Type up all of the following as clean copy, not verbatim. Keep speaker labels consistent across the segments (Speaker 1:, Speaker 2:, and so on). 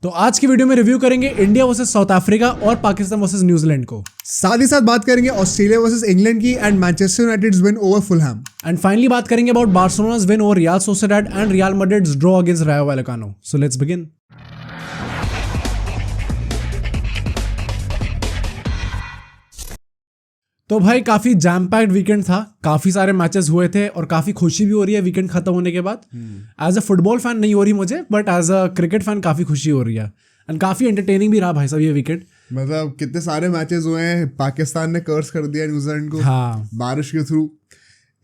Speaker 1: तो आज की वीडियो में रिव्यू करेंगे इंडिया वर्सेस साउथ अफ्रीका और पाकिस्तान वर्सेस न्यूजीलैंड को।
Speaker 2: साथ ही साथ बात करेंगे ऑस्ट्रेलिया वर्सेस इंग्लैंड की and Manchester United's win over Fulham.
Speaker 1: And finally बात करेंगे about Barcelona's win over Real Sociedad and Real Madrid's draw against Rayo Vallecano. So let's begin. तो भाई काफी जैम पैक्ड वीकेंड था, काफी सारे मैचेस हुए थे और काफी खुशी भी हो रही है वीकेंड खत्म होने के बाद। एज अ फुटबॉल फैन नहीं हो रही मुझे, but as a cricket fan काफी खुशी हो रही है एंड काफी एंटरटेनिंग भी रहा भाई साहब ये वीकेंड।
Speaker 2: मतलब कितने सारे मैचेस हुए हैं। पाकिस्तान ने कर्स कर दिया न्यूजीलैंड को बारिश के थ्रू।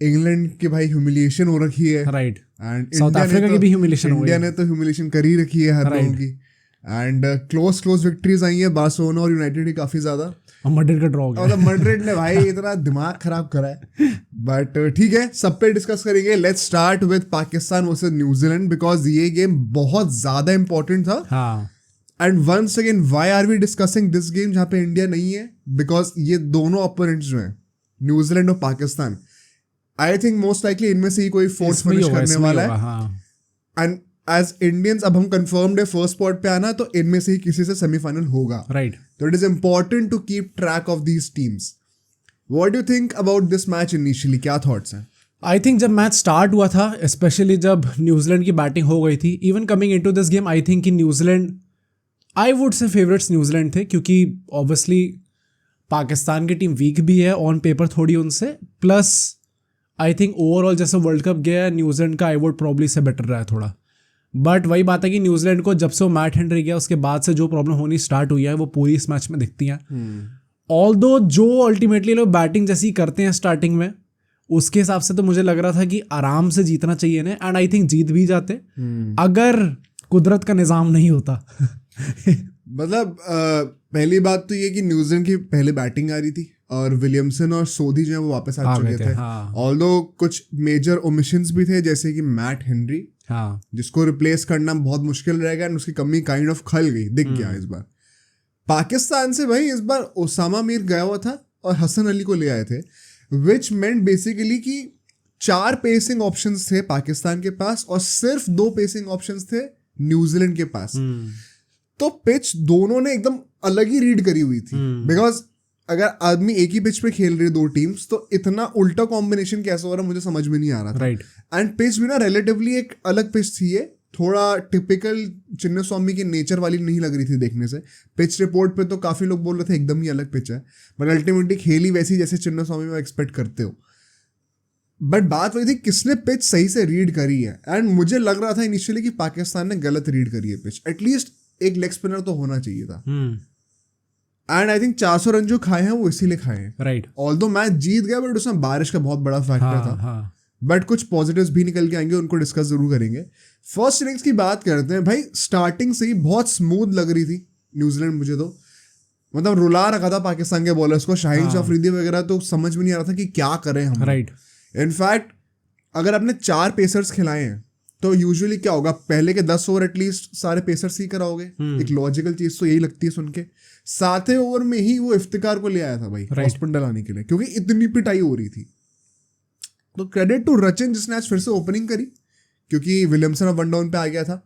Speaker 2: इंग्लैंड की भाई ह्यूमिलिएशन हो रखी है,
Speaker 1: राइट।
Speaker 2: एंड
Speaker 1: साउथ अफ्रीका की भी ह्यूमिलिएशन हो गई।
Speaker 2: इंडिया ने तो ह्यूमिलिएशन कर ही रखी है हर लोगों की। एंड क्लोज विक्ट्रीज आई है बार्सिलोना और यूनाइटेड की काफी ज्यादा।
Speaker 1: मैड्रिड का ड्रॉ हो गया।
Speaker 2: मतलब मैड्रिड ने भाई इतना दिमाग खराब करा है। बट ठीक है, सब पे डिस्कस करेंगे। Let's start with Pakistan versus New Zealand because ये गेम बहुत ज्यादा इंपॉर्टेंट था।
Speaker 1: हाँ।
Speaker 2: And once again why are we discussing this game जहां पे इंडिया नहीं है? बिकॉज ये दोनों ओपोनेंट्स जो हैं न्यूजीलैंड और Pakistan, I think most likely इनमें से ही कोई फोर्थ फिनिश करने वाला है। एंड एज इंडियंस अब हम कंफर्म्ड है फर्स्ट स्पॉट पे आना, तो इनमें से ही किसी से सेमीफाइनल होगा,
Speaker 1: राइट।
Speaker 2: तो it is important to keep track of these teams. What do you think about this match initially? क्या थॉट्स हैं?
Speaker 1: आई थिंक जब मैच स्टार्ट हुआ था, स्पेशली जब न्यूजीलैंड की बैटिंग हो गई थी, even coming into this game, I think कि New Zealand, I would say favourites New Zealand थे, क्योंकि ऑब्वियसली पाकिस्तान की टीम वीक भी है ऑन पेपर थोड़ी उनसे, प्लस आई थिंक ओवरऑल जैसे वर्ल्ड कप गया है न्यूजीलैंड का आई वुड प्रॉब्ली से बेटर रहा है थोड़ा। बट वही बात है कि न्यूजीलैंड को जब से वो मैट हेनरी गया उसके बाद से जो प्रॉब्लम होनी स्टार्ट हुई है वो पूरी इस मैच में दिखती हैं। ऑल्दो जो अल्टीमेटली लोग बैटिंग जैसी करते हैं स्टार्टिंग में, उसके हिसाब से तो मुझे लग रहा था कि आराम से जीतना चाहिए ना, एंड आई थिंक जीत भी जाते अगर कुदरत का निज़ाम नहीं होता।
Speaker 2: मतलब पहली बात तो ये कि न्यूजीलैंड की पहले बैटिंग आ रही थी और विलियमसन और सोधी जो है वो वापस आ चुके थे। ऑल्दो कुछ मेजर ओमिशंस भी थे, जैसे कि मैट हेनरी, जिसको रिप्लेस करना बहुत मुश्किल रहेगा, एंड उसकी कमी काइंड ऑफ खल गई, दिख गया इस बार। पाकिस्तान से भाई इस बार ओसामा मीर गया हुआ था और हसन अली को ले आए थे, विच मेंट बेसिकली कि 4 पेसिंग ऑप्शंस थे पाकिस्तान के पास और सिर्फ 2 पेसिंग ऑप्शंस थे न्यूजीलैंड के पास। तो पिच दोनों ने एकदम अलग ही रीड करी हुई थी, बिकॉज अगर आदमी एक ही पिच पे खेल रहे 2 टीम्स तो इतना उल्टा कॉम्बिनेशन कैसे हो रहा मुझे समझ में नहीं आ रहा था।
Speaker 1: राइट।
Speaker 2: एंड पिच भी ना रिलेटिवली एक अलग पिच थी, ये थोड़ा टिपिकल चिन्नस्वामी के नेचर वाली नहीं लग रही थी देखने से। पिच रिपोर्ट पे तो काफी लोग बोल रहे थे एकदम ही अलग पिच है, बट अल्टीमेटली खेली वैसी जैसे चिन्नस्वामी में एक्सपेक्ट करते हो। बट बात वही थी किसने पिच सही से रीड करी है, एंड मुझे लग रहा था इनिशियली कि पाकिस्तान ने गलत रीड करी है पिच। एटलीस्ट एक लेग स्पिनर तो होना चाहिए था। एंड आई थिंक 400 रन जो खाए हैं वो इसीलिए खाए हैं,
Speaker 1: राइट।
Speaker 2: ऑल्दो मैच जीत गया बट उसमें बारिश का बहुत बड़ा फैक्टर था। बट कुछ पॉजिटिव्स भी निकल के आएंगे, उनको डिस्कस जरूर करेंगे। फर्स्ट इनिंग्स की बात करते हैं भाई। स्टार्टिंग से ही बहुत स्मूथ लग रही थी न्यूजीलैंड, मुझे तो मतलब रुला रखा था पाकिस्तान के बॉलर्स को। शाहीन शाह अफरीदी वगैरह तो समझ में नहीं आ रहा था कि क्या करें हम,
Speaker 1: राइट।
Speaker 2: इनफैक्ट अगर आपने 4 पेसर्स खिलाए हैं तो यूजुअली क्या होगा, पहले के 10 ओवर एटलीस्ट सारे पेसर्स ही कराओगे। एक लॉजिकल चीज तो यही लगती है सुन के। 7वें ओवर में ही वो इफ्तिकार को ले आया था भाई हॉस्पिटल आने के लिए, क्योंकि इतनी पिटाई हो रही थी। तो क्रेडिट टू रचिन जिसने आज फिर से ओपनिंग करी, क्योंकि विलियमसन अब 1 डाउन पे आ गया था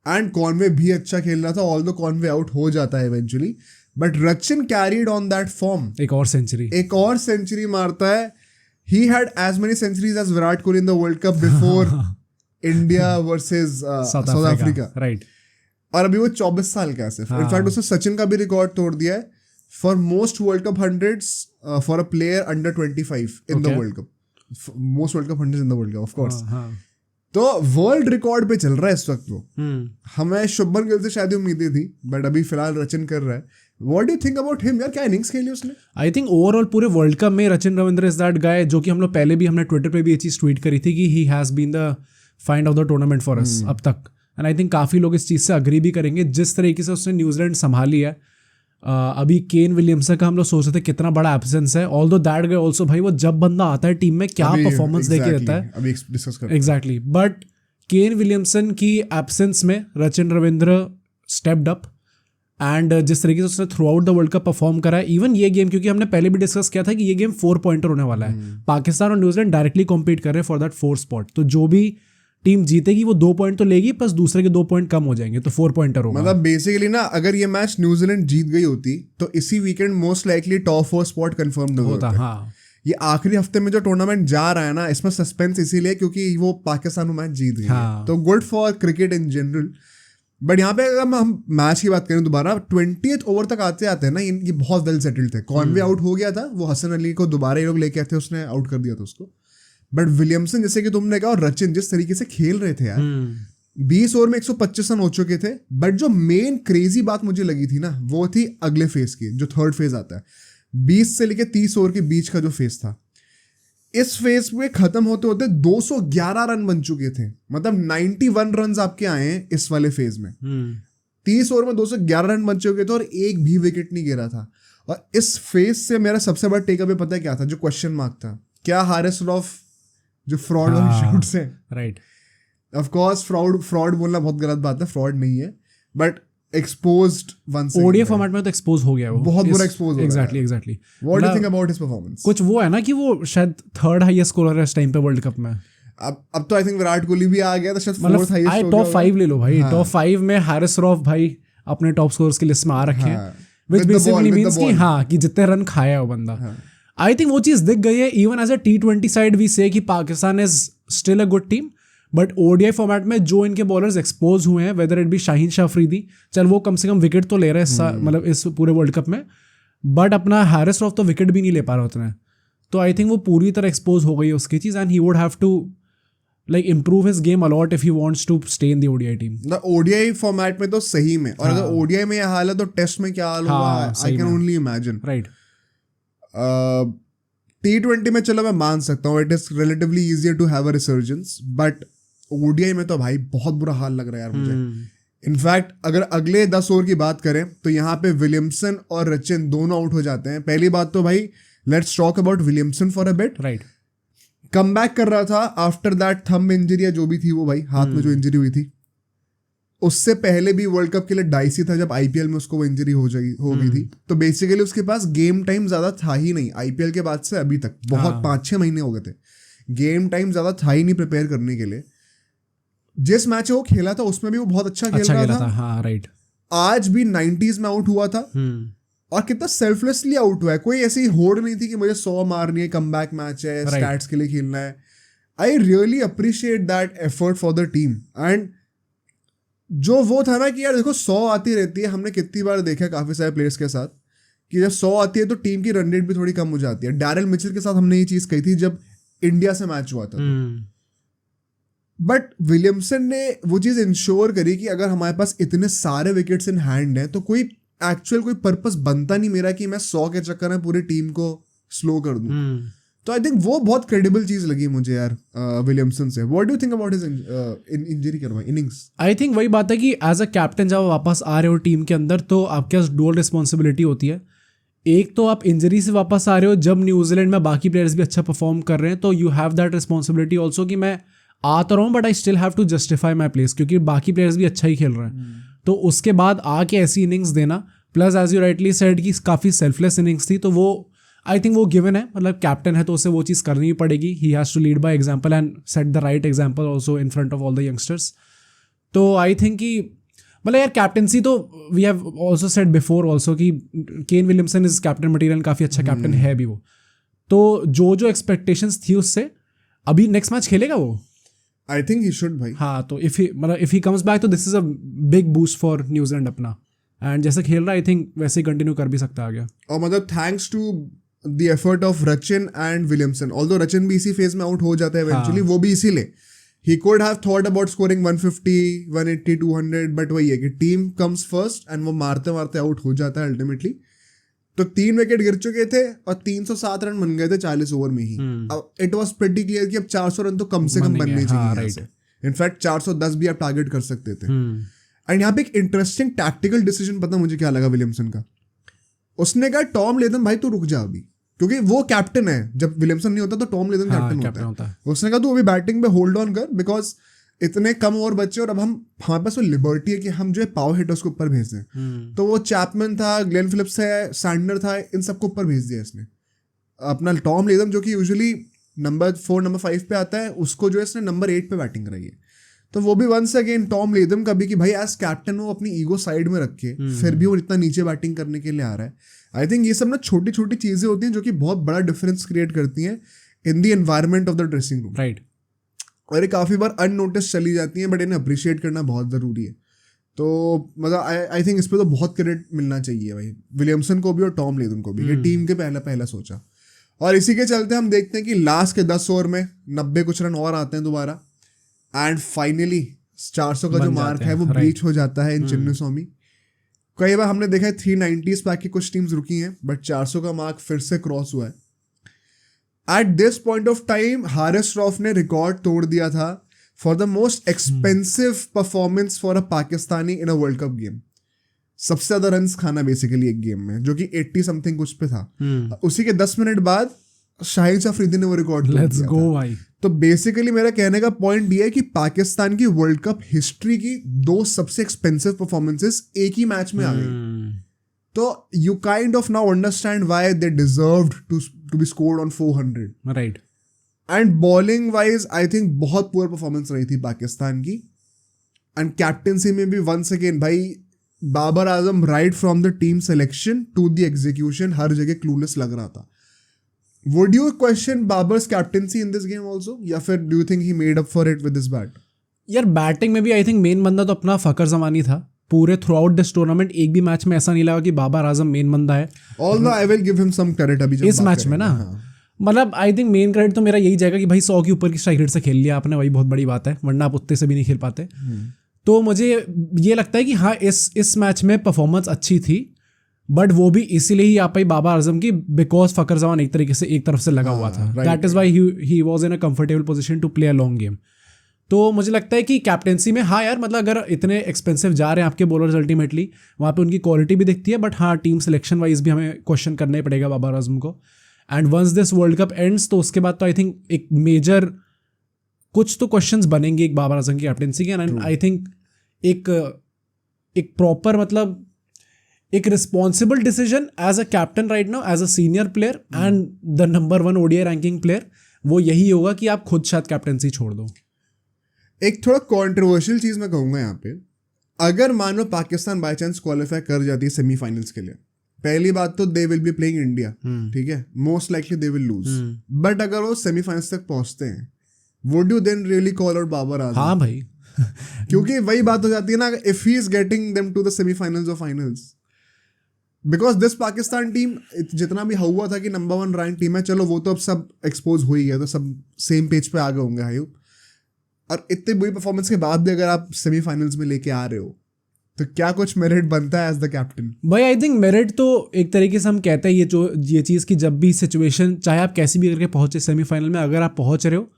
Speaker 2: एंड कॉनवे भी अच्छा खेल रहा था, ऑल्दो कॉनवे आउट हो जाता है eventually, but Rachin carried on that form. एक और सेंचुरी मारता है। He had as many centuries as Virat Kohli in the world cup before India versus South Africa,
Speaker 1: right.
Speaker 2: और अभी वो 24 साल का है सिर्फ। इनफैक्ट उसने सचिन का भी रिकॉर्ड तोड़ दिया है for most world cup hundreds for a player under 25 in the world cup. Most world cup hundreds in the world cup, of course. तो वर्ल्ड रिकॉर्ड पे चल रहा है इस वक्त वो। हमें शुभमन गिल से शायद उम्मीदें थी, बट अभी फिलहाल रचिन कर रहा है। What do you think about him यार? क्या इनिंग्स खेली उसने? आई
Speaker 1: थिंक ओवरऑल पूरे वर्ल्ड कप में Rachin Ravindra is that guy, जो कि हम लोग पहले भी हमने ट्विटर पे भी ये चीज ट्वीट करी थी कि he has been the find of the tournament for us अब तक। एंड आई थिंक काफ़ी लोग इस चीज़ से अग्री भी करेंगे, जिस तरीके से उसने न्यूजीलैंड संभाली है। अभी केन विलियमसन का हम लोग सोच रहे थे कितना बड़ा एब्सेंस है, ऑल्दो दैट गाय ऑल्सो भाई वो जब बंदा आता है टीम में क्या परफॉर्मेंस देके रहता है,
Speaker 2: अभी डिस्कस करते हैं।
Speaker 1: एग्जैक्टली। बट केन विलियमसन की एब्सेंस में Rachin Ravindra stepped up, and जिस तरीके से उसने through out the world cup perform करा है, इवन ये गेम, क्योंकि हमने पहले भी डिस्कस किया था कि ये गेम 4 पॉइंटर होने वाला है। पाकिस्तान और न्यूजीलैंड डायरेक्टली कॉम्पीट कर रहे हैं फॉर दैट 4th स्पॉट। तो जो भी टीम जीतेगी वो 2 पॉइंट तो लेगी, प्लस दूसरे के 2 पॉइंट कम हो जाएंगे, तो 4 पॉइंटर होगा।
Speaker 2: मतलब बेसिकली ना अगर ये मैच न्यूजीलैंड जीत गई होती तो इसी weekend most likely top 4 spot confirm होता।
Speaker 1: हाँ, ये
Speaker 2: आखिरी हफ्ते में जो टूर्नामेंट जा रहा है ना, इसमें सस्पेंस इसीलिए क्योंकि वो पाकिस्तान में मैच जीत गई है, तो good for cricket in general. But यहाँ पे अगर हम मैच की बात करें दोबारा 20th ओवर तक आते आते हैं ना, ये बहुत वेल सेटल्ड थे। कॉनवे आउट हो गया था, वो हसन अली को दोबारा ये लोग लेके आए थे, उसने आउट कर दिया था उसको। बट विलियमसन जैसे कि तुमने कहा और रचिन जिस तरीके से खेल रहे थे यार, 20 ओवर में 125 रन हो चुके थे। बट जो मेन क्रेजी बात मुझे लगी थी ना, वो थी अगले फेज की, जो थर्ड फेज आता है 20 से लेके 30 ओवर के बीच का जो फेज था। इस फेज में खत्म होते होते 211 रन बन चुके थे, मतलब 91 रन आपके आए हैं इस वाले फेज में। 30 ओवर में 211 रन बन चुके थे और एक भी विकेट नहीं गिरा था। और इस फेज से मेरा सबसे बड़ा टेकअवे पता है क्या था, जो क्वेश्चन मार्क था, क्या हारिस रऊफ जो फ्रॉड वाले शॉट्स हैं,
Speaker 1: राइट,
Speaker 2: ऑफ कोर्स फ्रॉड बोलना बहुत गलत बात है, फ्रॉड नहीं है, but exposed once
Speaker 1: ODI format में तो एक्सपोज हो गया वो,
Speaker 2: बहुत बुरा एक्सपोज हो गया।
Speaker 1: Exactly
Speaker 2: what do you think about his performance?
Speaker 1: कुछ वो है ना कि वो शायद थर्ड हाईएस्ट स्कोरर है इस टाइम पे वर्ल्ड कप में।
Speaker 2: अब तो आई थिंक विराट कोहली भी आ गया, तो शायद फोर्थ हाईएस्ट हो गया।
Speaker 1: टॉप 5 ले लो भाई, टॉप 5 में हारिस रऊफ भाई अपने टॉप स्कोरर्स की लिस्ट में आ रखे हैं, व्हिच बेसिकली मींस कि हाँ कि जितने रन खाया है वो बंदा। आई थिंक वो चीज दिख गई है। Even as a T20 side we say कि Pakistan is still a good team, but ODI format में जो इनके बॉलर्स एक्सपोज हुए हैं, whether it be Shaheen Shah Afridi, चल वो कम से कम विकेट तो ले रहे हैं मतलब इस पूरे वर्ल्ड कप में, बट अपना हारिस रऊफ तो विकेट भी नहीं ले पा रहा उतने। तो आई थिंक वो पूरी तरह एक्सपोज हो गई है उसकी चीज, and he would have to like improve his game a lot if he wants to stay in the ODI team.
Speaker 2: The ODI format में तो सही में, और अगर ODI में यह हाल है तो टेस्ट में क्या हाल होगा, I can only imagine.
Speaker 1: Right.
Speaker 2: T20 में चलो मैं मान सकता हूँ, it is relatively easier to have a resurgence, but ODI में तो भाई बहुत बुरा हाल लग रहा है यार मुझे। इनफैक्ट अगर अगले 10 ओवर की बात करें तो यहाँ पे विलियमसन और रचिन दोनों आउट हो जाते हैं। पहली बात तो भाई let's talk about Williamson for a bit.
Speaker 1: Right,
Speaker 2: come back कर रहा था आफ्टर दैट थंब इंजरी या जो भी थी वो, भाई हाथ में जो इंजरी हुई थी, उससे पहले भी वर्ल्ड कप के लिए डाइसी था जब आईपीएल में उसको वो इंजरी हो गई थी। तो बेसिकली उसके पास गेम टाइम ज्यादा था ही नहीं आईपीएल के बाद से अभी तक, बहुत 5-6 महीने हो गए थे, गेम टाइम ज्यादा था ही नहीं प्रिपेयर करने के लिए। जिस मैच वो खेला था उसमें भी वो बहुत अच्छा खेल रहा था।
Speaker 1: हाँ, राइट।
Speaker 2: आज भी 90s में आउट हुआ था, और कितना सेल्फलेसली आउट हुआ है, कोई ऐसी होड़ नहीं थी कि मुझे 100 मारनी है, कमबैक मैच है, स्टैट्स के लिए खेलना है। I really appreciate that effort for the team. And जो वो था ना कि यार देखो 100 आती रहती है, हमने कितनी बार देखा काफी सारे प्लेयर्स के साथ कि जब 100 आती है तो टीम की रन रेट भी थोड़ी कम हो जाती है। डैरिल मिचेल के साथ हमने ये चीज कही थी जब इंडिया से मैच हुआ था। बट विलियमसन ने वो चीज इंश्योर करी कि अगर हमारे पास इतने सारे विकेट्स इन हैंड हैं तो कोई एक्चुअल कोई पर्पस बनता नहीं मेरा कि मैं 100 के चक्कर में पूरी टीम को स्लो कर दूं। तो आई थिंक वो बहुत क्रेडिबल चीज लगी मुझे यार विलियमसन से। What do you think about his injury करवा इनिंग्स?
Speaker 1: आई थिंक वही बात है कि एज अ कैप्टन जब वापस आ रहे हो टीम के अंदर तो आपके पास डुअल रिस्पॉन्सिबिलिटी होती है। एक तो आप इंजरी से वापस आ रहे हो, जब न्यूजीलैंड में बाकी प्लेयर्स भी अच्छा परफॉर्म कर रहे हैं, तो you have that responsibility also कि मैं आ तो रहा हूँ but I still have to justify my place, क्योंकि बाकी प्लेयर्स भी अच्छा ही खेल रहे हैं। तो उसके बाद आके ऐसी इनिंग्स देना, plus as you rightly said कि काफ़ी सेल्फलेस इनिंग्स थी, तो वो आई थिंक वो गिवन है, मतलब कैप्टन है तो उसे वो चीज़ करनी ही पड़ेगी। He has to lead by example and set the right example also in front of all the youngsters. तो आई थिंक कि मतलब यार कैप्टनसी तो we have also said before also कि Kane Williamson is captain material, काफ़ी अच्छा captain है भी वो। तो जो एक्सपेक्टेशंस थी उससे, अभी नेक्स्ट मैच खेलेगा वो,
Speaker 2: आई थिंक ही शुड भाई।
Speaker 1: हाँ, तो इफ ही कम्स बैक तो this is a big boost for New Zealand अपना, एंड जैसे खेल रहा है आई थिंक वैसे ही कंटिन्यू कर भी सकता है आगे। और
Speaker 2: मतलब thanks to the effort of Rachin and Williamson, although Rachin भी इसी फेज में आउट हो जाता है इवेंचुअली, वो भी इसीलिए he could have thought about scoring 150, 180, 200, but वही है कि टीम कम्स फर्स्ट एंड वो मारते मारते आउट हो जाता है अल्टीमेटली। तो 3 विकेट गिर चुके थे और 307 रन बन गए थे 40 ओवर में ही। अब इट वाज प्रीटी क्लियर कि अब 400 रन तो कम से कम बनने चाहिए। इनफैक्ट 410 भी आप टारगेट कर सकते थे। एंड यहाँ पे एक इंटरेस्टिंग टैक्टिकल डिसीजन पता मुझे क्या लगा विलियमसन का, उसने कहा टॉम लेथम भाई तू रुक जा अभी, क्योंकि वो कैप्टन है, जब विलियमसन नहीं होता तो टॉम लेथम कैप्टन होता है। उसने कहा तू अभी बैटिंग पे होल्ड ऑन कर, बिकॉज इतने कम ओवर बचे और अब हमारे पास वो लिबर्टी है कि हम जो है पावर हिटर्स को ऊपर भेज दें। तो वो चैपमैन था, ग्लेन फिलिप्स है, सैंडर था, इन सबको ऊपर भेज दिया इसने। अपना टॉम लेथम जो कि यूजुअली नंबर 4 नंबर 5 पे आता है, उसको जो है इसने नंबर 8 पे बैटिंग कराई है। तो वो भी वंस अगेन टॉम लेथम कभी कि भाई एज कैप्टन वो अपनी ईगो साइड में रखे फिर भी वो इतना नीचे बैटिंग करने के लिए आ रहा है. आई थिंक ये सब ना छोटी छोटी चीजें होती हैं जो कि बहुत बड़ा डिफरेंस क्रिएट करती हैं in the environment of the dressing room.
Speaker 1: Right.
Speaker 2: और ये काफ़ी बार अननोटिस चली जाती हैं बट इन्हें अप्रिशिएट करना बहुत ज़रूरी है. तो मतलब आई थिंक इस पे तो बहुत क्रेडिट मिलना चाहिए भाई विलियमसन को भी और टॉम लेथम को भी. ये टीम के पहला सोचा. और इसी के चलते हम देखते हैं कि लास्ट के 10 ओवर में 90 कुछ रन और आते हैं दोबारा एंड फाइनली 400 का जो मार्क है वो ब्रीच हो जाता है इन चिन्नस्वामी. कई बार हमने देखा है 390s पे आके कुछ टीम्स रुकी हैं बट 400 का मार्क फिर से क्रॉस हुआ है. Eight this point of time Haris rough ने रिकॉर्ड तोड़ दिया था for the most expensive performance for a Pakistani in a world cup game. सबसे ज्यादा रन्स खाना बेसिकली एक गेम में जो कि 80 समथिंग कुछ पे था. उसी के 10 मिनट बाद शाहिद अफरीदी ने वो रिकॉर्ड तोड़ दिया था.
Speaker 1: भाई. तो
Speaker 2: बेसिकली मेरा कहने का पॉइंट ये है कि पाकिस्तान की वर्ल्ड कप हिस्ट्री की 2 सबसे एक्सपेंसिव परफॉर्मेंसेस एक ही मैच में आ गई. तो you kind of now understand why they deserved to be scored on 400.
Speaker 1: Right.
Speaker 2: And bowling wise, I think बहुत poor performance रही थी पाकिस्तान की. And captaincy में भी once again भाई Babar Azam right from the team selection to the execution हर जगह clueless लग रहा था. Would you question Babar's captaincy in this game also? या फिर do you think he made up for it with his bat?
Speaker 1: यार batting में भी आई थिंक मेन बंदा तो अपना फकर जमानी था. पूरे थ्रू आउट दिस टूर्नामेंट एक भी मैच में ऐसा नहीं लगा कि बाबर आजम मेन बंदा है.
Speaker 2: Although I will give him some credit अभी
Speaker 1: इस मैच में ना. मतलब आई थिंक मेन क्रेडिट तो मेरा यही जाएगा कि भाई 100 के ऊपर की स्ट्राइक रेट से खेल लिया आपने, वही बहुत बड़ी बात है, वरना आप उतने से भी नहीं खेल पाते. तो मुझे ये लगता है कि हाँ इस मैच में परफॉर्मेंस अच्छी थी बट वो भी इसीलिए ही आ पाई बाबर आजम की बिकॉज फकर जमान एक तरीके से एक तरफ से लगा हुआ था. That is why he was in a comfortable position to play a long game. तो मुझे लगता है कि कैप्टेंसी में हाँ यार मतलब अगर इतने एक्सपेंसिव जा रहे हैं आपके बॉलर्स अल्टीमेटली वहाँ पे उनकी क्वालिटी भी दिखती है बट हाँ टीम सिलेक्शन वाइज भी हमें क्वेश्चन करना ही पड़ेगा बाबर आजम को. And once this world cup ends तो उसके बाद तो आई थिंक एक मेजर कुछ तो क्वेश्चंस बनेंगे एक बाबर आजम की कैप्टेंसी के. एंड आई थिंक एक प्रॉपर मतलब एक responsible decision as a captain right now as a senior player and the number 1 ODI ranking player वो यही होगा कि आप खुद शायद कैप्टेंसी छोड़ दो.
Speaker 2: एक थोड़ा कॉन्ट्रोवर्शियल चीज मैं कहूंगा यहाँ पे, अगर मान लो पाकिस्तान बाय चांस क्वालिफाई कर जाती है सेमीफाइनल्स के लिए, पहली बात तो they will be playing India, ठीक है, most likely they will lose. But अगर वो सेमीफाइनल्स तक पहुंचते हैं would you then really call out Babar Azam?
Speaker 1: हाँ भाई
Speaker 2: क्योंकि वही बात हो जाती है ना, if he is getting them to the semifinals और finals, because this Pakistan team जितना भी हुआ था कि नंबर 1 रैंक टीम है, चलो वो तो अब सब एक्सपोज हो ही गया, तो सब सेम पेज पे आ गए होंगे. हाई और इतनी बुरी परफॉर्मेंस के बाद भी अगर आप सेमीफाइनल्स में लेके आ रहे हो तो क्या कुछ मेरिट बनता है एज द कैप्टन?
Speaker 1: भाई आई थिंक मेरिट तो एक तरीके से हम कहते हैं ये चीज़ कि जब भी सिचुएशन चाहे आप कैसी भी करके पहुंचे सेमीफाइनल में, अगर आप पहुंच रहे हो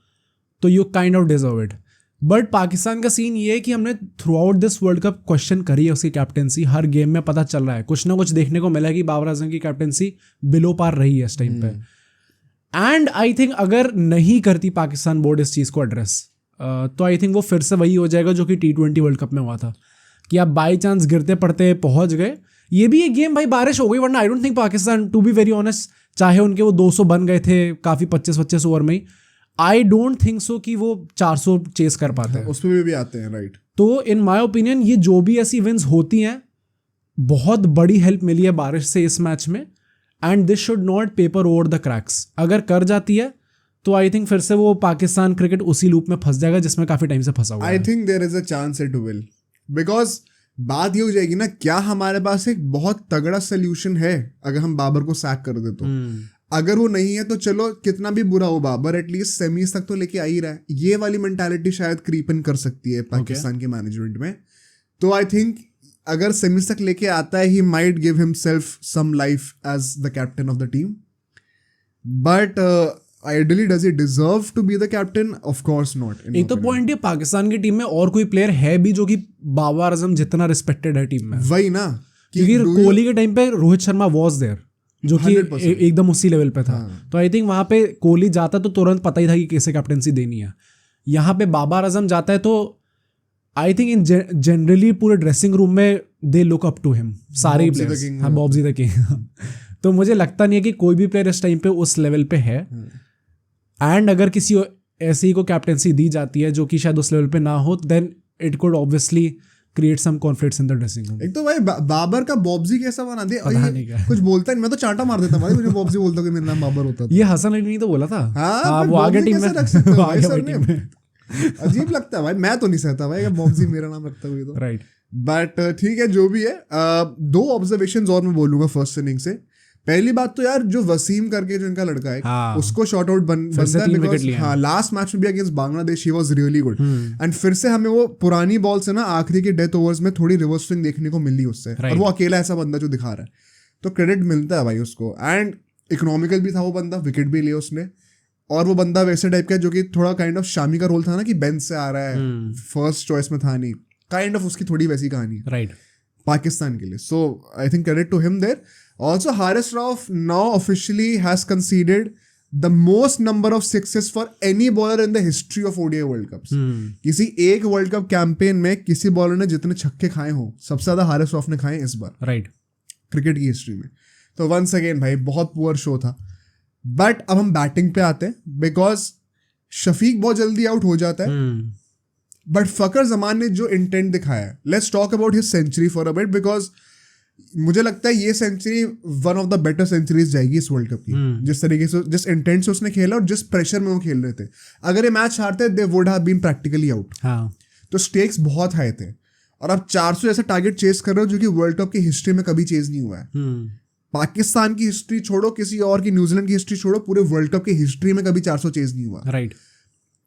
Speaker 1: तो you kind of deserve it. But Pakistan का सीन ये है कि हमने through out this world cup question करी है उसकी कैप्टेंसी. हर गेम में पता चल रहा है कुछ ना कुछ देखने को मिला है कि बाबर आजम की कैप्टेंसी बिलो पार रही है इस टाइम पे. एंड आई थिंक अगर नहीं करती पाकिस्तान बोर्ड इस चीज़ को एड्रेस तो आई थिंक वो फिर से वही हो जाएगा जो कि T20 वर्ल्ड कप में हुआ था कि आप बाई चांस गिरते पड़ते पहुंच गए. ये भी एक गेम भाई बारिश हो गई, वरना I don't think Pakistan to be very honest चाहे उनके वो 200 बन गए थे काफ़ी 25-25 ओवर में ही, आई डोंट थिंक सो कि वो 400 चेस कर पाते हैं.
Speaker 2: उसमें भी आते हैं राइट.
Speaker 1: तो इन माई ओपिनियन ये जो भी ऐसी विन्स होती हैं बहुत बड़ी हेल्प मिली है बारिश से इस मैच में. And this should not paper over the cracks. अगर कर जाती है तो आई थिंक फिर से वो पाकिस्तान क्रिकेट उसी लूप में फंस जाएगा जिसमें काफी टाइम से फंसा हुआ है.
Speaker 2: I think there is a chance it will, because बात ये हो जाएगी ना, क्या हमारे पास एक बहुत तगड़ा सोल्यूशन है अगर हम बाबर को सैक कर दे तो? अगर वो नहीं है तो चलो कितना भी बुरा हो बाबर एटलीस्ट सेमीज तक तो लेके आ ही रहा है. ये वाली मेंटालिटी शायद क्रीपन कर सकती है पाकिस्तान के मैनेजमेंट में. तो आई थिंक अगर सेमीज तक लेके आता है he might give himself some life as the captain of the team. But ideally does he deserve to be the captain? Of course not.
Speaker 1: एक तो पॉइंट ये पाकिस्तान की टीम में और कोई प्लेयर है भी जो कि बाबर आजम जितना रिस्पेक्टेड है टीम में?
Speaker 2: वही ना,
Speaker 1: क्योंकि कोहली के टाइम पे रोहित शर्मा वाज देयर जो कि एकदम उसी लेवल पे था. तो आई थिंक वहां पे कोहली जाता तो तुरंत पता ही था कि कैसे कैप्टनसी देनी है. यहाँ पे बाबर आजम जाता है तो आई थिंक इन जनरली पूरे ड्रेसिंग रूम में they look up to him सारे प्लेयर्स. हाँ, बॉब्जी द किंग. तो मुझे लगता नहीं है कि कोई भी प्लेयर इस टाइम पे उस लेवल पे है. एंड अगर किसी ऐसे ही को कैप्टेंसी दी जाती है जो कि शायद उस लेवल पे ना हो, then it could obviously create some conflicts in the dressing room.
Speaker 2: एक तो भाई बाबर का बॉब्जी कैसा बना दिया,
Speaker 1: पता नहीं क्या
Speaker 2: कुछ बोलता नहीं, मैं तो चांटा मार देता भाई मुझे बॉब्जी बोलता कि मेरा नाम बाबर होता था।
Speaker 1: ये हसन अली ने तो बोला था।
Speaker 2: हाँ
Speaker 1: वो आगे टीम में
Speaker 2: वो आगे टीम में अजीब लगता है भाई, मैं तो नहीं सहता भाई बॉब्जी मेरा नाम रखता हुआ तो।
Speaker 1: राइट,
Speaker 2: बट ठीक है जो भी है। दो ऑब्जर्वेशंस और मैं बोलूंगा फर्स्ट इनिंग से। पहली बात तो यार जो वसीम करके जो इनका लड़का है,
Speaker 1: हाँ,
Speaker 2: उसको शॉट आउट बनता है बिकॉज हाँ लास्ट मैच में भी against Bangladesh he was really good, and फिर से हमें वो पुरानी बॉल से ना आखिरी के डेथ ओवर्स में थोड़ी रिवर्स स्विंग देखने को मिली उससे, और वो अकेला ऐसा बंदा जो दिखा रहा है, तो क्रेडिट मिलता है भाई उसको। एंड इकोनॉमिकल भी था वो बंदा, विकेट भी लिया उसने, और वो बंदा वैसे टाइप का जो कि थोड़ा काइंड ऑफ शामी का रोल था ना कि बेंच से आ रहा है, फर्स्ट चॉइस में था नहीं, काइंड ऑफ उसकी थोड़ी वैसी कहानी
Speaker 1: राइट
Speaker 2: पाकिस्तान के लिए। So I think credit to him there. Also, Haris Rauf now officially has conceded the most number of sixes for any bowler in the history of ODI World Cups. किसी एक world cup campaign में किसी bowler ने जितने छक्के खाए हो सबसे ज्यादा हारिस रऊफ ने खाए इस बार,
Speaker 1: राइट,
Speaker 2: क्रिकेट की हिस्ट्री में। तो वंस अगेन भाई बहुत पुअर शो था। बट अब हम बैटिंग पे आते हैं, बिकॉज शफीक बहुत जल्दी आउट हो जाता है, बट फकर जमान ने जो इंटेंट दिखाया है, let's talk about his century for a bit, because मुझे लगता है ये century one of the better centuries जाएगी इस वर्ल्ड कप की। जिस तरीके से, जिस इंटेंट से उसने खेला और जिस प्रेशर में वो खेल रहे थे, अगर ये मैच हारते they would have been practically out. तो स्टेक्स बहुत हाई थे, और आप 400 जैसा टारगेट चेस कर रहे हो जो कि वर्ल्ड कप की हिस्ट्री में कभी चेज नहीं हुआ है। पाकिस्तान की हिस्ट्री छोड़ो, किसी और की, न्यूजीलैंड की हिस्ट्री छोड़ो, पूरे वर्ल्ड कप की हिस्ट्री में कभी 400 चेज नहीं हुआ।
Speaker 1: राइट,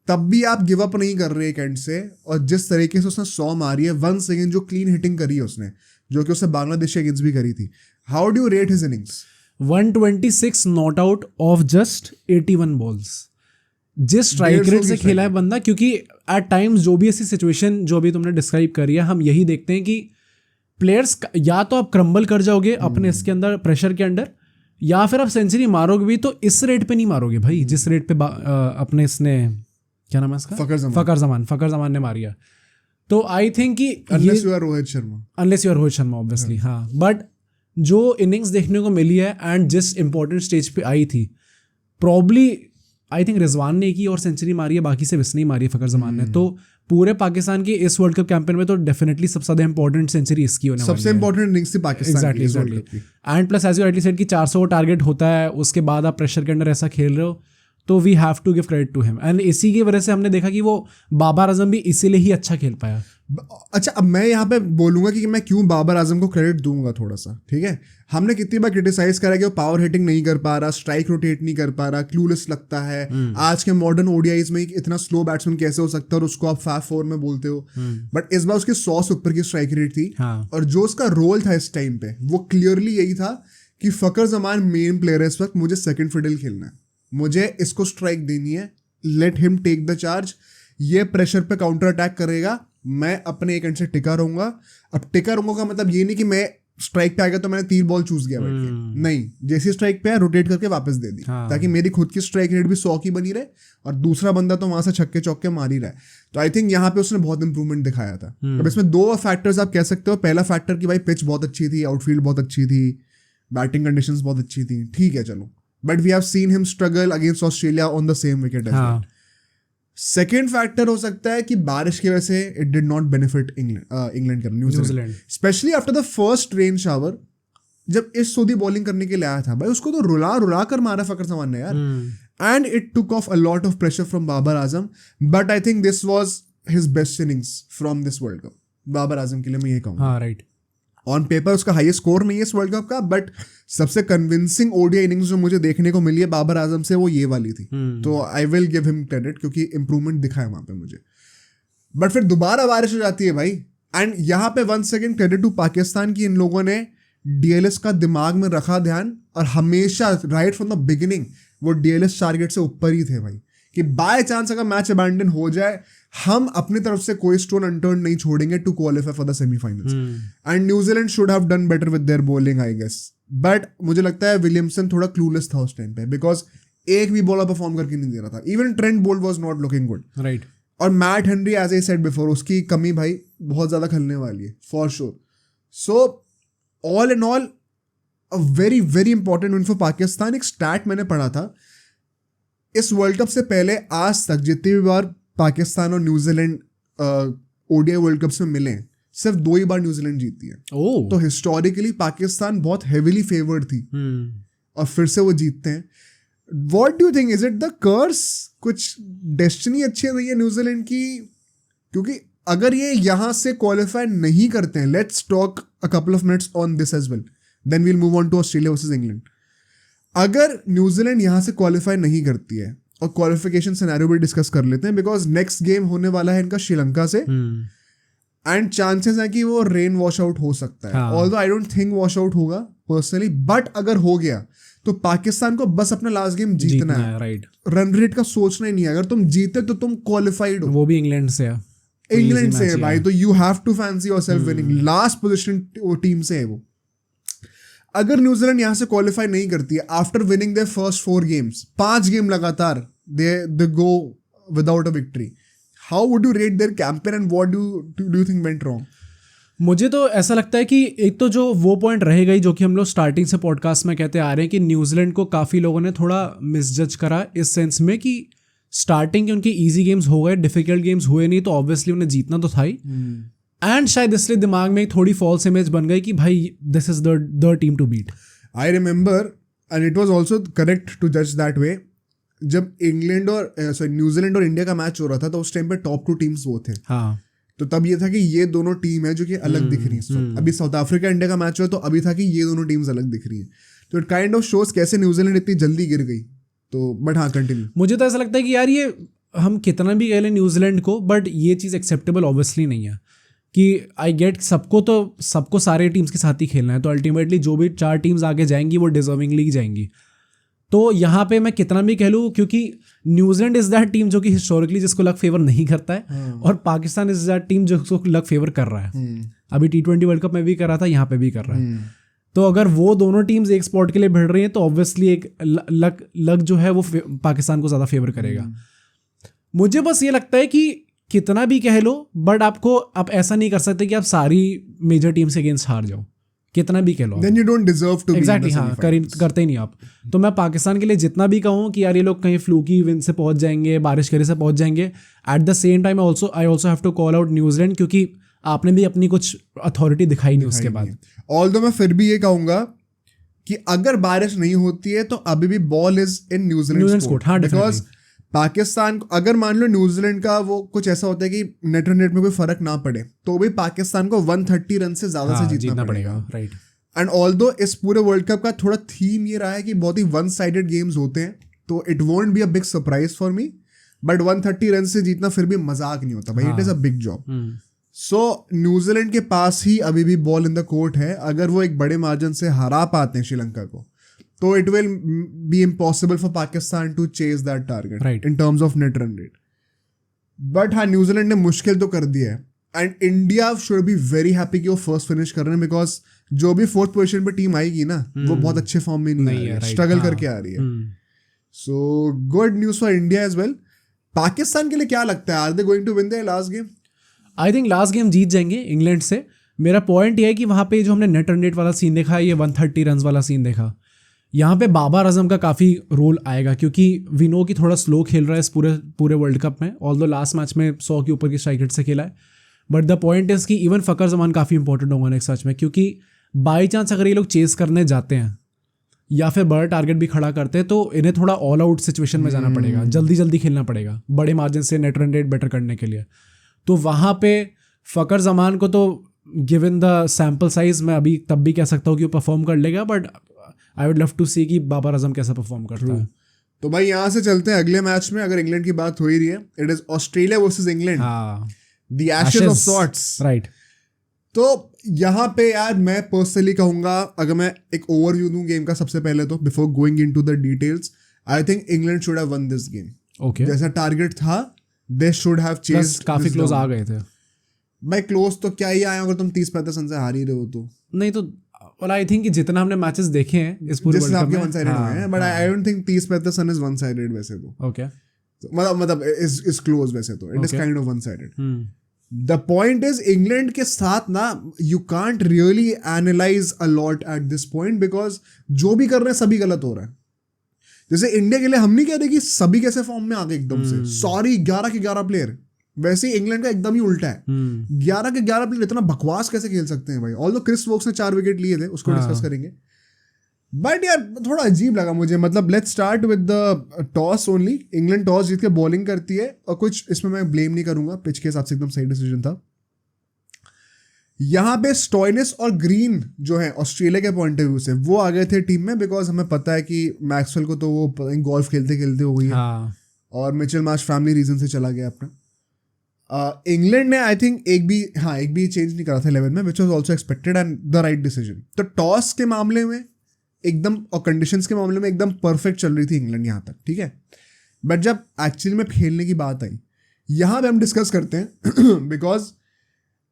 Speaker 2: तब भी आप गिव अप नहीं कर रहे एक एंड से, और जिस तरीके से उसने 100 मारी है, वन सेकेंड जो क्लीन हिटिंग करी है उसने, जो कि उसने बांग्लादेश के अगेंस्ट भी करी थी। How do you rate his innings?
Speaker 1: 126 not out of just 81 balls. जिस स्ट्राइक रेट से खेला है बंदा, क्योंकि एट टाइम्स जो भी ऐसी सिचुएशन जो भी तुमने डिस्क्राइब करी है, हम यही देखते हैं कि प्लेयर्स या तो आप क्रम्बल कर जाओगे अपने इसके अंदर, प्रेशर के अंडर, या फिर आप सेंचुरी मारोगे भी तो इस रेट पे नहीं मारोगे भाई जिस रेट पे अपने इसने, क्या नाम है इसका, फकर जमान ने मारी है। तो आई थिंक कि
Speaker 2: unless you are Rohit Sharma
Speaker 1: obviously, हाँ, बट जो इनिंग्स देखने को मिली है एंड जिस इंपॉर्टेंट स्टेज पे आई थी, प्रॉब्ली आई थिंक रिजवान ने की और सेंचुरी मारी है, बाकी से इसने ही मारी है फकर जमान ने। तो पूरे पाकिस्तान की इस वर्ल्ड कप कैंपेन में तो डेफिनेटली सबसे ज्यादा इंपॉर्टेंट सेंचुरी इसकी होने वाली है,
Speaker 2: सबसे इंपॉर्टेंट इनिंग्स थी पाकिस्तान की इस वर्ल्ड कप की।
Speaker 1: And plus as you rightly said कि 400 का टारगेट होता है, उसके बाद आप प्रेशर के अंडर ऐसा खेल रहे हो, तो we have to give credit to him. And इसी की वजह से हमने देखा कि वो बाबर आजम भी इसीलिए ही अच्छा खेल पाया।
Speaker 2: अच्छा, अब मैं यहाँ पे बोलूंगा कि मैं क्यों बाबर आजम को क्रेडिट दूंगा थोड़ा सा, ठीक है। हमने कितनी बार क्रिटिसाइज करा कि वो पावर हिटिंग नहीं कर पा रहा, स्ट्राइक रोटेट नहीं कर पा रहा, क्लूलेस लगता है। आज के मॉडर्न ओडीआईज में इतना स्लो बैट्समैन कैसे हो सकता है, और उसको आप फैब 4 में बोलते हो। बट इस बार उसकी 100 से ऊपर की स्ट्राइक रेट थी, और जो उसका रोल था इस टाइम पे वो क्लियरली यही था कि फकर जमान मेन प्लेयर है इस वक्त, मुझे सेकंड फिडल खेलना है, मुझे इसको स्ट्राइक देनी है, let him take the charge, ये प्रेशर पे काउंटर अटैक करेगा, मैं अपने एक एंड से टिका रहूंगा। अब टिका रहूंगा का मतलब ये नहीं कि मैं स्ट्राइक पे आ गया तो मैंने 3 बॉल चूज किया बैठ के, नहीं, जैसी स्ट्राइक पे है रोटेट करके वापस दे दी, ताकि मेरी खुद की स्ट्राइक रेट भी 100 की बनी रहे, और दूसरा बंदा तो वहां से छक्के चौके मार ही रहा है। तो आई थिंक यहाँ पे उसने बहुत इंप्रूवमेंट दिखाया था। अब इसमें 2 फैक्टर्स आप कह सकते हो। पहला फैक्टर कि भाई पिच बहुत अच्छी थी, आउटफील्ड बहुत अच्छी थी, बैटिंग कंडीशंस बहुत अच्छी थी, ठीक है चलो, but we have seen him struggle against Australia on the same wicket as well. Second factor हो सकता है कि बारिश की वजह से it did not benefit England का, New Zealand, especially after the first rain shower. जब इस सोदी बॉलिंग करने के लिए आया था भाई, उसको तो रुला कर मारा फकर जमान ने यार, and it took off a lot of pressure from Babar Azam. But I think this was his best innings from this world cup, Babar Azam के लिए मैं ये कहूँगा।
Speaker 1: राइट,
Speaker 2: ऑन पेपर उसका हाईएस्ट स्कोर नहीं है इस वर्ल्ड कप का, बट सबसे कन्विंसिंग ओडीआई इनिंग्स जो मुझे देखने को मिली है बाबर आजम से, वो ये वाली थी। तो आई विल गिव हिम क्रेडिट, क्योंकि इंप्रूवमेंट दिखा है वहां पे मुझे। बट फिर दोबारा बारिश हो जाती है भाई, एंड यहाँ पे one second credit to Pakistan की, इन लोगों ने डीएलएस का दिमाग में रखा ध्यान, और हमेशा राइट फ्रॉम द बिगिनिंग वो डीएलएस टारगेट से ऊपर ही थे भाई, कि बाय चांस अगर मैच अबैंडन हो जाए, हम अपनी तरफ से कोई स्टोन अनटर्न नहीं छोड़ेंगे to qualify for the semifinals. And New Zealand should have done better with their bowling I guess, but मुझे लगता है विलियमसन थोड़ा क्लूलेस था उस टाइम पे, बिकॉज एक भी बॉलर परफॉर्म करके नहीं दे रहा था। Even Trent Boult was not looking good,
Speaker 1: right.
Speaker 2: और Matt Henry as I said before, उसकी कमी भाई बहुत ज्यादा खलने वाली है for sure. So all in all a very very important win for Pakistan. एक स्टैट मैंने पढ़ा था, इस वर्ल्ड कप से पहले आज तक जितनी भी बार पाकिस्तान और न्यूजीलैंड ओडीआई वर्ल्ड कप में मिले सिर्फ 2 ही बार न्यूजीलैंड जीती है। तो हिस्टोरिकली पाकिस्तान बहुत हेविली फेवर्ड थी और फिर से वो जीतते हैं। What do you think, is it the curse, कुछ डेस्टिनी अच्छी रही है न्यूजीलैंड की? क्योंकि अगर ये यहाँ से क्वालिफाई नहीं करते हैं, let's talk a couple of minutes on this as well, then we'll move on to Australia versus England. अगर न्यूजीलैंड यहाँ से क्वालिफाई नहीं करती है, और क्वालिफिकेशन सिनेरियो भी डिस्कस कर लेते हैं बिकॉज नेक्स्ट गेम होने वाला है इनका श्रीलंका से, एंड चांसेस है कि वो रेन वॉश आउट हो सकता है। Although I don't think wash out होगा पर्सनली, बट अगर हो गया तो पाकिस्तान को बस अपना लास्ट गेम जीतना है।
Speaker 1: राइट,
Speaker 2: रन रेट का सोचना ही नहीं है। अगर तुम जीते तो तुम क्वालिफाइड हो।
Speaker 1: वो भी इंग्लैंड से है,
Speaker 2: इंग्लैंड से है भाई, तो you have to fancy yourself winning. Last position वो टीम से है वो। अगर न्यूजीलैंड यहां से क्वालिफाई नहीं करती है after winning their first 4 games, 5 game लगातार they go without a victory, how would you rate their campaign and what do you think went wrong?
Speaker 1: मुझे तो ऐसा लगता है कि एक तो जो वो पॉइंट रहेगा ही जो कि हम लोग स्टार्टिंग से पॉडकास्ट में कहते आ रहे हैं कि न्यूजीलैंड को काफ़ी लोगों ने थोड़ा मिसजज करा इस सेंस में कि स्टार्टिंग के उनके ईजी गेम्स हो गए, डिफिकल्ट गेम्स हुए नहीं, तो ऑब्वियसली उन्हें जीतना तो था ही। एंड शायद इसलिए दिमाग में एक थोड़ी फॉल्स इमेज बन गई कि भाई this is the team to beat.
Speaker 2: I remember and it was also correct to जज दैट वे। जब इंग्लैंड और न्यूजीलैंड और इंडिया का मैच हो रहा था तो उस टाइम पे टॉप 2 टीम्स वो थे।
Speaker 1: हाँ,
Speaker 2: तो तब ये था कि ये दोनों टीम है जो कि अलग दिख रही हैं। अभी साउथ अफ्रीका इंडिया का मैच हुआ तो अभी था कि ये दोनों टीम्स अलग दिख रही हैं। तो इट काइंड ऑफ शोज कैसे न्यूजीलैंड इतनी जल्दी गिर गई। तो बट हाँ, कंटिन्यू।
Speaker 1: मुझे तो ऐसा लगता है कि यार ये हम कितना भी कह लें न्यूजीलैंड को, बट ये चीज़ एक्सेप्टेबल ऑब्वियसली नहीं है कि आई गेट सबको सारे टीम्स के साथ ही खेलना है। तो अल्टीमेटली जो भी 4 टीम्स आगे जाएंगी वो डिजर्विंगली जाएंगी। तो यहाँ पे मैं कितना भी कह लूँ, क्योंकि न्यूजीलैंड इज दैट टीम जो कि हिस्टोरिकली जिसको लक फेवर नहीं करता है, और पाकिस्तान इज दैट टीम जिसको लक फेवर कर रहा है। अभी T20 वर्ल्ड कप में भी कर रहा था, यहाँ पे भी कर रहा है। तो अगर वो दोनों टीम्स एक स्पॉट के लिए भिड़ रही हैं तो ऑब्वियसली एक लक जो है वो पाकिस्तान को ज़्यादा फेवर करेगा। मुझे बस ये लगता है कि कितना भी कह लो, बट आप ऐसा नहीं कर सकते कि आप सारी मेजर टीम से अगेंस्ट हार जाओ, कितना भी कह लो।
Speaker 2: Then you don't deserve to be
Speaker 1: exactly,
Speaker 2: in the
Speaker 1: हाँ,
Speaker 2: semi-finals.
Speaker 1: करते ही नहीं आप। तो मैं पाकिस्तान के लिए जितना भी कहूँ कि यार ये लोग कहीं फ्लूकी विन से पहुंच जाएंगे, बारिश करे से पहुंच जाएंगे, at the same time I also have to call out New Zealand, क्योंकि आपने भी अपनी कुछ अथॉरिटी दिखाई नहीं उसके बाद।
Speaker 2: ऑल्दो मैं फिर भी ये कहूंगा कि अगर बारिश नहीं होती है तो अभी भी ball is in New Zealand court.
Speaker 1: हाँ,
Speaker 2: बिकॉज पाकिस्तान, अगर मान लो न्यूजीलैंड का वो कुछ ऐसा होता है कि नेट रन रेट में कोई फर्क ना पड़े, तो भी पाकिस्तान को 130 रन से ज्यादा से जीतना पड़ेगा।
Speaker 1: राइट।
Speaker 2: एंड ऑल्दो इस पूरे वर्ल्ड कप का थोड़ा थीम ये रहा है कि बहुत ही वन साइडेड गेम्स होते हैं, तो it won't be a big surprise for me, but 130 run से जीतना फिर भी मजाक नहीं होता भाई, it is a big job. So New Zealand के पास ही अभी भी बॉल इन द कोर्ट है। अगर वो एक बड़े मार्जिन से हरा पाते हैं श्रीलंका को, तो it will be impossible for Pakistan to chase that target in terms of net run rate. But हाँ, न्यूजीलैंड ने मुश्किल तो कर दिया है, and India should be very happy कि वो फर्स्ट फिनिश कर रहे हैं, बिकॉज जो भी 4th पोजीशन पे टीम आएगी ना, वो बहुत अच्छे फॉर्म में नहीं है, स्ट्रगल करके आ रही है। So good news for India as well. Pakistan के लिए क्या लगता है, are they going to win their last game?
Speaker 1: I think last game जीत जाएंगे इंग्लैंड से। मेरा पॉइंट ये है कि वहाँ पे जो हमने नेट रन रेट वाला सीन देखा, ये 130 रन वाला सीन देखा, यहाँ पे बाबर आजम का काफ़ी रोल आएगा, क्योंकि वी नो कि थोड़ा स्लो खेल रहा है इस पूरे वर्ल्ड कप में। ऑल्दो लास्ट मैच में 100 के ऊपर की स्ट्राइक रेट से खेला है, बट द पॉइंट इज़ कि इवन फ़कर जमान काफ़ी इंपॉर्टेंट होगा नेक्स्ट मैच में, क्योंकि बाई चांस अगर ये लोग चेस करने जाते हैं या फिर बड़ा टारगेट भी खड़ा करते हैं, तो इन्हें थोड़ा ऑल आउट सिचुएशन में जाना पड़ेगा, जल्दी खेलना पड़ेगा बड़े मार्जिन से नेट रन रेट बेटर करने के लिए। तो वहाँ पे फ़कर जमान को तो गिवन द सैम्पल साइज मैं अभी तब भी कह सकता हूँ कि वो परफॉर्म कर लेगा, but I would love to see कि बाबर आजम कैसा परफॉर्म करता है।
Speaker 2: तो भाई यहाँ से चलते हैं अगले मैच में। अगर इंग्लैंड की बात हो ही रही है, it is Australia versus England, the Ashes of sorts.
Speaker 1: Right.
Speaker 2: तो यहाँ पे यार मैं पर्सनली कहूंगा, अगर मैं एक ओवरव्यू दूं गेम का सबसे पहले, तो before going into the details, I think England should have won this game.
Speaker 1: Okay,
Speaker 2: जैसा टारगेट था, दे शुड हैव चेस्ड।
Speaker 1: काफी क्लोज आ गए थे
Speaker 2: भाई। क्लोज तो क्या ही आए अगर तुम 30-35 रन से हार ही रहे हो तो।
Speaker 1: नहीं तो, और आई थिंक कि जितना हमने मैचेस देखे हैं इस पूरे वर्ल्ड कप में,
Speaker 2: वन साइडेड हुए हैं, but I don't think 30-35 run is one sided वैसे तो।
Speaker 1: ओके,
Speaker 2: मतलब इज क्लोज वैसे तो, it is kind of one sided. The point is England के साथ ना, you can't really analyse a lot at this point, because जो भी कर रहे हैं सभी गलत हो रहा है। जैसे इंडिया के लिए हम नहीं कह रहे कि सभी कैसे फॉर्म में आ गए एकदम से, सॉरी 11 के 11 प्लेयर, वैसे ही इंग्लैंड का एकदम ही उल्टा है। 11 के 11 प्लेयर इतना बकवास कैसे खेल सकते हैं भाई। ऑल्दो क्रिस वोक्स ने 4 विकेट लिए थे, उसको डिस्कस करेंगे, बट यार थोड़ा अजीब लगा मुझे। मतलब let's start with the toss only. England toss जीत के बॉलिंग करती है, और कुछ इसमें मैं ब्लेम नहीं करूंगा, पिच के हिसाब से एकदम सही डिसीजन था। यहाँ पे स्टोइनिस और ग्रीन जो है ऑस्ट्रेलिया के पॉइंट ऑफ व्यू से वो आ गए थे टीम में, बिकॉज हमें पता है कि मैक्सवेल को तो वो गोल्फ खेलते खेलते हो गई है, और मिचेल मार्श फैमिली रीजन से चला गया अपना। इंग्लैंड ने आई थिंक एक भी चेंज नहीं करा था 11 में, which was also expected and the right decision. तो टॉस के मामले में एकदम, और कंडीशंस के मामले में एकदम परफेक्ट चल रही थी इंग्लैंड यहाँ तक, ठीक है। बट जब एक्चुअली में खेलने की बात आई, यहाँ पे हम डिस्कस करते हैं बिकॉज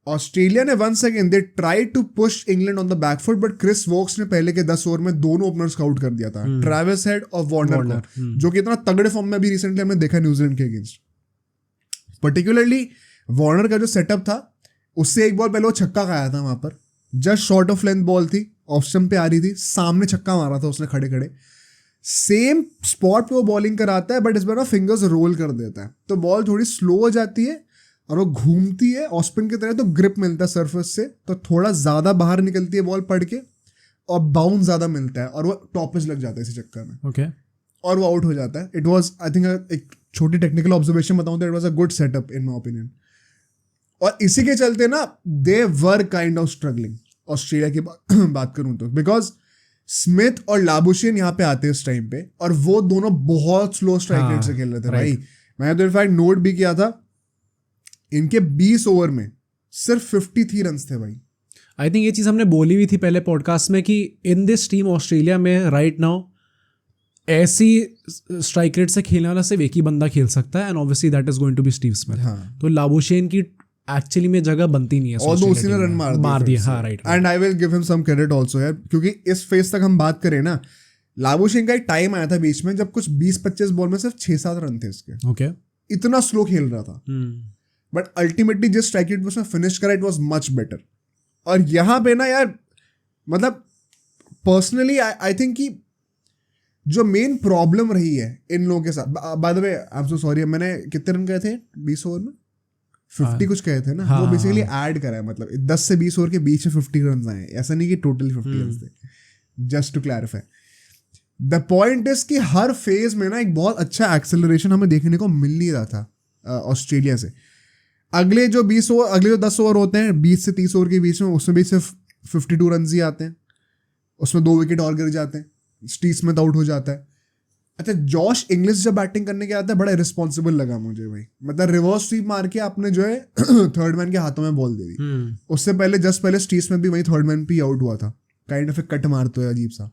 Speaker 2: ऑस्ट्रेलिया ने once again they try to push England on the back foot, but Chris Woakes ने पहले के 10 ओवर में दोनों ओपनर्स आउट कर दिया था, ट्रेविस हेड और वार्नर को, जो कि इतना तगड़े फॉर्म में अभी रिसेंटली हमने देखा न्यूजीलैंड के अगेंस्ट। पर्टिकुलरली वार्नर का जो सेटअप था, उससे एक बॉल पहले वो छक्का खाया था वहां पर, just short of length ball थी, ऑफ स्टंप पे आ रही थी, सामने छक्का मारा था उसने खड़े खड़े, सेम स्पॉट पे वो बॉलिंग कराता है, बट इस बार ना फिंगर्स रोल कर देता है, तो बॉल थोड़ी स्लो हो जाती है और वो घूमती है ऑस्पिन की तरह, तो ग्रिप मिलता है सरफेस से, तो थोड़ा ज़्यादा बाहर निकलती है बॉल पड़ के, और बाउंस ज़्यादा मिलता है, और वो टॉपेज लग जाता है इसी चक्कर में,
Speaker 1: ओके,
Speaker 2: और वो आउट हो जाता है। इट वॉज आई थिंक एक छोटी टेक्निकल ऑब्जर्वेशन बताऊँ तो it was a good setup in my opinion. और इसी के चलते ना they were kind of struggling, Australia की बात करूँ तो, बिकॉज स्मिथ और लाबुशेन यहाँ पे आते हैं उस टाइम पे, और वो दोनों बहुत स्लो स्ट्राइक रेट से खेल रहे थे भाई। मैंने तो इनफैक्ट नोट भी किया था, इनके 20 ओवर में सिर्फ 53 रन थे भाई।
Speaker 1: आई थिंक ये चीज़ हमने बोली हुई थी पहले पॉडकास्ट में कि इन दिस टीम ऑस्ट्रेलिया में राइट नाउ ऐसी स्ट्राइक रेट से खेलने वाला सिर्फ एक ही बंदा खेल सकता है, and obviously that is going to be Steve Smith. तो लाबुशेन की एक्चुअली में जगह बनती नहीं है,
Speaker 2: और उसी ने रन मार दिया। हाँ right, and I will give him some credit also यार, क्योंकि इस फेज तक हम बात करें ना, लाबुशेन का एक टाइम आया था बीच में जब कुछ 20-25 बॉल में सिर्फ 6-7 रन थे इसके,
Speaker 1: ओके,
Speaker 2: इतना स्लो खेल रहा था, बट अल्टीमेटली जिस स्ट्राइक रेट में उसने फिनिश करा इट वाज मच बेटर। और यहाँ पे ना यार, मतलब पर्सनली आई थिंक कि जो मेन प्रॉब्लम रही है इन लोगों के साथ, bye the way I am so sorry, मैंने कितने रन कहे थे 20 ओवर में? 50 कुछ कहे थे ना, वो बेसिकली ऐड करा है, मतलब 10 से 20 ओवर के बीच में 50 रन आए, ऐसा नहीं कि टोटली 50 रन थे, just to clarify. The point is कि हर फेज में ना एक बहुत अच्छा एक्सेलरेशन हमें देखने को मिल नहीं रहा था ऑस्ट्रेलिया से। अगले जो 10 ओवर होते हैं 20 से 30 ओवर के बीच में, उसमें भी सिर्फ 52 रन ही आते हैं, उसमें 2 विकेट और गिर जाते हैं, स्टीव स्मिथ आउट हो जाता है। अच्छा, जॉश इंग्लिश जब बैटिंग करने के आता है बड़ा रिस्पॉन्सिबल लगा मुझे भाई, मतलब रिवर्स स्वीप मार के आपने जो है थर्ड मैन के हाथों में बॉल दे दी। उससे पहले जस्ट पहले स्टीव स्मिथ भी वही थर्ड मैन पे आउट हुआ था, काइंड ऑफ एक कट मारते हुए अजीब सा।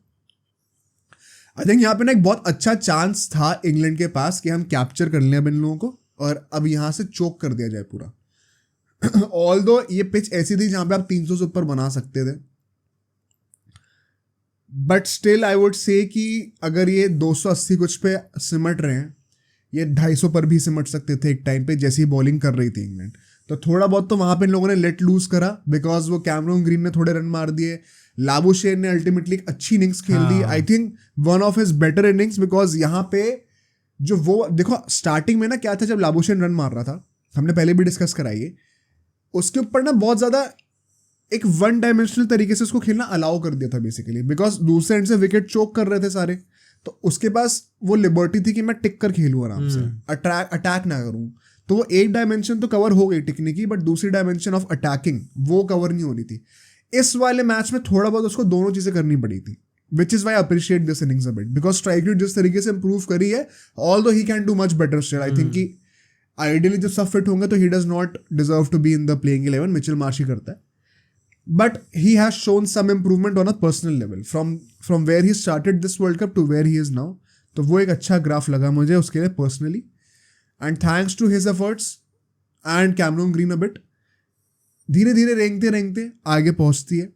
Speaker 2: आई थिंक यहाँ पे ना एक बहुत अच्छा चांस था इंग्लैंड के पास कि हम कैप्चर कर लें अब इन लोगों को, और अब यहाँ से चोक कर दिया जाए पूरा। ऑल्दो ये पिच ऐसी थी जहाँ पे आप 300 से ऊपर बना सकते थे, but still I would say कि अगर ये 280 कुछ पे सिमट रहे हैं, ये 250 पर भी सिमट सकते थे एक टाइम पे, जैसी बॉलिंग कर रही थी इंग्लैंड। तो थोड़ा बहुत तो वहाँ पे इन लोगों ने लेट लूज करा, बिकॉज वो कैमरून ग्रीन ने थोड़े रन मार दिए, लाबुशेन ने अल्टीमेटली एक अच्छी इनिंग्स खेल दी, I think one of his better innings, because यहाँ पे जो वो देखो स्टार्टिंग में ना क्या था, जब लाबुशेन रन मार रहा था, हमने पहले भी डिस्कस कराई, उसके ऊपर ना बहुत ज़्यादा एक वन डायमेंशनल तरीके से उसको खेलना अलाउ कर दिया था बेसिकली, बिकॉज दूसरे एंड से विकेट चोक कर रहे थे सारे, तो उसके पास वो लिबर्टी थी कि मैं टिक कर खेलूँ आराम से, अटैक ना करूँ। तो वो एक डायमेंशन तो कवर हो गई टिकने की, बट दूसरी डायमेंशन ऑफ अटैकिंग वो कवर नहीं हो रही थी। इस वाले मैच में थोड़ा बहुत उसको दोनों चीज़ें करनी पड़ी थी, which is why appreciate this innings a bit, because strike rate जिस तरीके से इंप्रूव करी है, although he can do much better still. I think कि आइडियली जब सब फिट होंगे तो he does not deserve to be in the playing 11, Mitchell Marsh ही करता है, but he has shown some improvement on a personal level from where he started this World Cup to where he is now. तो वो एक अच्छा graph लगा मुझे उसके लिए personally, and thanks to his efforts and Cameron Green a bit धीरे धीरे रेंगते आगे पहुंचती है।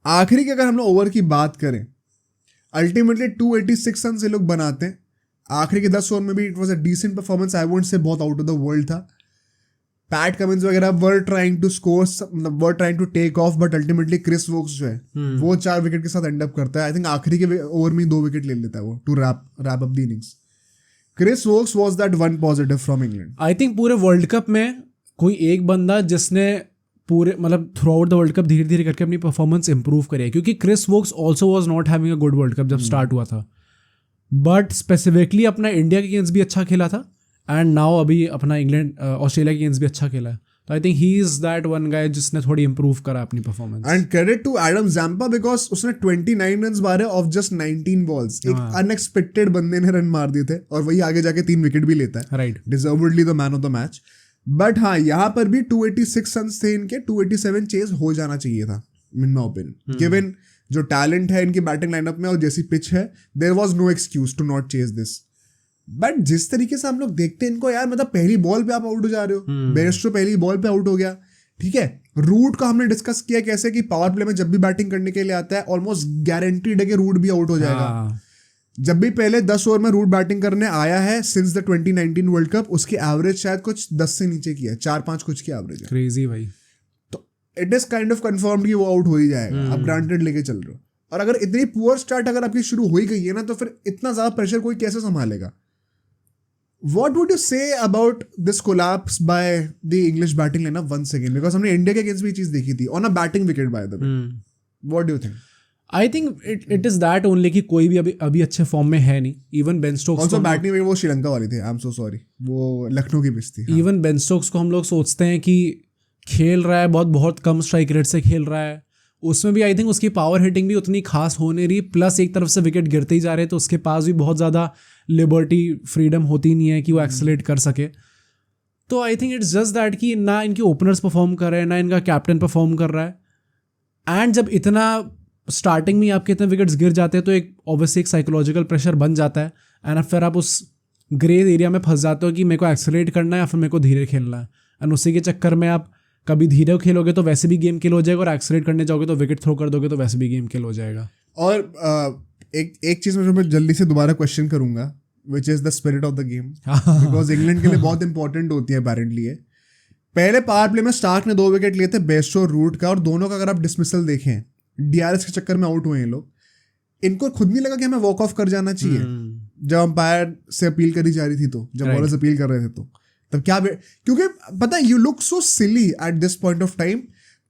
Speaker 2: आखिरी की अगर हम लोग ओवर की बात करें, अल्टीमेटली 286 रन से लोग बनाते हैं। आखिरी के 10 ओवर में भी it was a decent performance, I won't say बहुत आउट ऑफ द वर्ल्ड था, पैट कमिंस वगैरह were trying to score, were trying to take off, but ultimately Chris Woakes जो है वो 4 विकेट के साथ एंड अप करता है. आई थिंक आखिरी के ओवर में 2 विकेट ले लेता है वो to wrap up the innings. Chris Woakes was that one positive from England.
Speaker 1: I think पूरे वर्ल्ड कप में कोई एक बंदा जिसने पूरे मतलब throughout the world cup धीरे धीरे करके अपनी परफॉर्मेंस इंप्रूव करी है, क्योंकि Chris Woakes also was not having a good world cup जब स्टार्ट हुआ था, बट स्पेसिफिकली अपना इंडिया के अगेंस्ट भी अच्छा खेला था एंड नाउ अभी अपना इंग्लैंड ऑस्ट्रेलिया के अगेंस्ट भी अच्छा खेला है. तो I think he is that one guy जिसने थोड़ी इंप्रूव करा अपनी performance.
Speaker 2: And credit to Adam Zampa because उसने 29 रन मारे ऑफ जस्ट 19 बॉल्स. एक अनएक्सपेक्टेड बंदे ने रन मार दिए थे और वही आगे जाके 3 विकेट भी लेता है.
Speaker 1: Right,
Speaker 2: deservedly the man of the match. But हाँ, यहाँ पर भी 286 रन थे इनके, 287 चेज हो जाना चाहिए था इन माय ओपिनियन. गिवन जो टैलेंट है इनकी बैटिंग लाइनअप में और जैसी पिच है, there was no excuse to not chase this. But जिस तरीके से हम लोग देखते हैं इनको यार, मतलब पहली बॉल पे आप आउट हो जा रहे हो. बेयरस्टो पहली बॉल पे आउट हो गया, ठीक है. रूट का हमने डिस्कस किया कैसे कि पावर प्ले में जब भी बैटिंग करने के लिए आता है ऑलमोस्ट गारंटीड है कि रूट भी आउट हो जाएगा. जब भी पहले 10 ओवर में रूट बैटिंग करने आया है सिंस द 2019 वर्ल्ड कप, उसकी एवरेज शायद कुछ 10 से नीचे की है, 4-5 कुछ की एवरेज है.
Speaker 1: क्रेजी भाई.
Speaker 2: तो it is kind of confirmed कि वो आउट हो ही जाएगा. आप ग्रांटेड लेके चल रहे हो, और अगर इतनी पुअर स्टार्ट अगर आपकी शुरू हो ही गई है ना, तो फिर इतना ज्यादा प्रेशर कोई कैसे संभालेगा. What would you say about this collapse by the English batting lineup once again? Because हमने इंडिया के अगेंस्ट भी चीज देखी थी on a batting wicket by the way. What do you think?
Speaker 1: I think it is that only कि कोई भी अभी अच्छे फॉर्म में है नहीं. Even Ben Stokes
Speaker 2: also batting में वो श्रीलंका वाली थी. I'm so sorry. वो लखनऊ की पिच थी.
Speaker 1: इवन बेन स्टोक्स को हम लोग सोचते हैं कि खेल रहा है, बहुत कम स्ट्राइक रेट से खेल रहा है, उसमें भी आई थिंक उसकी पावर हिटिंग भी उतनी खास हो नहीं रही, प्लस एक तरफ से विकेट गिरते ही जा रहे, तो उसके पास भी बहुत ज़्यादा लिबर्टी फ्रीडम होती नहीं है कि वो एक्सेलेरेट कर सके. तो I think it's just that कि ना इनके ओपनर्स परफॉर्म कर रहे हैं, ना इनका कैप्टन परफॉर्म कर रहा है. एंड जब इतना स्टार्टिंग में आपके इतने विकेट्स गिर जाते हैं तो एक ऑब्वियसली एक साइकोलॉजिकल प्रेशर बन जाता है. एंड फिर आप उस ग्रे एरिया में फंस जाते हो कि मेरे को एक्सेलेरेट करना है या फिर मेरे को धीरे खेलना है. एंड उसी के चक्कर में आप कभी धीरे खेलोगे तो वैसे भी गेम किल हो जाएगा, और एक्सेलेरेट करने जाओगे तो विकेट थ्रो कर दोगे तो वैसे भी गेम किल हो जाएगा.
Speaker 2: और एक चीज में जो मैं जल्दी से दोबारा क्वेश्चन करूंगा, which is the spirit of the game, because England के लिए बहुत इंपॉर्टेंट होती है अपेरेंटली. पहले पावर प्ले में स्टार्क ने 2 विकेट लिए थे बेस्टो और रूट का, और दोनों का अगर आप डिसमिसल देखें DRS के चक्कर में आउट हुए हैं लोग. इनको खुद नहीं लगा कि हमें वॉक ऑफ कर जाना चाहिए जब अंपायर से अपील करी जा रही थी, तो जब बॉलर्स अपील कर रहे थे तो तब क्या, क्योंकि पता है you look so silly at this point of time.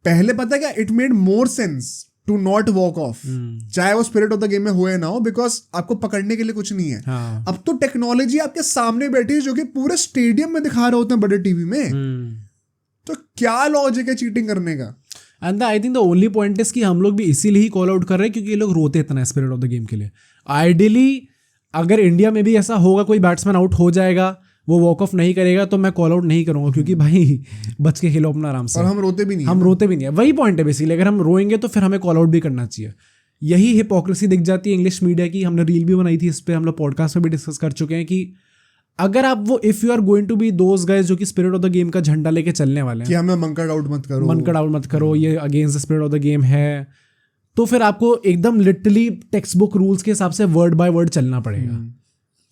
Speaker 2: पहले पता है क्या, it made more sense to not walk off, चाहे वो स्पिरिट ऑफ द गेम में हुए ना हो, बिकॉज आपको पकड़ने के लिए कुछ नहीं है. अब तो टेक्नोलॉजी आपके सामने बैठी है जो कि पूरे स्टेडियम में दिखा रहे होते हैं बड़े टीवी में. तो क्या लॉजिक है चीटिंग करने का.
Speaker 1: And I think the only point is कि हम लोग भी इसीलिए ही कॉल आउट कर रहे हैं क्योंकि ये लोग रोते इतना है स्पिरिट ऑफ द गेम के लिए. आइडियली अगर इंडिया में भी ऐसा होगा, कोई बैट्समैन आउट हो जाएगा, वो वॉक ऑफ नहीं करेगा, तो मैं कॉल आउट नहीं करूंगा, क्योंकि भाई बच के खेलो अपना आराम से.
Speaker 2: और हम रोते भी नहीं,
Speaker 1: है. वही पॉइंट है बेसिकली. अगर हम रोएंगे तो फिर हमें कॉल आउट भी करना चाहिए. यही हिपोक्रेसी दिख जाती है इंग्लिश मीडिया की. हमने रील भी बनाई थी इस पर, हम लोग पॉडकास्ट में भी डिस्कस कर चुके हैं कि अगर आप वो if you are going to be those guys जो कि स्पिरिट ऑफ द गेम का झंडा लेके चलने वाले हैं
Speaker 2: कि हमें मंकड़ आउट मत करो,
Speaker 1: ये against the spirit of the game है, तो फिर आपको एकदम लिटरली टेक्स्ट बुक रूल्स के हिसाब से वर्ड बाय वर्ड चलना पड़ेगा.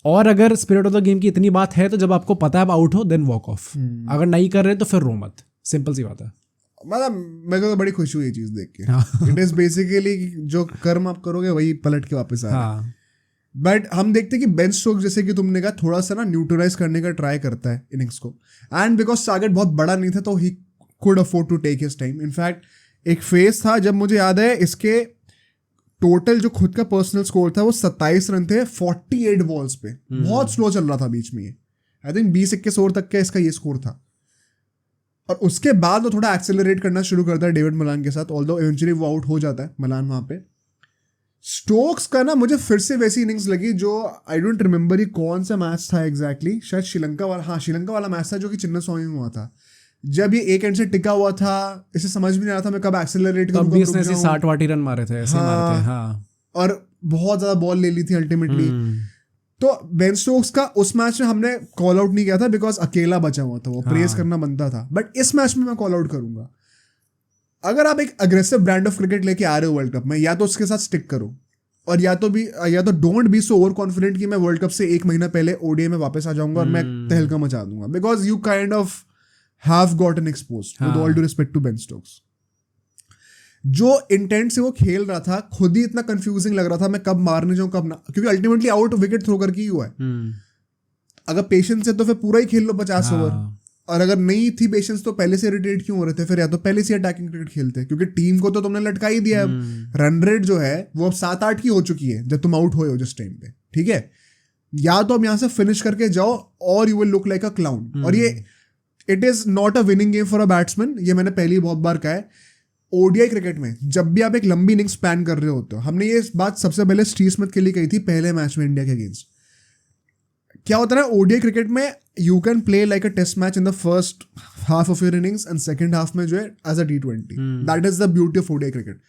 Speaker 1: और अगर स्पिरिट ऑफ द गेम की इतनी बात है तो जब आपको पता है आप आउट हो देन वॉक ऑफ. अगर नहीं कर रहे तो फिर रो मत. सिंपल सी बात है.
Speaker 2: मतलब मेरे को तो बड़ी खुशी हुई ये चीज देख के. इट इज बेसिकली जो कर्म आप करोगे वही पलट के वापस आ रहा है. बट हम देखते हैं कि बेन स्टोक्स जैसे कि तुमने कहा थोड़ा सा ना न्यूट्रलाइज करने का ट्राई करता है इनिंग्स को. एंड बिकॉज टारगेट बहुत बड़ा नहीं था तो he could afford to take his time. In fact एक फेज था जब मुझे याद है इसके टोटल जो खुद का पर्सनल स्कोर था वो 27 रन थे 48 बॉल्स पे. बहुत स्लो चल रहा था बीच में ये. आई थिंक 20-21 ओवर तक का इसका ये स्कोर था. और उसके बाद वो थोड़ा एक्सेलरेट करना शुरू करता है डेविड मलान के साथ, ऑल्दो इवेंचुअली वो आउट हो जाता है मलान वहां पे. स्टोक्स का ना मुझे फिर से वैसी इनिंग्स लगी जो आई डोंट रिमेंबर ये कौन सा मैच था एग्जैक्टली, शायद श्रीलंका वाला मैच था जो कि चिन्नास्वामी में हुआ था, जब ये एक एंड से टिका हुआ था. इसे समझ भी नहीं आ रहा था मैं कब एक्सेलरेट करूं, कब रुक जाऊं.
Speaker 1: 60-40 रन मारे थे ऐसे मारे थे. हाँ.
Speaker 2: और बहुत ज्यादा बॉल ले ली थी अल्टीमेटली. तो बेन स्टोक्स का उस मैच में हमने कॉल आउट नहीं किया था बिकॉज अकेला बचा हुआ था, वो प्रेस करना बनता था. बट इस मैच में मैं कॉल आउट करूंगा. अगर आप एक अग्रेसिव ब्रांड ऑफ क्रिकेट लेके आ रहे हो वर्ल्ड कप में, या तो उसके साथ स्टिक करो, और या तो don't be so over confident कि मैं वर्ल्ड कप से 1 महीना पहले ओडीआई में वापस आ जाऊंगा और मैं तहलका मचा दूंगा. Because you kind of have gotten exposed with all due respect to Ben Stokes. जो इंटेंट से वो खेल रहा था खुद ही इतना कंफ्यूजिंग लग रहा था, मैं कब मारने जाऊं कब ना, क्योंकि अल्टीमेटली आउट विकेट थ्रो करके ही हुआ है। अगर पेशेंस है तो फिर पूरा ही खेल लो 50 ओवर, और अगर नहीं थी पेशेंस तो पहले से इरिटेट क्यों हो रहे थे फिर? या तो पहले से अटैकिंग क्रिकेट खेलते, क्योंकि टीम को तो तुमने लटका ही दिया। रन रेट जो है वो अब 7-8 की हो चुकी है जब तुम आउट हुए हो जिस टाइम पे, ठीक है? या तो अब यहाँ से फिनिश करके जाओ और you will look like a clown. और ये it is not a winning game for a batsman, ये मैंने पहले ही बहुत बार कहा है। ओडीआई क्रिकेट में जब भी आप एक लंबी इनिंग्स प्लान कर रहे होते हो, हमने ये बात सबसे पहले स्टीव स्मिथ के लिए कही थी पहले मैच में इंडिया के अगेंस्ट। क्या होता है ना, ओडीआई क्रिकेट में you can play like a test match in the first half of your innings and second half में जो है as a T20। That is the beauty of ODI cricket.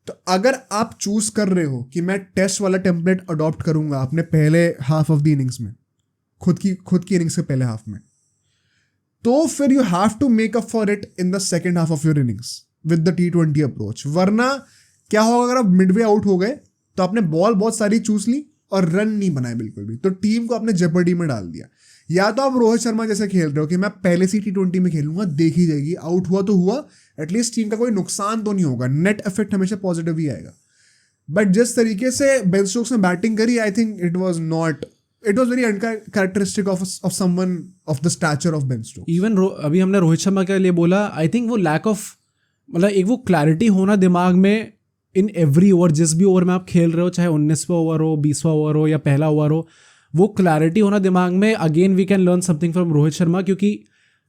Speaker 2: तो अगर आप चूज कर रहे हो कि मैं टेस्ट वाला टेम्पलेट अडॉप्ट करूंगा अपने पहले हाफ ऑफ द इनिंग्स में, खुद की इनिंग्स के पहले हाफ में, तो फिर you have to make up for it in the second half of your innings with the T20 approach. वरना क्या होगा, अगर आप मिडवे आउट हो गए तो आपने बॉल बहुत सारी चूज ली और रन नहीं बनाए बिल्कुल भी, तो टीम को आपने जेपर्डी में डाल दिया। या तो आप रोहित शर्मा जैसे खेल रहे हो कि मैं पहले से T20 में खेलूंगा, देखी जाएगी, आउट हुआ तो हुआ, एटलीस्ट टीम का कोई नुकसान तो नहीं होगा, नेट इफेक्ट हमेशा पॉजिटिव ही आएगा। बट जिस तरीके से बेन स्टोक्स ने बैटिंग करी, I think it was very uncharacteristic of someone of the stature of Ben Stokes.
Speaker 1: Even अभी हमने रोहित शर्मा के लिए बोला, आई थिंक वो लैक ऑफ, मतलब एक वो क्लैरिटी होना दिमाग में इन एवरी ओवर, जिस भी ओवर में आप खेल रहे हो, चाहे 19वां ओवर हो, 20वां ओवर हो या पहला ओवर हो, वो क्लैरिटी होना दिमाग में। Again we can learn something from Rohit Sharma, क्योंकि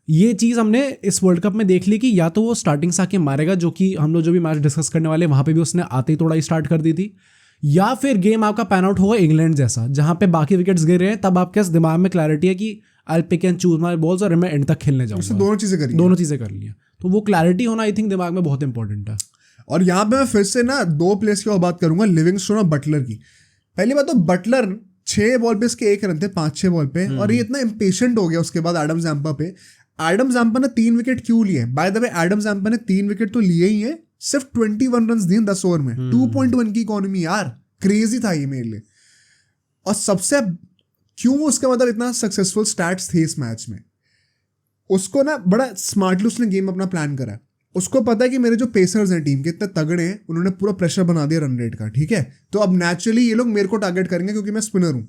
Speaker 1: ये चीज़ हमने इस वर्ल्ड कप में देख ली कि या तो वो स्टार्टिंग से आके मारेगा, जो कि हम लोग जो भी मैच डिस्कस करने वाले वहाँ पे भी उसने आते ही थोड़ा ही स्टार्ट कर दी थी, या फिर गेम आपका पैन आउट होगा इंग्लैंड जैसा जहाँ पे बाकी विकेट्स गिर रहे हैं, तब आपके दिमाग में क्लैरिटी है कि I pick and choose my balls और मैं एंड तक खेलने जाऊँगा।
Speaker 2: दोनों चीज़ें कर ली,
Speaker 1: तो वो क्लैरिटी होना आई थिंक दिमाग में बहुत इंपॉर्टेंट है।
Speaker 2: और यहाँ पे मैं फिर से ना 2 प्लेयर्स की और बात करूंगा, लिविंगस्टोन और बटलर की। पहली बात तो बटलर 6 बॉल पे इसके 1 रन थे, 5-6 बॉल पे, और ये इतना इम्पेशेंट हो गया उसके बाद एडम जैम्पा पे। एडम जैम्पा ने 3 विकेट क्यों लिए? By the way Adam Zampa ने 3 विकेट तो लिए ही है, सिर्फ 21 रन दिए 10 ओवर में। 2.1 की इकोनॉमी यार, क्रेजी था ये मेरे लिए। और सबसे क्यों उसका मतलब इतना सक्सेसफुल स्टैट्स थे इस मैच में, उसको ना बड़ा स्मार्टली उसने गेम अपना प्लान करा। उसको पता है कि मेरे जो पेसर्स हैं टीम के इतने तगड़े हैं, उन्होंने पूरा प्रेशर बना दिया रन रेट का, ठीक है? तो अब नेचुरली ये लोग मेरे को टारगेट करेंगे क्योंकि मैं स्पिनर हूँ,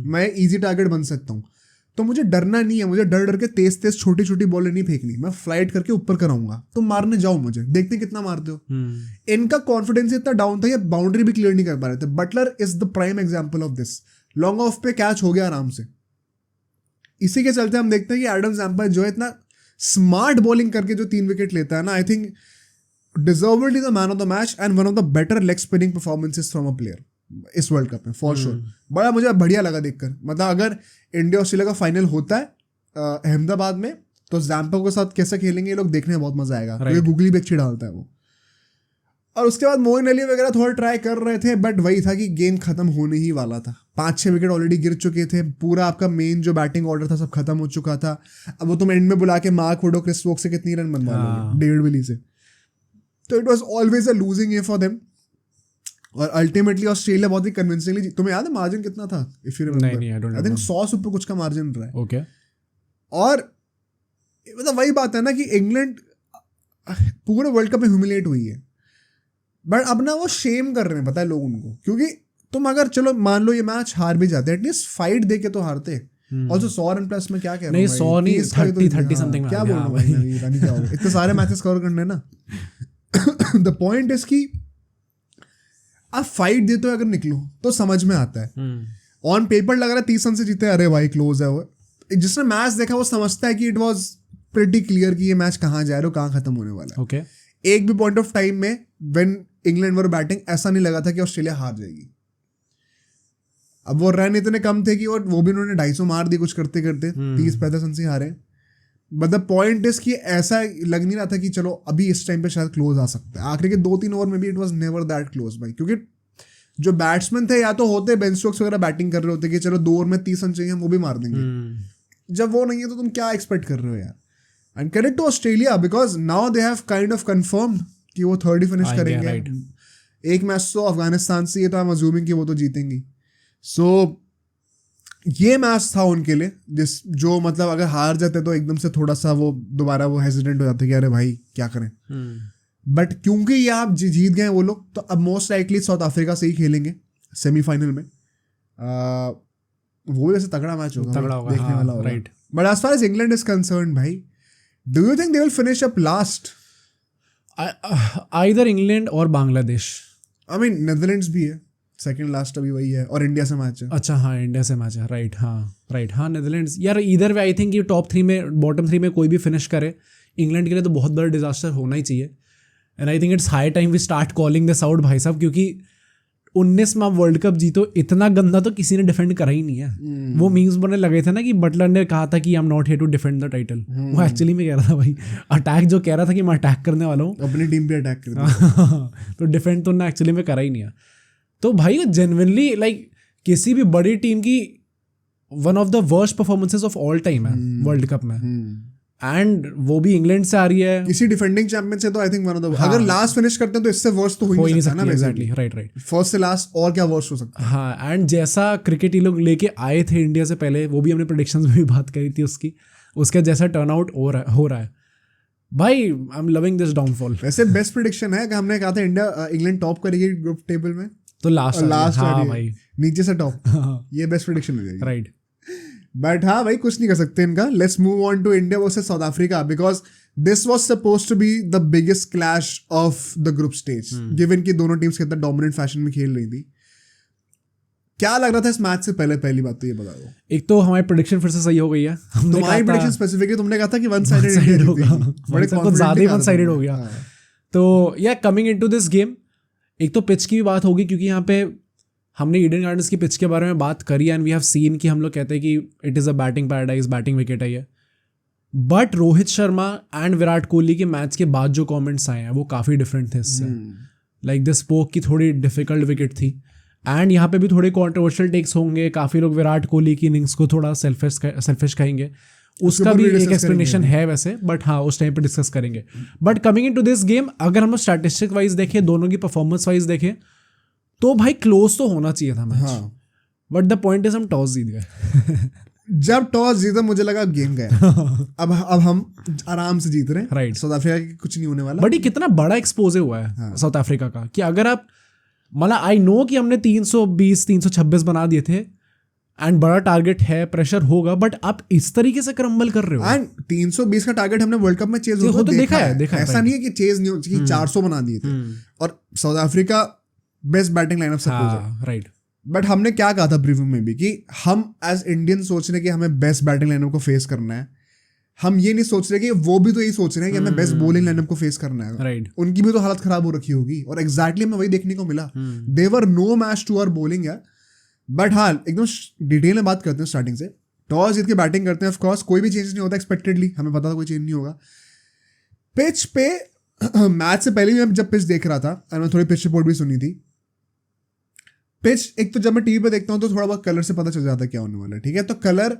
Speaker 2: मैं इजी टारगेट बन सकता हूँ। तो मुझे डरना नहीं है, मुझे डर डर के तेज छोटी छोटी बॉलें नहीं फेंकनी, मैं फ्लाइट करके ऊपर कराऊंगा, तो मारने जाओ, मुझे देखते कितना मारते हो। इनका कॉन्फिडेंस इतना डाउन था, ये बाउंड्री भी क्लियर नहीं कर पा रहे थे। Buttler is the prime example of this. Long off पे कैच हो गया आराम से। इसी के चलते हम देखते हैं कि एडम जैम्पा जो है इतना स्मार्ट बॉलिंग करके जो 3 विकेट लेता है ना, I think deservedly the man of the match and one of the better leg spinning performances from a player इस वर्ल्ड कप में, फॉर श्योर। बड़ा मुझे बढ़िया लगा देखकर। मतलब अगर इंडिया ऑस्ट्रेलिया का फाइनल होता है अहमदाबाद में, तो जैम्पा के साथ कैसे खेलेंगे ये लोग, देखने में बहुत मजा आएगा, क्योंकि गूगली भी अच्छी डालता है वो। और उसके बाद मोइन अली वगैरह थोड़ा ट्राई कर रहे थे, बट वही था कि गेम खत्म होने ही वाला था। 5-6 विकेट ऑलरेडी गिर चुके थे, पूरा आपका मेन जो बैटिंग ऑर्डर था सब खत्म हो चुका था। अब वो तुम एंड में बुला के मार्क वुड और क्रिस वोक से कितनी रन बनवा लोगे, डेविड विली से? तो it was always a losing game for them. और अल्टीमेटली ऑस्ट्रेलिया बहुत ही कन्विंसिंगली, तुम्हें याद है मार्जिन कितना था? If you remember, I think 100 से ऊपर कुछ का मार्जिन रहा है।
Speaker 1: ओके।
Speaker 2: और मतलब वही बात है ना कि इंग्लैंड पूरे वर्ल्ड कप में ह्यूमिलेट हुई है, बट अब ना वो शेम कर रहे हैं, पता है लोग उनको, क्योंकि तुम अगर चलो मान लो ये मैच हार भी जाते, एटलीस्ट फाइट दे के तो हारते। और जो 100 रन प्लस में क्या कह रहा हूं,
Speaker 1: नहीं 100 नहीं 30 समथिंग,
Speaker 2: क्या बोल रहा हूँ भाई, रन क्या होगा, इतने सारे मैचेस कवर करने ना। द पॉइंट इज कि आप फाइट देते हो अगर निकलो तो समझ में आता है। ऑन पेपर लग रहा है 30 रन से जीते, अरे भाई क्लोज है वो। जिसने मैच देखा वो समझता है कि इट वाज प्रीटी क्लियर कि ये मैच कहाँ जा रहा है, कहाँ खत्म होने वाला है।
Speaker 1: ओके।
Speaker 2: एक भी पॉइंट ऑफ टाइम में व्हेन इंग्लैंड वर बैटिंग ऐसा नहीं लगा था कि ऑस्ट्रेलिया हार जाएगी। अब वो रन इतने कम थे कि वो भी उन्होंने 250 मार दी कुछ करते करते, 30-35 रन से हारे। बट द पॉइंट इज कि ऐसा लग नहीं रहा था कि चलो अभी इस टाइम पे शायद क्लोज आ सकता है। आखिर के 2-3 ओवर में भी it was never that close भाई, क्योंकि जो बैट्समैन थे या तो होते बेन स्टोक्स वगैरह बैटिंग कर रहे होते कि चलो 2 ओवर में 30 रन चाहिए हम वो भी मार देंगे। जब वो नहीं है तो तुम क्या एक्सपेक्ट कर रहे हो यार। And credit to Australia because now they have kind of confirmed कि वो 3rd ही फिनिश करेंगे। एक मैच तो अफगानिस्तान से, ये तो आई एम अज्यूमिंग कि वो तो जीतेंगी। सो ये मैच था उनके लिए जो मतलब अगर हार जाते तो एकदम से थोड़ा सा वो दोबारा वो हेजिडेंट हो जाते कि अरे भाई क्या करें। बट क्योंकि ये आप जीत गए वो लोग, तो अब मोस्ट लाइकली साउथ अफ्रीका से ही खेलेंगे सेमीफाइनल में। वो वैसे तगड़ा मैच होगा, देखने वाला होगा।
Speaker 1: Right.
Speaker 2: But as far as England is concerned भाई, do you think they will finish up last?
Speaker 1: Either England और बांग्लादेश।
Speaker 2: आई मीन नेदरलैंड्स भी है सेकंड लास्ट, अभी वही है, और इंडिया से मैच है।
Speaker 1: अच्छा हाँ, इंडिया से मैच है। राइट हाँ नेदरलैंड्स यार। इधर वे आई थिंक ये टॉप 3 में बॉटम 3 में कोई भी फिनिश करे, इंग्लैंड के लिए तो बहुत बड़ा डिजास्टर होना ही चाहिए। And I think it's high time we start calling this out भाई साहब, क्योंकि 19वां वर्ल्ड कप जीतो, इतना गंदा तो किसी ने डिफेंड करा ही नहीं है। वो मीम्स बनने लगे थे ना कि बटलर ने कहा था कि I am not here to defend the title. वो एक्चुअली में कह रहा था भाई, अटैक जो कह रहा था कि मैं अटैक करने वाला हूँ,
Speaker 2: अपनी टीम पे अटैक कर
Speaker 1: तो डिफेंड तो उन्होंने एक्चुअली में करा ही नहीं है। तो भाई जेन्युइनली लाइक किसी भी बड़ी टीम की one of the worst performances of all time है वर्ल्ड कप में, एंड वो भी इंग्लैंड से आ रही है,
Speaker 2: किसी डिफेंडिंग चैंपियन से। तो I think one of the, अगर लास्ट फिनिश करते हैं तो इससे वर्स्ट तो हो ही नहीं सकता ना।
Speaker 1: Exactly right.
Speaker 2: फर्स्ट से लास्ट और क्या वर्स्ट हो सकता है।
Speaker 1: हाँ, एंड जैसा क्रिकेट ये लोग लेके आए थे इंडिया से पहले, वो भी हमने प्रेडिक्शंस में भी बात करी थी उसकी, उसका जैसा टर्नआउट हो रहा है भाई, I am loving this downfall.
Speaker 2: वैसे बेस्ट प्रेडिक्शन है कि हमने कहा था इंग्लैंड टॉप करेगी ग्रुप टेबल में,
Speaker 1: तो लास्ट हाँ भाई,
Speaker 2: नीचे से टॉप। ये बेस्ट प्रेडिक्शन हो जाएगी।
Speaker 1: राइट।
Speaker 2: बट हाँ भाई, कुछ नहीं कर सकते इनका। Let's move on to India versus South Africa, because this was supposed to be the biggest clash of the group stage, given कि दोनों टीम्स कितना डोमिनेंट फैशन में खेल रही थी। क्या लग रहा था इस मैच से पहले? पहली बात तो ये बता दो।
Speaker 1: एक तो हमारी प्रेडिक्शन फिर से सही हो गई है।
Speaker 2: तुम्हारी प्रेडिक्शन स्पेसिफिकली तुमने कहा था कि वन साइडेड
Speaker 1: होगा, बड़े ज्यादा ही वन साइडेड हो गया। तो या कमिंग इनटू दिस गेम, एक तो पिच की भी बात होगी, क्योंकि यहाँ पे हमने ईडन गार्डन्स की पिच के बारे में बात करी, एंड वी हैव सीन कि हम लोग कहते हैं कि it is a batting paradise, batting wicket है ये। बट रोहित शर्मा एंड विराट कोहली के मैच के बाद जो कमेंट्स आए हैं वो काफ़ी डिफरेंट थे इससे। लाइक दिस स्पोक की थोड़ी डिफिकल्ट विकेट थी, एंड यहाँ पे भी थोड़े कॉन्ट्रोवर्शियल टेक्स होंगे। काफ़ी लोग विराट कोहली की इनिंग्स को थोड़ा सेल्फिश कहेंगे, उसका भी एक एक्सप्लेनेशन है वैसे, बट हाँ उस टाइम पे डिस्कस करेंगे। But coming into this game, अगर हम स्टैटिस्टिक वाइज देखें, दोनों की परफॉर्मेंस वाइज देखें, तो भाई क्लोज तो होना चाहिए था match, but the point is हम टॉस जीत गए।
Speaker 2: जब टॉस जीता मुझे लगा गेम गया। अब हम आराम से जीत रहे हैं।
Speaker 1: राइट।
Speaker 2: साउथ अफ्रीका की कुछ नहीं होने वाला।
Speaker 1: बट ये कितना बड़ा एक्सपोज हुआ है साउथ अफ्रीका का, कि अगर आप मतलब आई नो कि हमने 320-326 बना दिए थे, एंड बड़ा टारगेट है, प्रेशर होगा, बट आप इस तरीके से क्रम्बल कर रहे हो।
Speaker 2: एंड 320 का टारगेट हमने वर्ल्ड कप में चेज होता
Speaker 1: तो देखा है।
Speaker 2: ऐसा नहीं है कि चेज नहीं हो, 400 बना दिए थे। और south Africa best batting lineup suppose है।
Speaker 1: राइट।
Speaker 2: बट हमने क्या कहा था प्रीव्यू में भी, कि हम एज इंडियन सोच रहे कि हमें बेस्ट बैटिंग लाइनअप को फेस करना है। हम ये नहीं सोच रहे कि वो भी तो यही सोच रहे हैं कि हमें बेस्ट बॉलिंग लाइनअप को फेस करना है।
Speaker 1: राइट।
Speaker 2: उनकी भी तो हालत खराब हो रखी होगी, और एग्जैक्टली हमें वही देखने को मिला। They were no match to our bowling है। बट हाँ, एकदम डिटेल में बात करते हैं स्टार्टिंग से। टॉस जीत के बैटिंग करते हैं, ऑफ कोर्स कोई भी चेंज नहीं होता एक्सपेक्टेडली, हमें पता था कोई चेंज नहीं होगा। पिच पे मैच से पहले मैं जब पिच देख रहा था, और मैं थोड़ी पिच रिपोर्ट भी सुनी थी। पिच एक तो जब मैं टीवी पे देखता हूँ तो थोड़ा बहुत कलर से पता चल जाता है क्या होने वाला है, ठीक है। तो कलर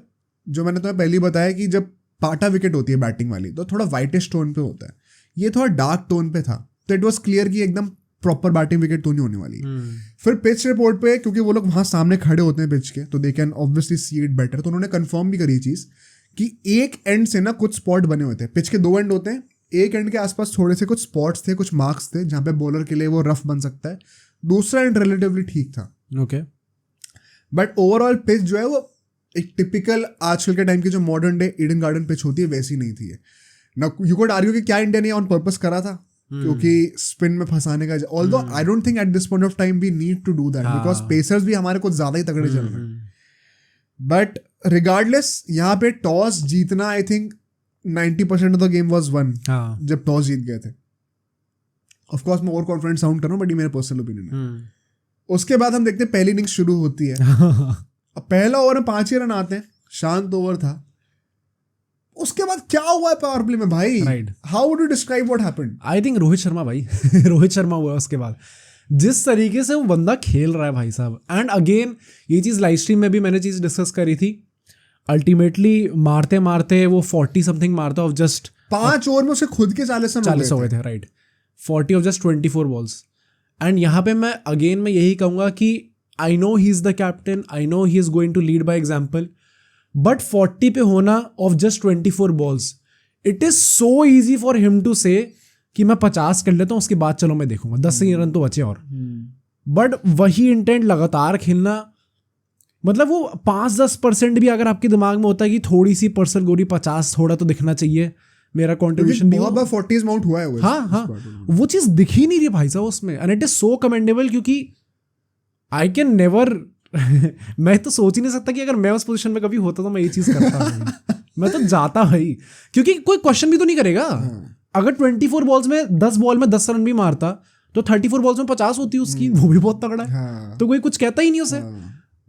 Speaker 2: जो मैंने तुम्हें पहले बताया कि जब पाटा विकेट होती है बैटिंग वाली, तो थोड़ा वाइटिश टोन पे होता है, ये थोड़ा डार्क टोन पे था। तो इट वाज क्लियर कि एकदम प्रॉपर बैटिंग विकेट तो नहीं होने वाली। फिर पिच रिपोर्ट पे, क्योंकि वो लोग वहां सामने खड़े होते हैं पिच के, तो they can obviously see it better, तो उन्होंने कंफर्म भी करी चीज कि एक एंड से ना कुछ स्पॉट बने हुए थे। पिच के 2 एंड होते हैं, एक एंड के आसपास थोड़े से कुछ स्पॉट्स थे, कुछ मार्क्स थे जहां पे बॉलर के लिए वो रफ बन सकता है। दूसरा एंड रिलेटिवली ठीक था।
Speaker 1: ओके।
Speaker 2: बट ओवरऑल पिच जो है वो एक टिपिकल आजकल के टाइम की जो modern day Eden garden pitch होती है वैसी नहीं थी। ना यू कुड आर्ग्यू कि क्या इंडिया ने ऑन पर्पस करा था, क्योंकि स्पिन में फंसाने का। Although I don't think at this point of time we need to do that, because pacers भी हमारे कुछ ज्यादा ही तगड़े चल रहे हैं। बट रिगार्डलेस, यहाँ पे टॉस जीतना, I think 90% of the game was one जब टॉस जीत गए थे। ऑफ कोर्स मैं ओवर कॉन्फिडेंट साउंड कर रहा हूँ, बट ये मेरा पर्सनल ओपिनियन है। उसके बाद हम देखते हैं पहली इनिंग्स शुरू होती है। अब पहला ओवर में 5 ही रन आते हैं, शांत ओवर था। उसके बाद क्या हुआ है पावर प्ले में भाई? How would you describe what happened?
Speaker 1: I think Rohit Sharma भाई रोहित शर्मा हुआ उसके बाद, जिस तरीके से वो बंदा खेल रहा है भाई साहब। एंड अगेन ये चीज़ लाइव स्ट्रीम में भी मैंने चीज़ डिस्कस करी थी। अल्टीमेटली मारते मारते वो 40 समथिंग मारता ऑफ जस्ट
Speaker 2: 5 ओवर में उसे खुद के 40
Speaker 1: हो गए थे। Right. 40 of just 24 balls. And यहाँ पे मैं यही कहूँगा कि I know he is the captain, I know he is going to lead by example, but 40 पे होना of just 24 balls, it is so easy for him to say कि मैं 50 कर लेता हूँ, उसके बाद चलो मैं देखूंगा 10 रन तो बचे और, बट वही इंटेंट लगातार खेलना, मतलब वो 5-10% भी अगर आपके दिमाग में होता है कि थोड़ी सी पर्सन गोरी 50 थोड़ा तो दिखना चाहिए, मेरा कंट्रीब्यूशन भी,
Speaker 2: बहुत बार 40s माउंट हुआ है वो।
Speaker 1: हाँ, वो चीज दिख ही नहीं रही भाई साहब उसमें, and it is so commendable, क्योंकि आई कैन नेवर मैं तो सोच ही नहीं सकता कि अगर मैं उस पोजीशन में कभी होता तो मैं ये चीज करता मैं तो जाता भाई, क्योंकि कोई क्वेश्चन भी तो नहीं करेगा। अगर 24 बॉल्स में 10 बॉल में 10 रन भी मारता तो 34 बॉल्स में 50 होती उसकी, वो भी बहुत तगड़ा है, तो कोई कुछ कहता ही नहीं उसे।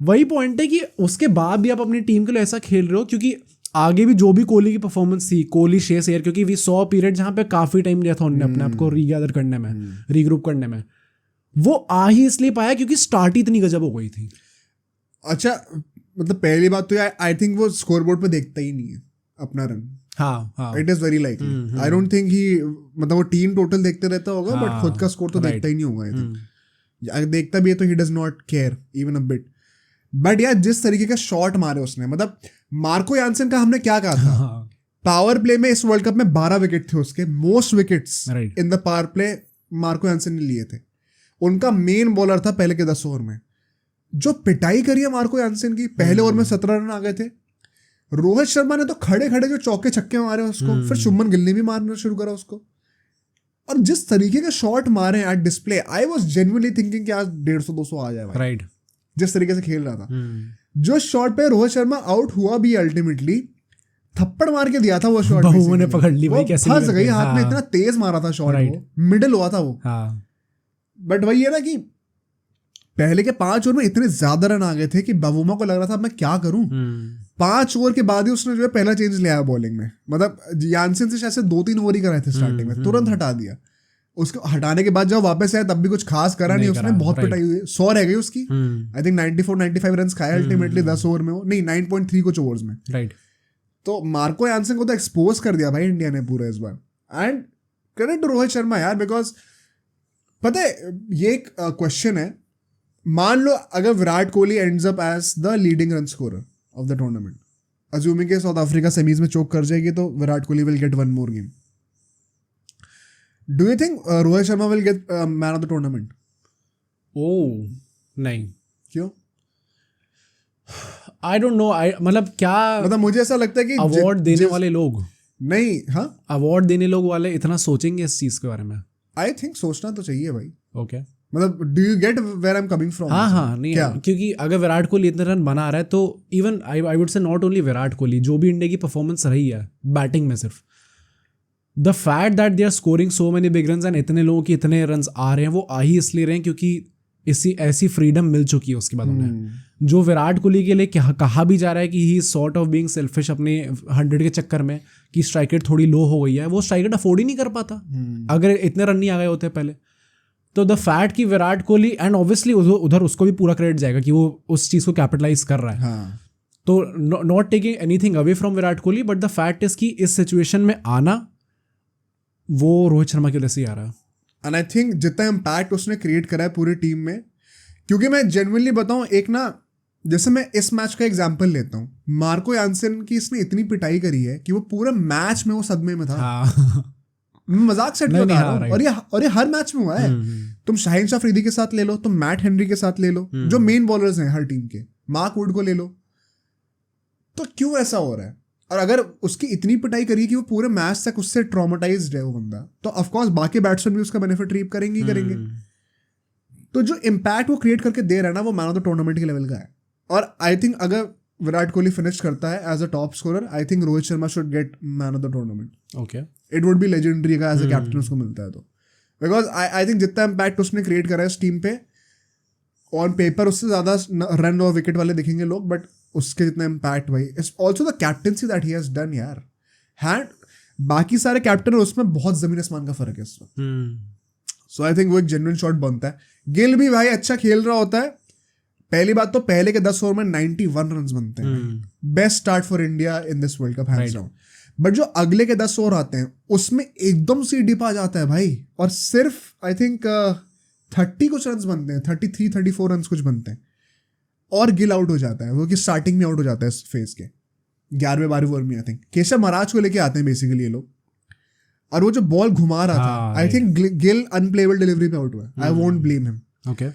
Speaker 1: वही पॉइंट है कि उसके बाद भी आप अपनी टीम के लिए ऐसा खेल रहे हो, क्योंकि आगे भी जो भी कोहली की परफॉर्मेंस थी, कोहली शेस एयर, क्योंकि वी 100 पीरियड जहाँ पे काफी टाइम लिया था उन्होंने अपने आप को रीगैदर करने में, रीग्रुप करने में, वो आ ही इसलिए पाया क्योंकि स्टार्ट ही इतनी गजब हो गई थी।
Speaker 2: अच्छा, मतलब पहली बात तो आई थिंक वो स्कोर बोर्ड पे देखता ही नहीं है अपना रन।
Speaker 1: हाँ,
Speaker 2: it is very likely, I don't think he, मतलब वो टीम टोटल देखते रहता होगा, बट खुद का स्कोर तो देखता ही नहीं होगा। आई थिंक अगर देखता भी है तो he does not care even a bit. But यार जिस तरीके का शॉट मारे उसने, मतलब मार्को यानसन का हमने क्या कहा था, पावर प्ले में इस वर्ल्ड कप में 12 विकेट थे उसके, most wickets in the power play Marco Jansen ने लिए थे। उनका मेन बॉलर था पहले के 10 ओवर में। जो पिटाई करी है मार्को यानसन की, पहले ओवर में 17 रन आ गए थे। रोहित शर्मा ने तो खड़े खड़े जो चौके छक्के मारे उसको, फिर शुभमन गिल ने भी मारना शुरू करा उसको, और जिस तरीके के शॉट मारे at display, I was genuinely thinking कि आज 150-200 आ जाए भाई।
Speaker 1: राइट,
Speaker 2: जिस तरीके से खेल रहा था। जो शॉट पे रोहित शर्मा आउट हुआ भी अल्टीमेटली, थप्पड़ मार के दिया था वो शॉट,
Speaker 1: बहुओं ने पकड़ ली भाई, कैसे
Speaker 2: फंस गई हाथ में, इतना तेज मारा था शॉट, वो मिडिल हुआ था वो। बट वही है ना कि पहले के 5 ओवर में इतने ज्यादा रन आ गए थे कि बाबूमा को लग रहा था मैं क्या करूं। 5 ओवर के बाद ही उसने जो है पहला चेंज लिया बॉलिंग में, मतलब यानसन से शायद से 2-3 ओवर ही कराए थे स्टार्टिंग में, तुरंत हटा दिया। उसको हटाने के बाद जब वापस आया तब भी कुछ खास करा नहीं उसने, बहुत पिटाई हुई, 100 रह गई उसकी। आई थिंक 94-95 रन खाए अल्टीमेटली 10 ओवर में, वो नहीं 9.3 कुछ ओवर्स में।
Speaker 1: राइट,
Speaker 2: तो मार्को यानसन को तो एक्सपोज कर दिया भाई इंडिया ने पूरा इस बार। And credit to Rohit Sharma यार, बिकॉज पता है ये एक क्वेश्चन है, मान लो अगर Virat Kohli ends up as the leading run scorer of the tournament, assuming के साउथ अफ्रीका सेमीज में चोक कर जाएगी, तो Virat Kohli will get 1 more game. Do you think Rohit Sharma will get man of the tournament?
Speaker 1: Oh नहीं,
Speaker 2: क्यों?
Speaker 1: आई डोंट नो, मतलब क्या,
Speaker 2: मतलब मुझे ऐसा लगता है कि
Speaker 1: अवार्ड देने वाले लोग
Speaker 2: नहीं, हाँ
Speaker 1: अवार्ड देने लोग वाले इतना सोचेंगे इस चीज के बारे में?
Speaker 2: आई थिंक सोचना तो चाहिए भाई।
Speaker 1: ओके,
Speaker 2: मतलब do you get where I am coming from?
Speaker 1: हाँ नहीं, क्योंकि अगर विराट कोहली इतने रन बना रहा है तो इवन आई वुड से नॉट ओनली विराट कोहली, जो भी इंडिया की परफॉर्मेंस रही है बैटिंग में, सिर्फ the fact that they are scoring so many big runs and इतने लोगों की इतने रन्स आ रहे हैं, वो आ ही इसलिए रहे हैं क्योंकि इसी ऐसी फ्रीडम मिल चुकी है उसके बाद उन्हें। जो विराट कोहली के लिए कहा भी जा रहा है कि ही सॉर्ट ऑफ बीइंग सेल्फिश अपने 100 के चक्कर में, कि स्ट्राइक रेट थोड़ी लो हो गई है, वो स्ट्राइक रेट अफोर्ड ही नहीं कर पाता अगर इतने रन नहीं आ गए होते पहले। तो द फैक्ट कि विराट कोहली, एंड ऑब्वियसली उधर उसको भी पूरा क्रेडिट जाएगा कि वो उस चीज़ को कैपिटलाइज कर रहा है।
Speaker 2: हाँ.
Speaker 1: तो not taking anything away from Virat Kohli, but the fact is कि इस सिचुएशन में आना वो रोहित शर्मा की वजह से ही आ रहा है।
Speaker 2: एंड आई थिंक जितना इम्पैक्ट उसने क्रिएट करा है पूरी टीम में, क्योंकि मैं जेन्युइनली बताऊं, एक ना जैसे मैं इस मैच का एग्जांपल लेता हूं, मार्को यानसन की इसने इतनी पिटाई करी है कि वो पूरे मैच में वो सदमे में था।
Speaker 1: हाँ।
Speaker 2: मजाक सेट बता रहा हूं, और ये हर मैच में हुआ है। तुम शाहिन शाह अफरीदी के साथ ले लो, तुम मैट हेनरी के साथ ले लो, जो मेन बॉलर्स हैं हर टीम के, मार्क वुड को ले लो, तो क्यों ऐसा हो रहा है? और अगर उसकी इतनी पिटाई करी कि वो पूरे मैच तक उससे ट्रॉमेटाइज्ड है वो बंदा, तो ऑफकोर्स बाकी बैट्समैन भी उसका बेनिफिट रीप करेंगे ही करेंगे। तो जो इम्पैक्ट वो क्रिएट करके दे रहा है ना, वो मैन ऑफ द टूर्नामेंट के लेवल का है। और आई थिंक अगर विराट कोहली फिनिश करता है as a top scorer, I think Rohit Sharma should get man of the tournament.
Speaker 1: Okay,
Speaker 2: it would be legendary as a captain उसको मिलता है तो, बिकॉज आई थिंक जितना इम्पैक्ट उसने क्रिएट करा है इस टीम पे, ऑन पेपर उससे ज्यादा रन और विकेट वाले दिखेंगे लोग, बट उसके जितना इम्पैक्ट भाई, it's also the captaincy that he has done यार। हैंड बाकी सारे कैप्टन और उसमें बहुत जमीन आसमान का फर्क है इस वक्त। सो आई थिंक वो एक जेन्युइन शॉट बनता है। गिल भी भाई अच्छा खेल रहा होता है। पहली बात तो पहले के 10 ओवर में 91 रन बनते हैं, best start for India in this world cup hands down. But जो अगले के 10 ओवर आते हैं उसमें एकदम से डिप आ जाता है भाई, और सिर्फ आई थिंक 30 कुछ रन बनते हैं, 33-34 रन कुछ बनते हैं। और गिल आउट हो जाता है, वो कि स्टार्टिंग में आउट हो जाता है इस फेज के 11वें-12वें ओवर में आई थिंक केशव महाराज को लेके आते हैं बेसिकली ये लोग, और वो जो बॉल घुमा रहा था I think Gill unplayable delivery पे आउट हुआ, आई वोंट ब्लेम हिम।
Speaker 1: ओके,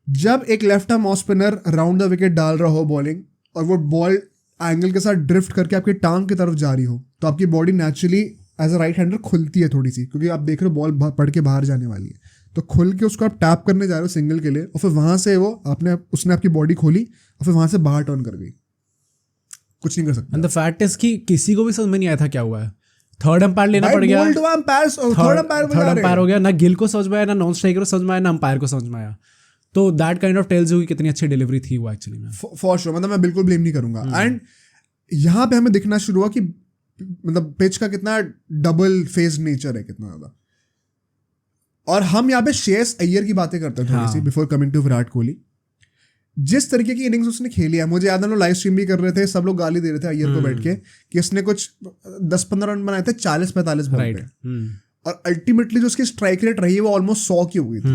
Speaker 2: जब एक left arm off spinner round the wicket डाल रहा हो बॉलिंग और वो बॉल एंगल के साथ ड्रिफ्ट करके आपकी टांग की तरफ जा रही हो, तो आपकी body naturally as a right hander खुलती है थोड़ी सी, क्योंकि आप देख रहे हो बॉल पड़ के बाहर जाने वाली है, तो खुल के उसको आप टैप करने जा रहे हो सिंगल के लिए, और फिर वहां से वो उसने आपकी बॉडी खोली और फिर वहां से बाहर टर्न कर गई, कुछ नहीं कर सकता।
Speaker 1: एंड द फैक्ट इज कि किसी को भी समझ में नहीं आया था क्या हुआ है, थर्ड अंपायर लेना पड़ गया, थर्ड अंपायर हो गया, ना गिल को समझ में आया, ना नॉन स्ट्राइकर को समझ में आया, ना अंपायर को समझ में आया, तो that kind of tells you कि कितनी अच्छी डिलीवरी थी वो एक्चुअली में।
Speaker 2: फॉर श्योर, मतलब मैं बिल्कुल ब्लेम नहीं करूंगा। एंड यहाँ पे हमें दिखना शुरू हुआ कि मतलब पिच का कितना डबल फेज नेचर है, कितना ज्यादा। और हम यहाँ पे श्रेयस अय्यर की बातें करते हैं थोड़ी सी before coming to Virat Kohli. जिस तरीके की इनिंग्स उसने खेली है, मुझे याद है लोग लाइव स्ट्रीम भी कर रहे थे, सब लोग गाली दे रहे थे अय्यर को बैठ के कि इसने कुछ 10-15 रन बनाए थे 40-45 बॉल पे, और अल्टीमेटली जो उसकी स्ट्राइक रेट रही है वो ऑलमोस्ट 100 की हो गई थी।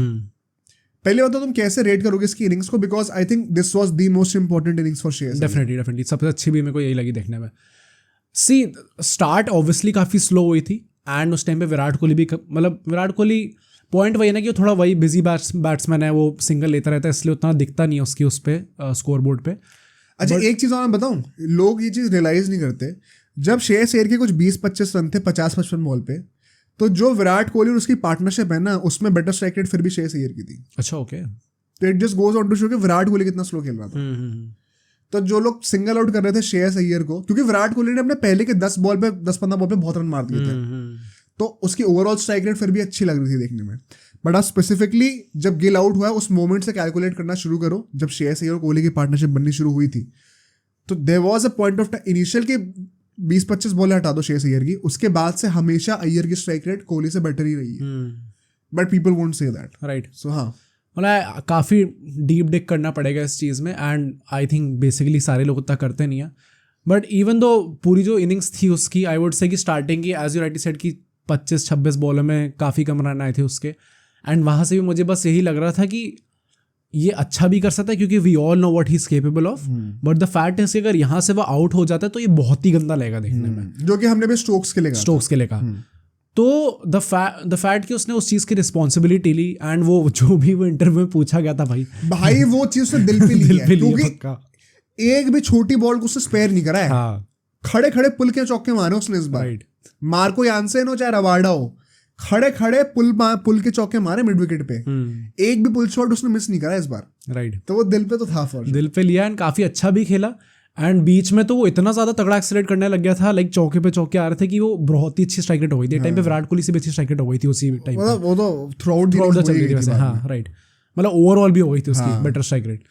Speaker 2: पहले बात तो तुम कैसे रेट करोगे इसकी इनिंग्स को, because I think this was the most important innings for Shreyas.
Speaker 1: Definitely सबसे अच्छी भी मेरे को यही लगी देखने में। सी स्टार्ट ऑब्वियसली काफ़ी स्लो हुई थी, एंड उस टाइम पे विराट कोहली भी, मतलब विराट कोहली पॉइंट वही ना कि थोड़ा वही बिजी बैट्समैन है, वो सिंगल लेता रहता है, इसलिए उतना दिखता नहीं है उसकी उस पर स्कोर बोर्ड पे।
Speaker 2: अच्छा, एक चीज़ और मैं बताऊँ, लोग ये चीज़ रियलाइज नहीं करते, जब श्रेयस अय्यर के कुछ 20-25 रन थे 50-55 बॉल पे, तो जो विराट कोहली और उसकी पार्टनरशिप है ना, उसमें बेटर स्ट्राइक रेट फिर भी श्रेयस अय्यर की थी।
Speaker 1: अच्छा, ओके,
Speaker 2: तो it just goes on to show कि विराट कोहली कितना स्लो खेल रहा था। तो जो लोग सिंगल आउट कर रहे थे श्रेयस अय्यर को, क्योंकि विराट कोहली ने अपने पहले के 10-15 बॉल पे बहुत रन मार दिए थे, तो उसकी ओवरऑल स्ट्राइक रेट फिर भी अच्छी लग रही थी देखने में। बट आप स्पेसिफिकली जब गिल आउट हुआ उस मोमेंट से कैलकुलेट करना शुरू करो, जब श्रेयस अय्यर और कोहली की पार्टनरशिप बननी शुरू हुई थी, तो there was a point of time initial के 20-25 बॉल हटा दो श्रेयस अय्यर की, उसके बाद से हमेशा अय्यर की स्ट्राइक रेट कोहली से बेटर ही रही है, but people won't say that,
Speaker 1: right.
Speaker 2: So हाँ,
Speaker 1: मतलब काफ़ी डीप डिक करना पड़ेगा इस चीज़ में, एंड आई थिंक बेसिकली सारे लोग उतना करते नहीं है। बट इवन दो पूरी जो इनिंग्स थी उसकी, आई वुड से कि स्टार्टिंग की एज यू राइटली सेड कि 25-26 बॉलों में काफ़ी कम रन आए थे उसके, एंड वहाँ से भी मुझे बस यही लग रहा था कि ये अच्छा भी कर सकता है, क्योंकि we all know what he is capable of, but the fact है कि अगर यहाँ से वो आउट हो जाता है तो ये बहुत ही गंदा लगेगा देखने में,
Speaker 2: जो कि हमने भी स्टोक्स के लिए कहा।
Speaker 1: तो द फैक्ट कि उसने उस चीज़ की रिस्पॉन्सिबिलिटी ली, एंड वो जो भी वो इंटरव्यू में पूछा गया था भाई
Speaker 2: वो चीज़ उसने दिल पे ली है, क्योंकि एक भी छोटी बॉल को उसने स्पेयर नहीं करा है। खड़े खड़े पुल के चौके मारे उसने इस बार, मार्को यानसेन हो चाहे रबाडा हो, खड़े खड़े पुल के चौके मारे मिड विकेट पे, एक भी पुल शॉट उसने मिस नहीं करा इस बार, राइट। तो वो दिल पे तो था,
Speaker 1: दिल पे लिया, एंड काफी अच्छा भी खेला, एंड बीच में तो वो इतना ज्यादा तगड़ा एक्सीलरेट करने लग गया था, लाइक चौके पे चौके आ रहे थे कि वो बहुत ही अच्छी स्ट्राइक रेट हो गई थी। टाइम पे विराट कोहली से भी अच्छी स्ट्राइक रेट हो गई थी उसी टाइम पे,
Speaker 2: वो तो थ्रूआउट
Speaker 1: चल रही थी वैसे, हाँ राइट, मतलब ओवरऑल भी हो गई थी उसकी बेटर स्ट्राइक रेट।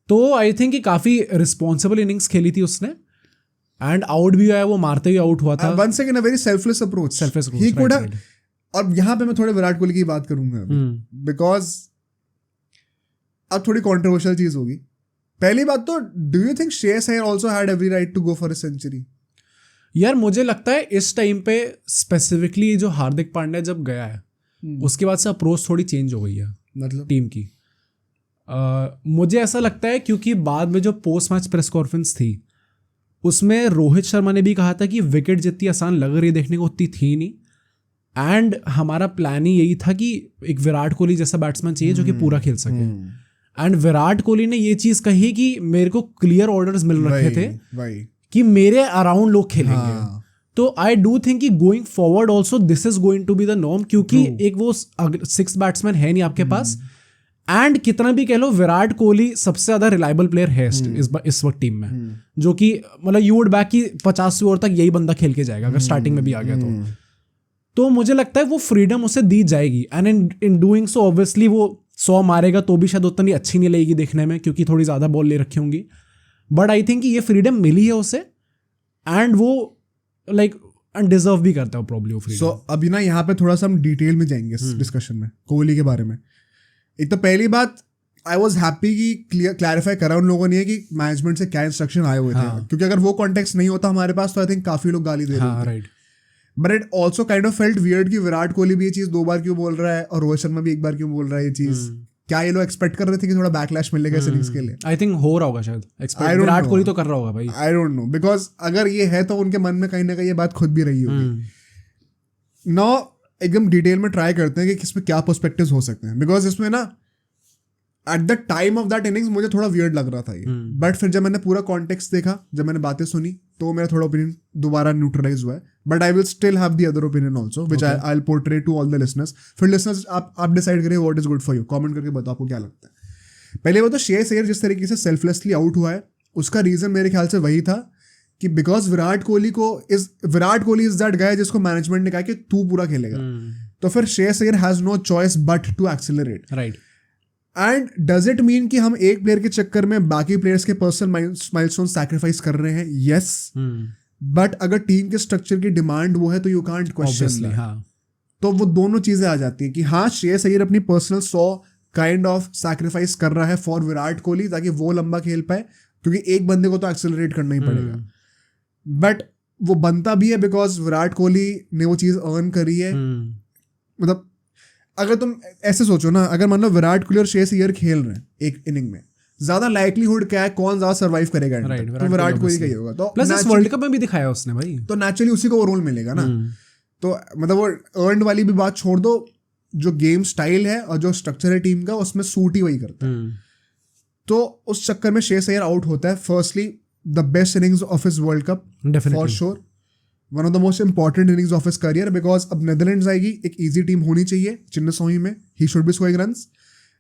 Speaker 1: तो आई थिंक कि काफी रिस्पॉन्सिबल इनिंग्स खेली थी उसने, एंड आउट भी हुआ, वो मारते हुए आउट हुआ था।
Speaker 2: Once again a very selfless approach, he could have. और यहाँ पे मैं थोड़े विराट कोहली की बात करूंगा बिकॉज अब थोड़ी कंट्रोवर्शियल चीज होगी। पहली बात तो, do you think Shreyas Iyer also had every right to go for a century?
Speaker 1: यार मुझे लगता है इस टाइम पे स्पेसिफिकली जो हार्दिक पांड्या जब गया है उसके बाद से अप्रोच थोड़ी चेंज हो गई है, मतलब टीम की। मुझे ऐसा लगता है क्योंकि बाद में जो पोस्ट मैच प्रेस कॉन्फ्रेंस थी उसमें रोहित शर्मा ने भी कहा था कि विकेट जितनी आसान लग रही देखने को उतनी थी नहीं, एंड हमारा प्लान ही यही था कि एक विराट कोहली जैसा बैट्समैन चाहिए जो कि पूरा खेल सके। एंड विराट कोहली ने ये चीज कही कि मेरे को क्लियर ऑर्डर्स मिल रखे थे कि मेरे अराउंड लोग खेलेंगे। तो आई डू थिंक कि going forward also this is going to be the norm, क्योंकि एक वो 6 बैट्समैन है नहीं आपके पास, एंड कितना भी कह लो विराट कोहली सबसे ज्यादा रिलायबल प्लेयर है इस वक्त टीम में, जो कि मतलब यू वुड बैक कि 50 ओवर तक यही बंदा खेल के जाएगा अगर स्टार्टिंग में भी आ गया तो मुझे लगता है वो फ्रीडम उसे दी जाएगी, and in doing so obviously वो 100 मारेगा तो भी शायद उतनी अच्छी नहीं लगेगी देखने में, क्योंकि थोड़ी ज़्यादा बॉल ले रखी होंगी, बट आई थिंक ये फ्रीडम मिली है उसे, एंड वो लाइक डिजर्व भी करता है प्रॉब्ली वो फ्रीडम।
Speaker 2: सो अभी ना यहाँ पे थोड़ा सा हम डिटेल में जाएंगे इस डिस्कशन में कोहली के बारे में। एक तो पहली बात, आई वॉज हैप्पी कि क्लैरिफाई करा उन लोगों ने कि मैनेजमेंट से क्या इंस्ट्रक्शन आए हुए थे, क्योंकि अगर वो कॉन्टेक्स्ट नहीं होता हमारे पास तो आई थिंक काफी लोग गाली दे रहे थे, right. But it also kind of felt weird कि विराट कोहली भी ये चीज 2 बार क्यों बोल रहा है और रोहित शर्मा भी 1 बार क्यों बोल रहा है ये चीज, क्या ये लोग एक्सपेक्ट कर रहे थे कि थोड़ा बैकलैश मिलेगा इस इनिंग्स के लिए?
Speaker 1: आई थिंक हो रहा होगा शायद एक्सपेक्ट, विराट कोहली तो कर रहा होगा भाई,
Speaker 2: आई डोंट नो, बिकॉज अगर ये है तो उनके मन में कहीं ना कहीं ये बात खुद भी रही होगी। नाउ एकदम डिटेल में ट्राई करते हैं कि इसमें क्या पर्सपेक्टिव्स हो सकते हैं, बिकॉज इसमें ना at the time of that innings मुझे थोड़ा वियर्ड लग रहा था ये, बट फिर जब मैंने पूरा कॉन्टेक्स्ट देखा, जब मैंने बातें सुनी, तो मेरा थोड़ा ओपिनियन दोबारा न्यूट्रलाइज हुआ है, but I will still have the other opinion also which I will portray to all the listeners. फिर लिसनर्स आप डिसाइड करिए what is good for you, comment करके बताओ आपको क्या लगता है। पहले वो तो श्रेयस अय्यर जिस तरीके से सेल्फलेसली आउट हुआ है, उसका रीजन मेरे ख्याल से वही था कि because Virat Kohli is that guy जिसको मैनेजमेंट ने कहा कि तू पूरा खेलेगा, तो फिर Shreyas Iyer has no choice but to accelerate,
Speaker 1: right.
Speaker 2: And does it mean कि हम एक प्लेयर के चक्कर में बाकी प्लेयर्स के पर्सनल माइलस्टोन सैक्रिफाइस कर रहे हैं? यस, बट अगर टीम के स्ट्रक्चर की डिमांड वो है तो यू कांट क्वेश्चन। तो वो दोनों चीजें आ जाती है कि हाँ, श्रेयस अय्यर अपनी पर्सनल 100 काइंड ऑफ सैक्रिफाइस कर रहा है फॉर विराट कोहली ताकि वो लंबा खेल पाए, क्योंकि एक बंदे को तो एक्सेलरेट करना ही पड़ेगा, बट वो बनता भी है बिकॉज विराट कोहली ने वो चीज अर्न करी है। मतलब अगर तुम ऐसे सोचो ना, अगर मान लो विराट कोहली और श्रेयस अय्यर खेल रहे हैं एक इनिंग में, ज्यादा लाइकलीहुड क्या है, कौन ज्यादा सर्वाइव करेगा? तो विराट कोहली का ही होगा। तो
Speaker 1: प्लस इस वर्ल्ड कप में भी दिखाया उसने भाई,
Speaker 2: तो नेचुरली उसी को वो रोल मिलेगा ना। तो मतलब वो अर्नड वाली भी बात छोड़ दो, जो गेम स्टाइल है और जो स्ट्रक्चर है टीम का उसमें सूट ही वही करता है। तो उस चक्कर में श्रेयस अय्यर आउट होता है। Firstly the best innings of his world cup for sure, one of the most important innings of his career, because अब नेदरलैंड्स आएगी, एक इजी टीम होनी चाहिए चिन्नस्वामी में, he should be scoring runs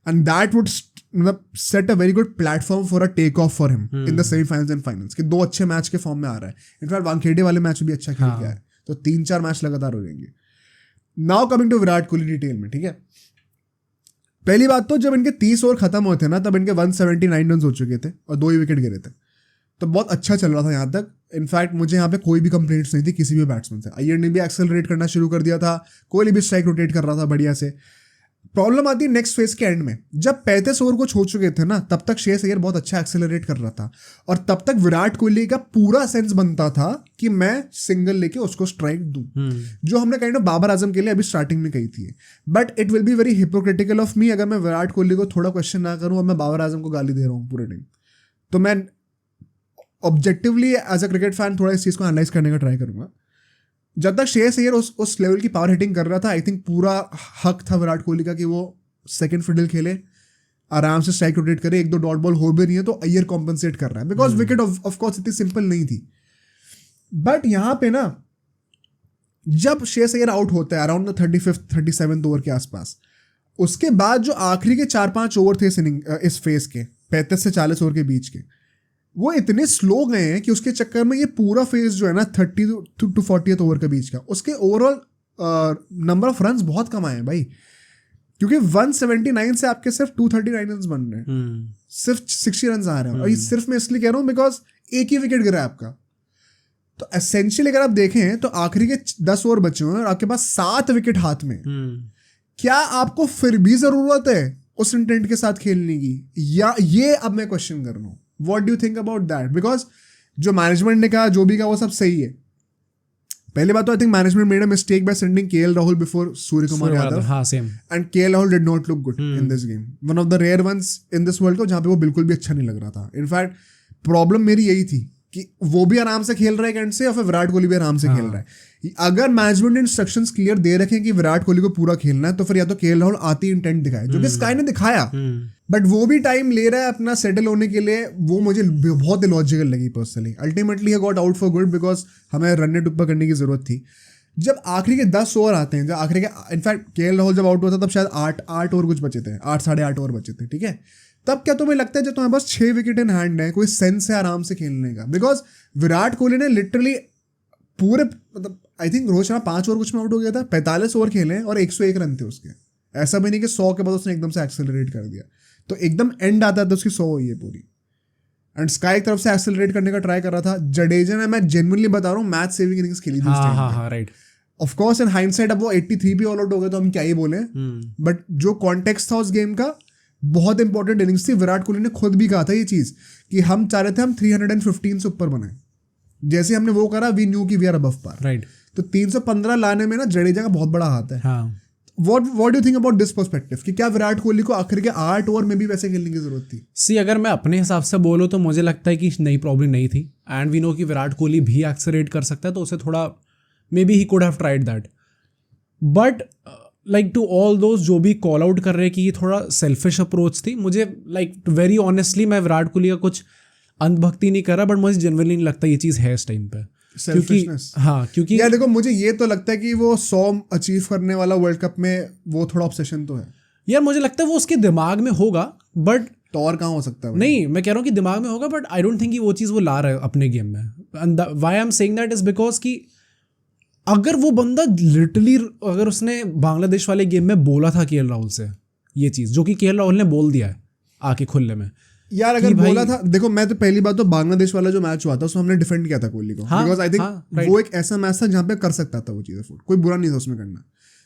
Speaker 2: and that would मतलब set a very good platform for a take off for him in the semifinals and finals, कि 2 अच्छे match के फॉर्म में आ रहा है। इनफैक्ट वानखेड़े वाले मैच में भी अच्छा खेल गया है, तो 3-4 मैच लगातार हो जाएंगे। Now coming to Virat Kohli detail में, ठीक है। पहली बात तो जब इनके 30 ओवर खत्म हुए थे ना, तब इनके 179 रन हो चुके थे और 2 ही विकेट गिरे थे, तो बहुत अच्छा चल रहा था यहाँ तक। इनफैक्ट मुझे यहाँ पे कोई भी कंप्लेंट्स नहीं थी किसी भी बैट्समैन से। अय्यर ने भी एक्सेलरेट करना शुरू कर दिया था, कोहली भी स्ट्राइक रोटेट कर रहा था बढ़िया से। प्रॉब्लम आती है नेक्स्ट फेज के एंड में, जब 35 ओवर को छो चुके थे ना, तब तक श्रेयस अय्यर बहुत अच्छा एक्सेलरेट कर रहा था और तब तक विराट कोहली का पूरा सेंस बनता था कि मैं सिंगल लेके उसको स्ट्राइक दूं, जो हमने काइंड ऑफ बाबर आजम के लिए अभी स्टार्टिंग में कही थी। But it will be very hypocritical of me अगर मैं विराट कोहली को थोड़ा क्वेश्चन ना करूं और मैं बाबर आजम को गाली दे रहा हूं पूरे टाइम। तो मैं objectively as a cricket fan थोड़ा इस चीज़ को एनालाइज करने का ट्राई करूंगा। जब तक श्रेयस अय्यर उस लेवल की पावर हिटिंग कर रहा था, आई थिंक पूरा हक था विराट कोहली का कि वो सेकंड फिडल खेले, आराम से स्ट्राइक रोटेट करे, 1-2 डॉट बॉल हो भी नहीं है तो अय्यर कॉम्पनसेट कर रहा है, बिकॉज विकेट ऑफ कोर्स इतनी सिंपल नहीं थी। बट यहाँ पे ना जब श्रेयस अय्यर आउट होता है अराउंड द 35th-37th ओवर के आसपास, उसके बाद जो आखिरी के 4-5 ओवर थे इस फेज के 35 से 40 ओवर के बीच के, वो इतने स्लो गए हैं कि उसके चक्कर में ये पूरा फेज जो है ना 30 to 40th ओवर के बीच का, उसके ओवरऑल नंबर ऑफ रन्स बहुत कम आए हैं भाई, क्योंकि 179 से आपके सिर्फ 239 रन्स बन रहे हैं, सिर्फ 60 रन्स आ रहे हैं। और ये सिर्फ मैं इसलिए कह रहा हूँ बिकॉज एक ही विकेट गिरा है आपका। तो एसेंशियली अगर आप देखें तो आखिरी के 10 ओवर बचे हुए हैं और आपके पास 7 विकेट हाथ में, क्या आपको फिर भी जरूरत है उस इंटेंट के साथ खेलने की? या ये अब मैं क्वेश्चन कर रहा हूँ, what do you think about that? Because जो मैनेजमेंट ने कहा, जो भी कहा, वो सब सही है। पहली बात तो I think management made a mistake by sending KL Rahul before Surya Kumar Yadav,
Speaker 1: हाँ same,
Speaker 2: and KL Rahul did not look good in this game, one of the rare ones in this world cup जहाँ पे वो बिल्कुल भी अच्छा नहीं लग रहा था। इनफैक्ट प्रॉब्लम मेरी यही थी कि वो भी आराम से खेल रहा है एंड से, और फिर विराट कोहली भी आराम से खेल रहा है। अगर मैनेजमेंट ने इंस्ट्रक्शंस क्लियर दे रखे कि विराट कोहली को पूरा खेलना है, तो फिर या तो केएल राहुल आती इंटेंट दिखाए, जो कि स्काई ने दिखाया, बट वो भी टाइम ले रहा है अपना सेटल होने के लिए। वो मुझे बहुत इलॉजिकल लगी personally. Ultimately he got out for good because हमें रन रेट ऊपर करने की जरूरत थी। जब आखिरी के 10 ओवर आते हैं, जब आखिरी के, इनफैक्ट केएल राहुल जब आउट हुआ था तब शायद 8 ओवर कुछ बचे थे, 8-8.5 ओवर बचे थे, ठीक है। तब क्या तुम्हें लगता है जब तुम्हारे पास 6 विकेट इन हैंड है, कोई सेंस है आराम से खेलने का? बिकॉज विराट कोहली ने लिटरली पूरे, मतलब I think Rohit Sharma 5 over कुछ में आउट हो गया था, 45 ओवर खेले और 101 रन थे उसके। ऐसा भी नहीं कि 100 के बाद उसने एकदम से एक्सेलरेट कर दिया, तो एकदम एंड आता था उसकी 100 हुई है पूरी। एंड स्काई की तरफ से एक्सेलरेट करने का ट्राई कर रहा था। जडेजा ने, मैं जेन्युइनली बता रहा हूँ, मैच सेविंग इनिंग्स खेली थी उस time, right. Of course in hindsight अब वो 83 भी ऑल आउट हो गए तो हम क्या ही बोले, बट जो कॉन्टेक्स्ट था उस गेम का, बहुत इंपॉर्टेंट इनिंग्स थी। विराट कोहली ने खुद भी कहा था ये चीज कि हम चाह रहे थे हम 315 से ऊपर बनाए, जैसे हमने वो करा वी न्यू की we are above par,
Speaker 1: right.
Speaker 2: तो 315 लाने में ना जडेजा का बहुत बड़ा हाथ है।
Speaker 1: हाँ।
Speaker 2: What do think about this perspective कि क्या विराट कोहली को आखिर के 8 ओवर में भी वैसे खेलने की जरूरत थी?
Speaker 1: सी अगर मैं अपने हिसाब से बोलूँ तो मुझे लगता है कि नहीं, प्रॉब्लम नहीं थी. एंड वी नो कि विराट कोहली भी एक्सेलरेट कर सकता है, तो उसे थोड़ा maybe he could have tried that. But like to all those जो भी कॉल आउट कर रहे हैं कि ये थोड़ा सेल्फिश अप्रोच थी, मुझे लाइक वेरी ऑनेस्टली मैं विराट कोहली का कुछ अंधभक्ति नहीं कर रहा, बट मुझे जनरली नहीं लगता ये चीज़ है इस टाइम पे. क्योंकि
Speaker 2: यार देखो, मुझे ये तो लगता है कि वो 100 अचीव करने वाला वर्ल्ड कप में वो थोड़ा ऑब्सेशन तो है
Speaker 1: यार. मुझे लगता है वो उसके दिमाग में होगा, बट
Speaker 2: तो और कहाँ हो सकता है?
Speaker 1: नहीं, मैं कह रहा हूँ कि दिमाग में होगा, बट आई डोंट थिंक कि वो चीज़ वो ला रहा है अपने गेम में. Why I am saying that is because कि अगर वो बंदा लिटरली, अगर उसने बांग्लादेश वाले गेम में बोला था केएल राहुल से ये चीज़, जो कि केएल राहुल ने बोल दिया है आके खुले में,
Speaker 2: यार अगर बोला था, देखो मैं तो पहली बात तो बांग्लादेश वाला जो मैच हुआ था उसमें हमने डिफेंड किया था कोहली को, बिकॉज आई थिंक वो एक ऐसा मैच था जहाँ पे कर सकता था वो चीज़, कोई बुरा नहीं था उसमें करना.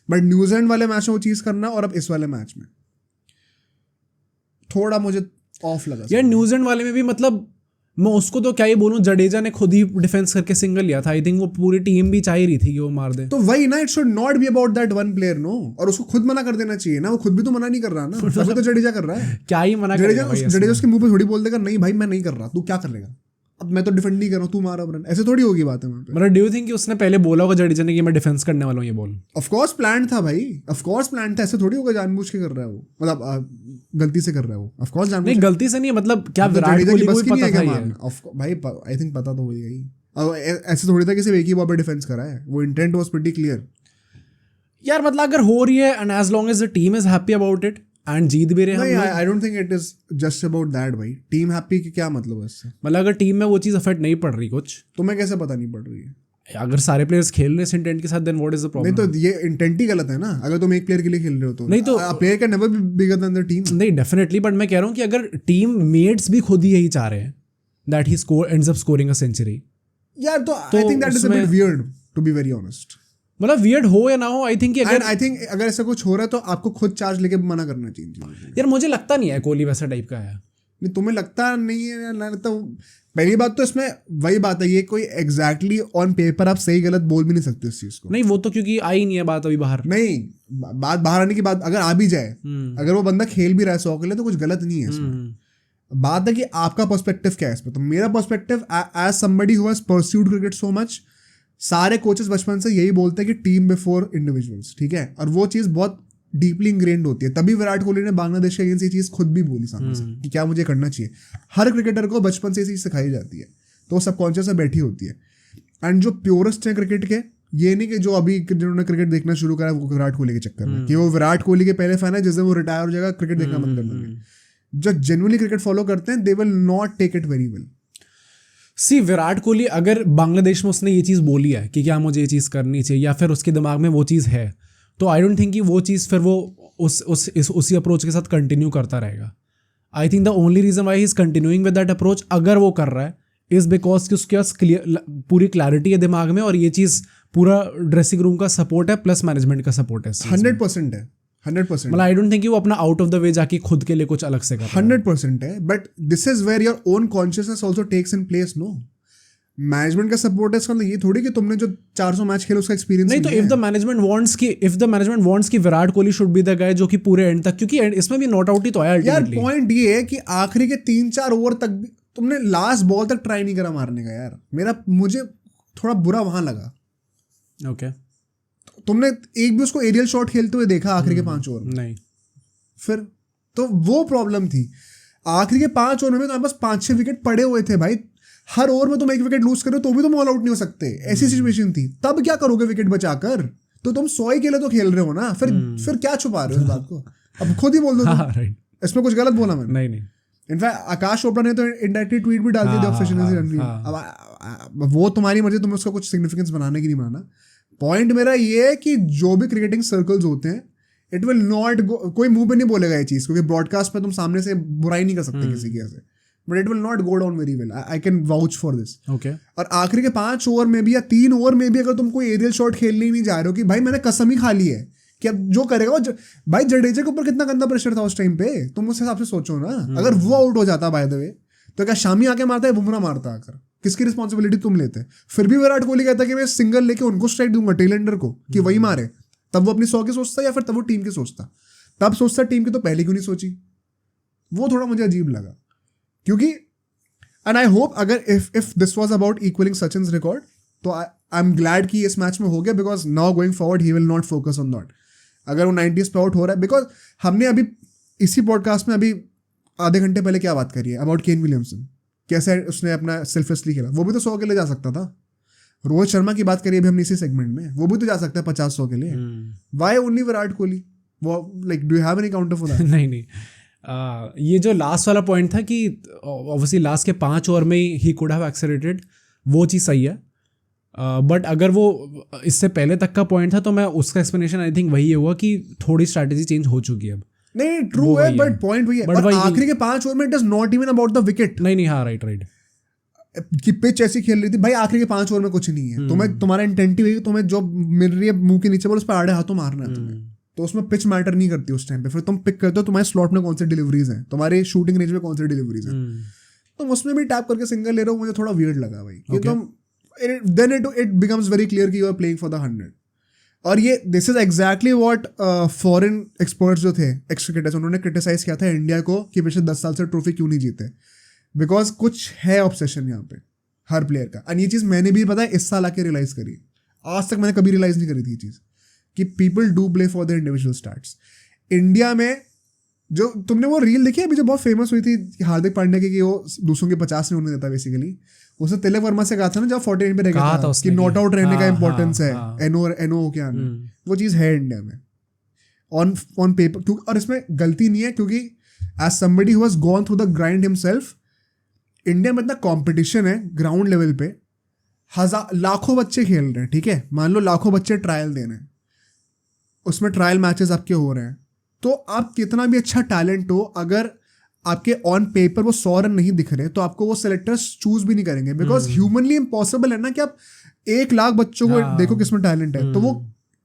Speaker 2: बट न्यूजीलैंड वाले मैच में वो चीज़ करना और अब इस वाले मैच में थोड़ा मुझे ऑफ लगा.
Speaker 1: यार न्यूजीलैंड वाले में भी मतलब मैं उसको तो क्या ही बोलूं, जडेजा ने खुद ही डिफेंस करके सिंगल लिया था. आई थिंक वो पूरी टीम भी चाह रही थी कि वो मार दे.
Speaker 2: तो वही ना, it should not be about that one player, no. और उसको खुद मना कर देना चाहिए ना, वो खुद भी तो मना नहीं कर रहा ना. अभी तो जडेजा कर रहा है.
Speaker 1: क्या ही मना करेगा?
Speaker 2: जडेजा उसके मुंह पे थोड़ी बोल देगा नहीं भाई मैं नहीं कर रहा, तू क्या करेगा, अब मैं तो डिफेंड नहीं कर रहा हूँ, तू मारा रन. ऐसे थोड़ी होगी बात है वहाँ पे.
Speaker 1: मतलब डू यू थिंक कि उसने पहले बोला होगा जडेजा ने कि मैं डिफेंस करने वाला हूँ ये बॉल?
Speaker 2: ऑफ कोर्स प्लान था भाई, ऑफ कोर्स प्लान था. ऐसे थोड़ी होगा जानबूझ के कर रहा है वो, मतलब गलती से कर रहा है वो. ऑफ कोर्स जानबूझ
Speaker 1: नहीं, गलती से नहीं, मतलब क्या विराट कोहली को भी पता था ये?
Speaker 2: भाई आई थिंक पता तो हो गई. अब ऐसे थोड़ी था कि सिर्फ एक ही बॉल पे डिफेंस करा है, वो इंटेंट वाज प्रीटी क्लियर.
Speaker 1: यार मतलब अगर हो रही है and as long as the team is happy about it and जीत भी रहे हैं.
Speaker 2: नहीं, I don't think it is just about that भाई. टीम हैप्पी की क्या मतलब है इससे?
Speaker 1: मतलब अगर टीम में वो चीज़ अफेक्ट नहीं पड़ रही कुछ,
Speaker 2: तो मैं कैसे पता नहीं पड़ रही है?
Speaker 1: अगर सारे प्लेयर्स खेल रहे हैं इस इंटेंट के साथ, then what is the problem?
Speaker 2: नहीं तो ये इंटेंट ही गलत है ना. अगर तुम एक प्लेयर के लिए खेल रहे हो तो नहीं, तो player can never be bigger than the team.
Speaker 1: नहीं डेफिनेटली, बट मैं कह रहा हूँ कि अगर टीम मेट्स भी खुद ही यही चाह रहे हैं that he ends up scoring a century,
Speaker 2: यार तो I think that is a bit weird to be very honest.
Speaker 1: मतलब वियर्ड हो या ना हो, आई थिंक
Speaker 2: अगर ऐसा कुछ हो रहा है तो आपको खुद चार्ज लेके मना करना चाहिए.
Speaker 1: यार मुझे लगता नहीं है कोहली वैसा टाइप का है.
Speaker 2: नहीं, तुम्हें लगता नहीं है ना? तो पहली बात तो इसमें वही बात है, ये कोई एग्जैक्टली ऑन पेपर आप सही गलत बोल भी नहीं सकते इस चीज को.
Speaker 1: नहीं, वो तो क्योंकि आई नहीं है बात अभी बाहर.
Speaker 2: नहीं, बात बाहर आने की बात अगर आ भी जाए, अगर वो बंदा खेल भी रहा है 100 के लिए तो कुछ गलत नहीं है इसमें. बात है कि आपका पर्सपेक्टिव क्या है इसमें. तो मेरा perspective as somebody who has pursued cricket so much, सारे कोचेस बचपन से यही बोलते हैं कि टीम बिफोर इंडिविजुअल्स, ठीक है. और वो चीज़ बहुत डीपली इंग्रेन्ड होती है. तभी विराट कोहली ने बांग्लादेश के अगेंस्ट ये चीज़ खुद भी बोली सामने से कि क्या मुझे करना चाहिए. हर क्रिकेटर को बचपन से ये चीज़ सिखाई जाती है, तो वो सबकॉन्शियस में बैठी होती है. एंड जो प्योरेस्ट है क्रिकेट के, ये नहीं कि जो अभी जिन्होंने क्रिकेट देखना शुरू करा वो विराट कोहली के चक्कर में, कि वो विराट कोहली के पहले फैन है, जिस दिन वो रिटायर हो जाएगा क्रिकेट देखना बंद कर देंगे. जो जेन्युइनली क्रिकेट फॉलो करते हैं, they will not take it very well.
Speaker 1: See Virat Kohli अगर बांग्लादेश में उसने ये चीज़ बोली है कि क्या मुझे ये चीज़ करनी चाहिए, या फिर उसके दिमाग में वो चीज़ है, तो आई डोंट थिंक कि वो चीज़ फिर वो उसी अप्रोच के साथ कंटिन्यू करता रहेगा. I think the only reason why he is continuing with that approach, अगर वो कर रहा है, इज बिकॉज कि उसके पास पूरी क्लैरिटी है दिमाग में, और ये चीज़ पूरा ड्रेसिंग रूम का सपोर्ट है प्लस मैनेजमेंट का सपोर्ट है.
Speaker 2: 100% है, 100%.
Speaker 1: मतलब आई डोंट थिंक कि वो अपना आउट ऑफ द वे जाके खुद के लिए कुछ अलग से कर
Speaker 2: 100% है. But this is where your own consciousness also takes in place. No, management का सपोर्ट है, इसका मतलब ये थोड़ी कि तुमने जो 400 मैच खेले उसका एक्सपीरियंस
Speaker 1: नहीं. तो इफ द मैनेजमेंट वांट्स कि Virat Kohli should be the guy जो कि पूरे एंड तक, क्योंकि इसमें भी नॉट आउट ही तो आया अल्टीमेटली.
Speaker 2: यार पॉइंट ये है कि आखिरी के 3-4 ओवर तक भी तुमने लास्ट बॉल तक ट्राई नहीं करा मारने का. यार मुझे थोड़ा बुरा वहां लगा.
Speaker 1: ओके,
Speaker 2: तुमने एक भी उसको एरियल शॉट खेलते हुए देखा आखिरी के 5 ओवर?
Speaker 1: नहीं.
Speaker 2: फिर तो वो प्रॉब्लम थी. आखिरी के 5 ओवर में तो बस 5-6 विकेट पड़े हुए थे भाई. हर ओवर में तुम 1 विकेट लूज करो तो भी तुम ऑल आउट नहीं हो सकते. ऐसी सिचुएशन थी. तब क्या करोगे विकेट बचाकर? तो तुम 100 ही के लिए तो खेल रहे हो ना. फिर क्या छुपा रहे हो इस बात को? अब खुद ही बोल दो. इसमें कुछ गलत बोला मैंने? नहीं. इनफैक्ट आकाश चोपड़ा ने तो इंडायरेक्टली ट्वीट भी डाल दिया. अब वो तुम्हारी मर्जी, तुम्हें उसका कुछ सिग्निफिकेंस बनाने की नहीं बनाना. पॉइंट मेरा ये है कि जो भी क्रिकेटिंग सर्कल्स होते हैं, इट विल नॉट कोई मुंह पे नहीं बोलेगा ये चीज़, क्योंकि ब्रॉडकास्ट पे तुम सामने से बुराई नहीं कर सकते किसी की ऐसे. But it will not go down very well. I can vouch for this. Okay. और आखिरी के 5 ओवर में भी या 3 ओवर में भी अगर तुम कोई एरियल शॉट खेलने ही नहीं जा रहे हो, कि भाई मैंने कसम ही खा ली है कि अब जो करेगा वो भाई जडेजा के ऊपर कितना गंदा प्रेशर था उस टाइम पे, तुम उस हिसाब से सोचो ना. अगर वो आउट हो जाता बाय द वे, तो क्या शामी आके मारता है, बुमराह मारता आकर? किसकी रिस्पॉन्सिबिलिटी तुम लेते? फिर भी विराट कोहली कहता है कि मैं सिंगल लेके उनको स्ट्राइक दूंगा टेलेंडर को कि वही मारे. तब वो अपनी 100 की सोचता या फिर तब वो टीम की सोचता? तब सोचता टीम की तो पहले क्यों नहीं सोची? वो थोड़ा मुझे अजीब लगा, क्योंकि एंड आई होप अगर if this was about equalling Sachin's record तो आई एम ग्लैड कि इस मैच में हो गया, because now going forward he will not focus on that. अगर वो 90s पे आउट हो रहा है, बिकॉज हमने अभी इसी पॉडकास्ट में अभी आधे घंटे पहले क्या बात करी है अबाउट केन विलियमसन, कैसे उसने अपना सेल्फलेसली खेला. वो भी तो 100 के लिए जा सकता था. रोहित शर्मा की बात करिए अभी हमने इसी सेगमेंट में, वो भी तो जा सकता है 50-100 के लिए. Why only Virat Kohli? वो like do you have any counter for that?
Speaker 1: नहीं ये जो लास्ट वाला पॉइंट था कि ऑब्वियसली लास्ट के 5 ओवर में ही कुड हैव एक्सेलरेटेड, वो चीज़ सही है. बट अगर वो इससे पहले तक का पॉइंट था तो मैं उसका एक्सप्लेनेशन आई थिंक वही हुआ कि थोड़ी स्ट्रैटेजी चेंज हो चुकी है अब.
Speaker 2: नहीं ट्रू है, बट पॉइंट वही है. बट आखिरी के 5 ओवर में it is not even about the wicket.
Speaker 1: नहीं हाँ राइट
Speaker 2: कि पिच ऐसी खेल रही थी भाई, आखिरी के 5 ओवर में कुछ नहीं है. तुम्हें तुम्हारा इंटेंटिव है, तुम्हें जो मिल रही है मुंह के नीचे बोल उस पर आड़े हाथों मारना है तुम्हें. तो उसमें पिच मैटर नहीं करती उस टाइम पे. फिर तुम पिक करते हो तुम्हारे स्लॉट में कौन सी डिलीवरीज हैं, तुम्हारे शूटिंग रेंज में कौन सी डिलीवरीज हैं. तुम उसमें भी टैप करके सिंगल ले रहे हो, मुझे थोड़ा वियर्ड लगा भाई. कि तुम then it becomes very clear कि you are playing for the 100. और ये this is exactly what foreign experts जो थे, ex-cricketers, उन्होंने criticize किया था इंडिया को कि पिछले 10 साल से ट्रॉफी क्यों नहीं जीते. बिकॉज कुछ है ऑब्सेशन यहाँ पे हर प्लेयर का. और ये चीज़ मैंने भी पता है इस साल आके रियलाइज करी. आज तक मैंने कभी रियलाइज नहीं करी थी ये चीज़ कि people do play for the individual starts. India में जो तुमने वो रील देखी अभी जो बहुत फेमस हुई थी हार्दिक पांड्या की, कि वो दूसरों के 50 नहीं होने देता बेसिकली. उसने तिलक वर्मा से कहा था ना जब 49 पे रह गया था कि नॉट आउट रहने का इंपॉर्टेंस है, एनओ क्या आना. वो चीज़ है इंडिया में ऑन पेपर. और इसमें गलती नहीं है क्योंकि as somebody who has gone through the grind himself, India में इतना कॉम्पिटिशन है ग्राउंड लेवल पे. लाखों बच्चे खेल रहे हैं, ठीक है, मान लो लाखों बच्चे ट्रायल दे रहे हैं, उसमें ट्रायल मैचेस आपके हो रहे हैं. तो आप कितना भी अच्छा टैलेंट हो, अगर आपके ऑन पेपर वो 100 रन नहीं दिख रहे तो आपको वो सेलेक्टर्स चूज भी नहीं करेंगे. बिकॉज ह्यूमनली इम्पॉसिबल है ना कि आप 1 लाख बच्चों को देखो किसमें टैलेंट है. तो वो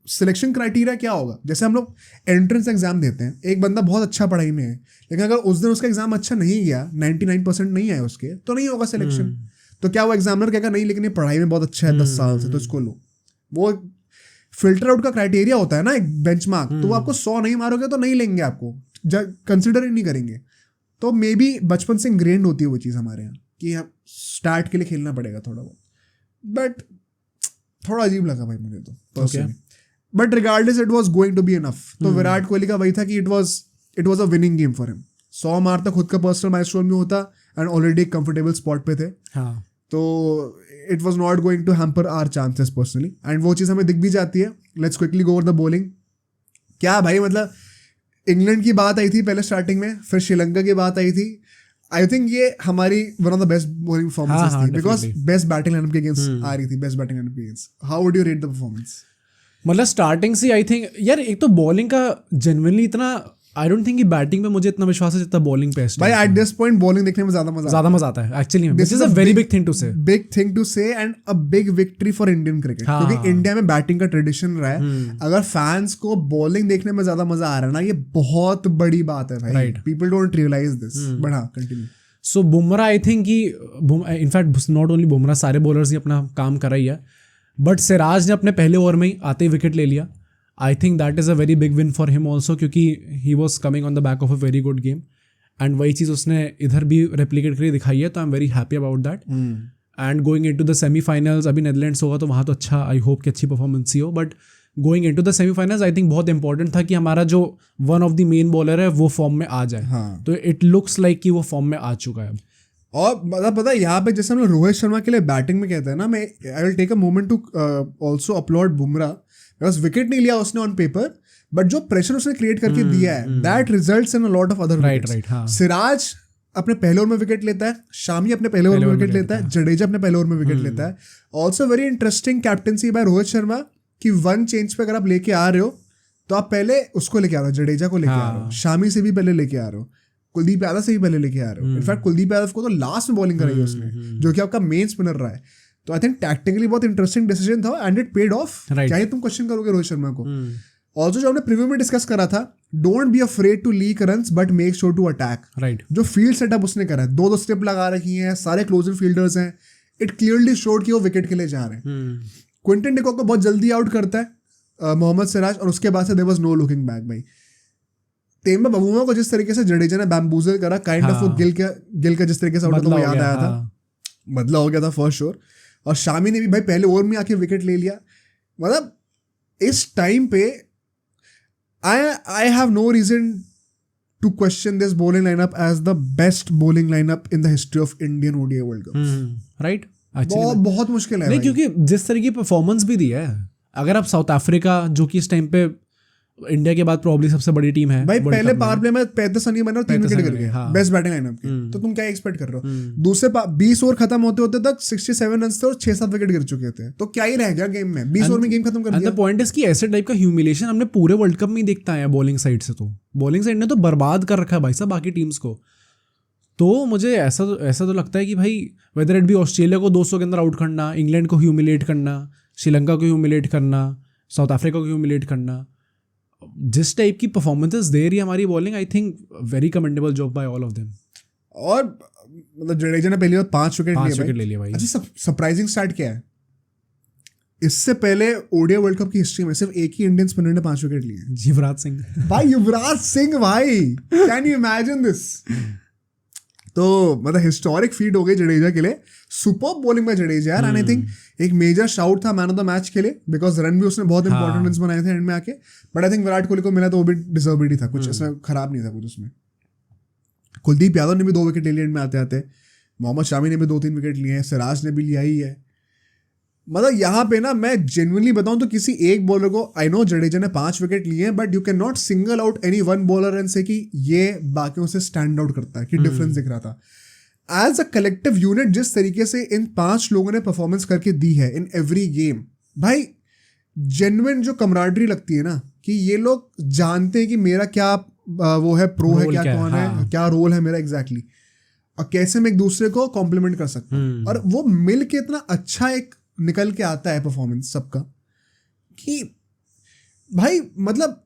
Speaker 2: सिलेक्शन क्राइटेरिया क्या होगा? जैसे हम लोग एंट्रेंस एग्जाम देते हैं, एक बंदा बहुत अच्छा पढ़ाई में है लेकिन अगर उस दिन उसका एग्जाम अच्छा नहीं गया, 99% नहीं आए उसके, तो नहीं होगा सिलेक्शन. तो क्या वो एग्जामिनर कहेगा नहीं लेकिन ये पढ़ाई में बहुत अच्छा है 10 साल से तो इसको लो? वो फिल्टर आउट का क्राइटेरिया होता है ना, एक बेंचमार्क. तो वो आपको 100 नहीं मारोगे तो नहीं लेंगे, आपको कंसिडर ही नहीं करेंगे. तो मे बी बचपन से इंग्रेंड होती है वो चीज़ हमारे यहाँ कि हम स्टार्ट के लिए खेलना पड़ेगा थोड़ा बहुत. बट थोड़ा अजीब लगा भाई मुझे तो personally. But regardless it was going to be enough. तो विराट कोहली का वही था कि it was a winning game for him. 100 मारता खुद का पर्सनल माइलस्टोन में होता एंड ऑलरेडी एक कंफर्टेबल स्पॉट पे थे. तो it was not going to hamper our chances personally. And वो चीज़ हमें दिख भी जाती है. Let's quickly go over the bowling. क्या भाई, मतलब इंग्लैंड की बात आई थी पहले स्टार्टिंग में, फिर श्रीलंका की बात आई थी. आई थिंक ये हमारी one of the best bowling performances थी, बिकॉज बेस्ट बैटिंग लाइनअप के अगेंस्ट आ रही थी, बेस्ट बैटिंग लाइनअप के against. How would you rate the performance?
Speaker 1: मतलब स्टार्टिंग से आई थिंक यार, एक तो बॉलिंग का जेन्युइनली इतना आई डोंट थिंक कि बैटिंग में मुझे इतना विश्वास है जितना बॉलिंग पे है.
Speaker 2: भाई एट दिस पॉइंट बॉलिंग देखने में ज्यादा मजा आता है actually. This is a very big thing to say and a big victory for Indian cricket. क्योंकि इंडिया में बैटिंग का ट्रेडिशन रहा है. अगर फैंस को बॉलिंग देखने में ज्यादा मजा आ रहा है ना, ये बहुत बड़ी बात है भाई. People don't realise this. But हाँ, continue.
Speaker 1: So Bumrah I think कि इनफैक्ट नॉट ओनली बुमराह, सारे बॉलर्स ने अपना काम करा ही है. बट सिराज ने अपने पहले ओवर में ही आते ही विकेट ले लिया. I think that is a very big win for him also, क्योंकि he was coming on the back of a very good game and वही चीज़ उसने इधर भी replicate करके दिखाई है. तो I'm very happy about that. And going into the semi-finals, अभी नेदरलैंड्स होगा तो वहाँ तो अच्छा, I hope कि अच्छी परफॉर्मेंस ही हो. But going into the semifinals I think बहुत इंपॉर्टेंट था कि हमारा जो one of the main bowler है वो फॉर्म में आ जाए. तो इट लुक्स लाइक कि वो फॉर्म में आ चुका है.
Speaker 2: और मतलब पता है यहाँ पे जैसे हम लोग रोहित शर्मा के लिए बैटिंग में कहते हैं ना, मैं I will take a moment to also applaud Bumrah. Because wicket नहीं लिया उसने ऑन पेपर, बट जो प्रेशर उसने क्रिएट करके दिया है that results in a lot of other wickets. Siraj अपने पहले ओवर में विकेट लेता है, शामी अपने पहले ओवर में विकेट लेता है, जडेजा अपने पहले ओवर में विकेट लेता है. Also very interesting captaincy by Rohit Sharma कि 1 चेंज पे अगर आप लेके आ रहे हो तो आप पहले उसको लेके आ रहे हो, जडेजा को लेके आ रहे हो, शामी से भी पहले लेके आ रहे हो, कुलदीप यादव से भी पहले लेके आ रहे हो. इनफैक्ट कुलदीप यादव को तो लास्ट में बॉलिंग कराई है उसने, जो कि आपका मेन स्पिनर रहा है. तो आई थिंक टैक्टिकली बहुत इंटरेस्टिंग डिसीजन था एंड इट पेड ऑफ. क्या ही तुम क्वेश्चन करोगे रोहित शर्मा को. ऑल्सो जो हमने प्रीव्यू में डिस्कस करा था, don't be afraid to leak runs but make sure to attack. Right. जो फील्ड सेटअप उसने करा है, 2-2 स्टेप लगा रखी हैं, सारे क्लोजर फील्डर्स हैं, इट क्लियरली शोड कि वो विकेट के लिए जा रहे हैं. क्विंटन डिकॉक को बहुत जल्दी आउट करता है मोहम्मद सिराज, और उसके बाद से there was no looking back भाई। तेंबा बबूमा को जिस तरीके से जडेजा ने बैम्बूजल करा, काइंड ऑफ वो गिल का जिस तरीके से आउट था वो याद आया था, बदला हो गया था फॉर श्योर। और शामी ने भी भाई पहले ओवर में आके विकेट ले लिया। मतलब इस टाइम पे I have no reason to question this bowling lineup as the best bowling lineup in the history of Indian ODI World Cups.
Speaker 1: Right?
Speaker 2: बहुत मुश्किल है
Speaker 1: नहीं, क्योंकि जिस तरह की परफॉर्मेंस भी दी है, अगर आप साउथ अफ्रीका जो कि इस टाइम पे इंडिया के बाद प्रॉब्ली सबसे बड़ी टीम है
Speaker 2: भाई, पहले पावर प्ले में 35 रन बना और 3 विकेट गिर गए, बेस्ट बैटिंग लाइनअप की, तो तुम क्या एक्सपेक्ट कर रहे हो? दूसरे 20 ओवर खत्म होते होते तक 67 रन थे और 6-7 विकेट गिर चुके थे, तो क्या ही रह गया गेम में? 20 ओवर में गेम खत्म कर दिया।
Speaker 1: द पॉइंट इज कि ऐसे टाइप का ह्यूमिलेशन हमने पूरे वर्ल्ड कप में ही देखता है बॉलिंग साइड से। तो बॉलिंग साइड ने तो बर्बाद कर रखा है भाई साहब बाकी टीम्स को। तो मुझे ऐसा तो लगता है कि भाई वेदर इट भी ऑस्ट्रेलिया को 200 के अंदर आउट करना, इंग्लैंड को ह्यूमिलेट करना, श्रीलंका को ह्यूमिलेट करना, साउथ अफ्रीका को ह्यूमिलेट करना, जिस टाइप की परफॉर्मेंसेस दे रही है हमारी bowling, I think very commendable job by all of them.
Speaker 2: और मतलब जडेजा ने पहली बार 5 विकेट
Speaker 1: ले लिए भाई।
Speaker 2: अच्छा, सरप्राइजिंग स्टार्ट क्या है? इससे पहले ओडीआई वर्ल्ड कप की हिस्ट्री में सिर्फ एक ही इंडियन स्पिनर ने 5 विकेट लिए हैं,
Speaker 1: युवराज सिंह
Speaker 2: भाई। युवराज सिंह भाई, कैन यू इमेजिन दिस? तो मतलब हिस्टोरिक फीट हो गई जडेजा के लिए। सुपर बॉलिंग में जडेजा यार, एंड आई थिंक एक मेजर शाउट था मैन ऑफ द मैच के लिए, बिकॉज रन भी उसने बहुत इंपॉर्टेंट रन्स बनाए थे एंड में आके। But I think Virat Kohli को मिला तो वो भी डिजर्वेड ही था, कुछ इसमें खराब नहीं था कुछ उसमें। कुलदीप यादव ने भी 2 विकेट ले लिए एंड में आते आते, मोहम्मद शामी ने भी 2-3 विकेट लिए हैं, सिराज ने भी लिया ही है। मतलब यहाँ पे ना मैं जेन्युइनली बताऊं तो किसी एक बॉलर को, आई नो जडेजा ने 5 विकेट लिए हैं, but you can not single out any one bowler and से कि ये बाकियों से स्टैंड आउट करता है, कि डिफरेंस दिख रहा था। एज अ कलेक्टिव यूनिट जिस तरीके से इन 5 लोगों ने परफॉर्मेंस करके दी है इन एवरी गेम, भाई जेन्युइन जो कमराडरी लगती है ना, कि ये लोग जानते हैं कि मेरा क्या वो है, प्रो है क्या, कौन है, क्या रोल है मेरा एग्जैक्टली, और कैसे मैं एक दूसरे को कॉम्प्लीमेंट कर सकता हूँ। और वो मिल के इतना अच्छा एक निकल के आता है परफॉर्मेंस सबका, कि भाई मतलब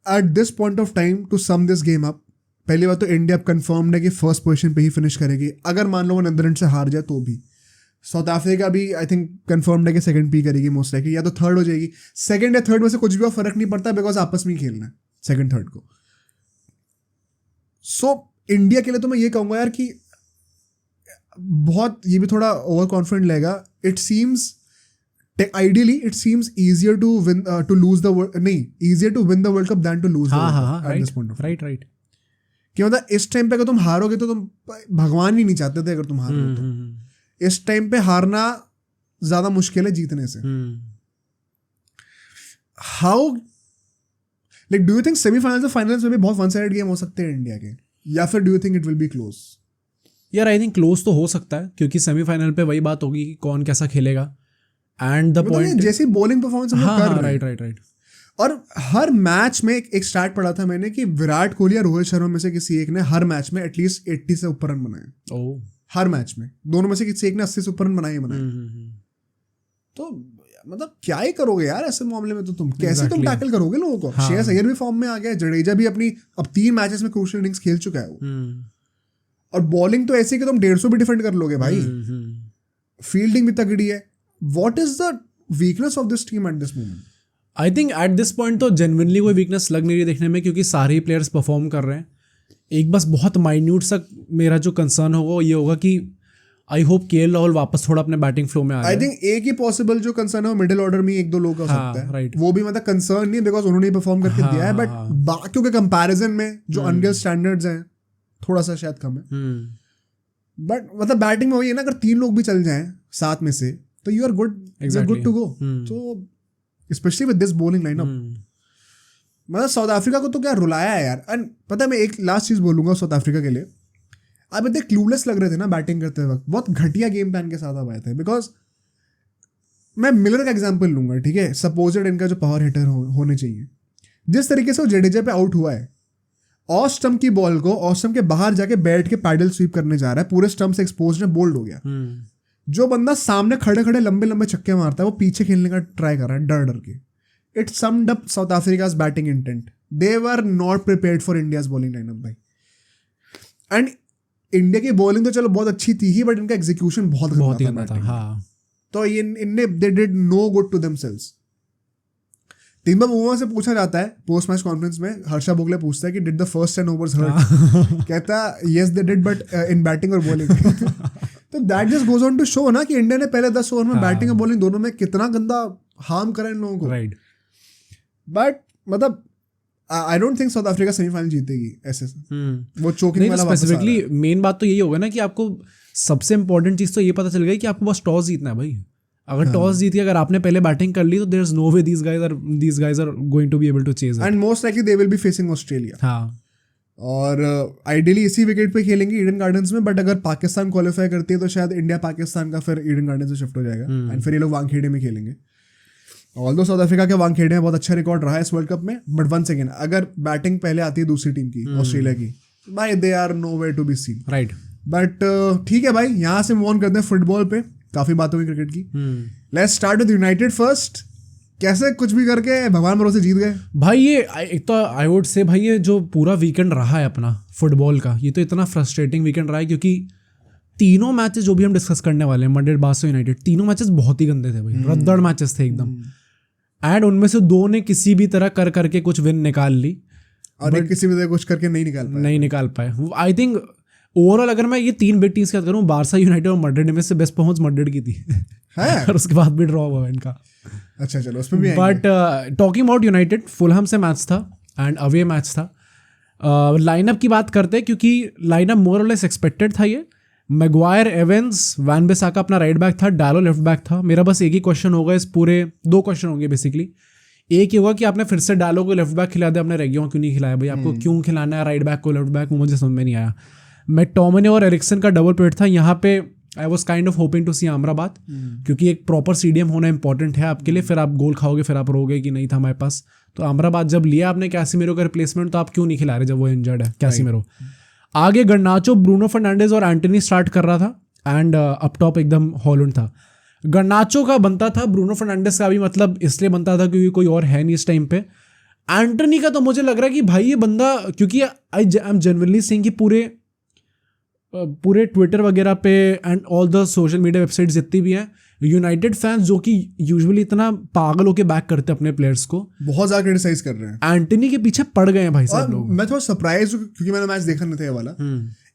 Speaker 2: at this point of time to sum this game up, पहली बात तो इंडिया अब कंफर्म्ड है कि फर्स्ट पोजीशन पे ही फिनिश करेगी। अगर मान लो वो नीदरलैंड से हार जाए तो भी, साउथ अफ्रीका भी आई थिंक कंफर्म्ड है कि सेकंड पी करेगी मोस्ट लाइकली, या तो थर्ड हो जाएगी। सेकंड या थर्ड में से कुछ भी फर्क नहीं पड़ता, बिकॉज आपस में ही खेलना है सेकंड थर्ड को। सो इंडिया के लिए तो मैं ये कहूँगा यार कि बहुत, ये भी थोड़ा ओवर कॉन्फिडेंट लगेगा। It seems ideally it seems easier to win to lose the easier to win the World Cup than to lose the World Cup at this point of time.
Speaker 1: right
Speaker 2: कि मतलब इस time पे अगर तुम हारोगे तो तुम भगवान भी नहीं चाहते थे अगर तुम हारोगे तो। इस टाइम पे हारना ज्यादा मुश्किल है जीतने से। How like do you think semifinals और फाइनल्स में भी बहुत वन साइडेड गेम हो सकते हैं इंडिया के, या फिर do you think it will be close?
Speaker 1: यार आई थिंक क्लोज तो हो सकता है, क्योंकि सेमीफाइनल पे वही बात होगी कि कौन कैसा खेलेगा। एंड द पॉइंट
Speaker 2: जैसी बॉलिंग परफॉर्मेंस हम लोग कर रहे हैं,
Speaker 1: राइट।
Speaker 2: और हर मैच में एक स्टार्ट पढ़ा था मैंने कि विराट कोहली या रोहित शर्मा में से किसी एक ने हर मैच में एटलीस्ट 80 से ऊपर रन बनाए। हर मैच में दोनों में से किसी एक ने 80 से ऊपर रन बनाए। तो मतलब क्या ही करोगे यार ऐसे मामले में? तो तुम कैसे तुम टैकल करोगे लोगों को? श्रेयस अय्यर भी फॉर्म में आ गया, जडेजा भी अपनी अब 3 मैचेस में क्रूशियल इनिंग्स खेल चुका है वो। और बॉलिंग तो ऐसी कि तुम 150 भी डिफेंड कर लोगे भाई। फील्डिंग भी तगड़ी है। What is the weakness of this team at this moment?
Speaker 1: I think at this point तो genuinely कोई weakness लग नहीं रही देखने में, क्योंकि सारे ही प्लेयर्स परफॉर्म कर रहे हैं। एक बस बहुत माइन्यूट सा मेरा जो कंसर्न होगा वो ये होगा कि आई होप केएल राहुल वापस थोड़ा अपने बैटिंग फ्लो में आ जाए।
Speaker 2: आई थिंक एक ही पॉसिबल जो कंसर्न है वो मिडिल ऑर्डर में 1-2 लोग हो सकता है, राइट। वो भी मतलब कंसर्न नहीं है बिकॉज उन्होंने परफॉर्म करके दिया है, बट बाकियों के कंपैरिजन में जो अनरियल स्टैंडर्ड्स हैं थोड़ा सा शायद कम है। बट मतलब बैटिंग में वही है ना, अगर 3 लोग भी चल जाएं 7 में से तो you are good, good to go. तो specially with this bowling lineup, मतलब साउथ अफ्रीका को तो क्या रुलाया है यार। एंड पता है मैं एक लास्ट चीज बोलूंगा साउथ अफ्रीका के लिए, अब इतने क्लूलेस लग रहे थे ना बैटिंग करते वक्त, बहुत घटिया गेम प्लान के साथ अब आए थे। बिकॉज मैं मिलर का एग्जांपल लूंगा, ठीक है, सपोजेड इनका जो पावर हिटर होने चाहिए, जिस तरीके से वो जडेजा पे आउट हुआ है, ऑफ स्टंप की बॉल को ऑफ स्टंप के बाहर जाके बैठ के पैडल स्वीप करने जा रहा है, पूरे स्टंप से एक्सपोज है, बोल्ड हो गया। जो बंदा सामने खड़े खड़े लंबे लंबे छक्के मारता है वो पीछे खेलने का ट्राई कर रहा है डर डर के। It summed up South Africa's batting intent. They were not prepared for India's bowling lineup भाई। एंड इंडिया की बॉलिंग तो चलो बहुत अच्छी थी ही, बट इनका एग्जीक्यूशन बहुत गंदा था। हाँ। तो ये इनने they did no good to themselves. Temba से पूछा जाता है पोस्ट मैच कॉन्फ्रेंस में, हर्षा भोगले पूछता है कि did the first 10 overs hurt? कहता yes they did but in batting और बॉलिंग। तो that just goes on to show ना कि इंडिया ने पहले 10 ओवर में बैटिंग और बॉलिंग दोनों में कितना गंदा हार्म करा इन लोगों को।
Speaker 1: राइट,
Speaker 2: बट मतलब I don't think south Africa semifinal जीतेगी ऐसे। वो चोकिंग वाला
Speaker 1: स्पेसिफिकली मेन बात तो यही होगा ना कि आपको सबसे इंपॉर्टेंट चीज तो ये पता चल गई कि आपको बस टॉस जीतना है भाई। अगर टॉस जीती, अगर आपने पहले बैटिंग कर ली तो there is no way these guys are going to be able to chase it.
Speaker 2: And most likely they will be facing Australia.
Speaker 1: हाँ,
Speaker 2: और आइडियली इसी विकेट पे खेलेंगे ईडन गार्डन्स में, बट अगर पाकिस्तान क्वालिफाई करती है तो शायद इंडिया पाकिस्तान का फिर ईडन गार्डन से शिफ्ट हो जाएगा एंड फिर ये लोग वानखेड़े में खेलेंगे। ऑल्दो साउथ अफ्रीका के वानखेड़े में बहुत अच्छा रिकॉर्ड रहा है इस वर्ल्ड कप में, बट वंस अगेन अगर बैटिंग पहले आती है दूसरी टीम की, ऑस्ट्रेलिया की, भाई they are no way to be seen.
Speaker 1: Right,
Speaker 2: but ठीक है भाई, यहाँ से मूव ऑन करते हैं फुटबॉल पे। काफी बात हुई क्रिकेट की। Let's start with United first. कैसे कुछ भी करके भगवान भरोसे जीत गए
Speaker 1: भाई। ये एक तो आई वुड से भाई ये जो पूरा वीकेंड रहा है अपना फुटबॉल का, ये तो इतना फ्रस्ट्रेटिंग वीकेंड रहा है क्योंकि तीनों मैचेस जो भी हम डिस्कस करने वाले हैं, मड्रिड, बार्सा, यूनाइटेड, तीनों मैचेस बहुत ही गंदे थे भाई, रद्दड़ मैचेस थे एकदम। एंड उनमें से दो ने किसी भी तरह कर करके कुछ विन निकाल ली
Speaker 2: और एक किसी भी तरह कुछ करके नहीं निकाल पाए।
Speaker 1: आई थिंक ओवरऑल अगर मैं ये तीन बिग टीम्स की बात करूँ, बार्सा, यूनाइटेड और मड्रिड में से बेस्ट परफॉर्मेंस मड्रिड की थी
Speaker 2: है?
Speaker 1: और उसके बाद भी ड्रॉ हुआ इनका।
Speaker 2: अच्छा चलो उसमें भी।
Speaker 1: But talking about United, Fulham से मैच था एंड अवे मैच था। लाइनअप की बात करते हैं क्योंकि लाइनअप मोर और लेस एक्सपेक्टेड था। ये मैगवायर, एवेंस, वैन बिसाका अपना राइट बैक था, डालो लेफ्ट बैक था। मेरा बस एक ही क्वेश्चन होगा इस पूरे, दो क्वेश्चन होंगे बेसिकली। एक ही होगा कि आपने फिर से डालो को लेफ्ट बैक खिला दिया, अपने रेगियो क्यों नहीं खिलाया भाई? आपको क्यों खिलाना है राइट बैक को लेफ्ट बैक? वो मुझे समझ में नहीं आया। मैकटोमिने और एरिक्सन का डबल पेट था यहाँ पे। I was kind of hoping to see Amrabat, क्योंकि एक प्रॉपर सीडीएम होना इंपॉर्टेंट है आपके लिए। फिर आप गोल खाओगे, फिर आप रोगे कि नहीं था हमारे पास। तो अमराबाद जब लिया आपने कैसीमिरो का रिप्लेसमेंट, तो आप क्यों नहीं खिला रहे जब वो इंजर्ड है कैसीमिरो? आगे गर्नाचो, ब्रूनो फर्नांडिस और एंटनी स्टार्ट कर रहा था एंड अप टॉप एकदम हॉलैंड था। गर्नाचो का बनता था, ब्रूनो फर्नांडिस का भी मतलब इसलिए बनता था क्योंकि कोई और है नहीं इस टाइम पे। एंटनी का तो मुझे लग रहा है कि भाई ये बंदा, क्योंकि आई एम जनरली सेइंग कि पूरे ट्विटर वगैरह पे and all the social media websites जितनी भी हैं, यूनाइटेड फैंस जो कि यूजुअली इतना पागल होके बैक करते हैं अपने प्लेयर्स को,
Speaker 2: बहुत ज्यादा क्रिटिसाइज कर रहे हैं।
Speaker 1: एंटनी के पीछे पड़ गए हैं भाई साहब लोग।
Speaker 2: मैं थोड़ा सरप्राइज हूं क्योंकि मैंने मैच देखा नहीं था ये वाला।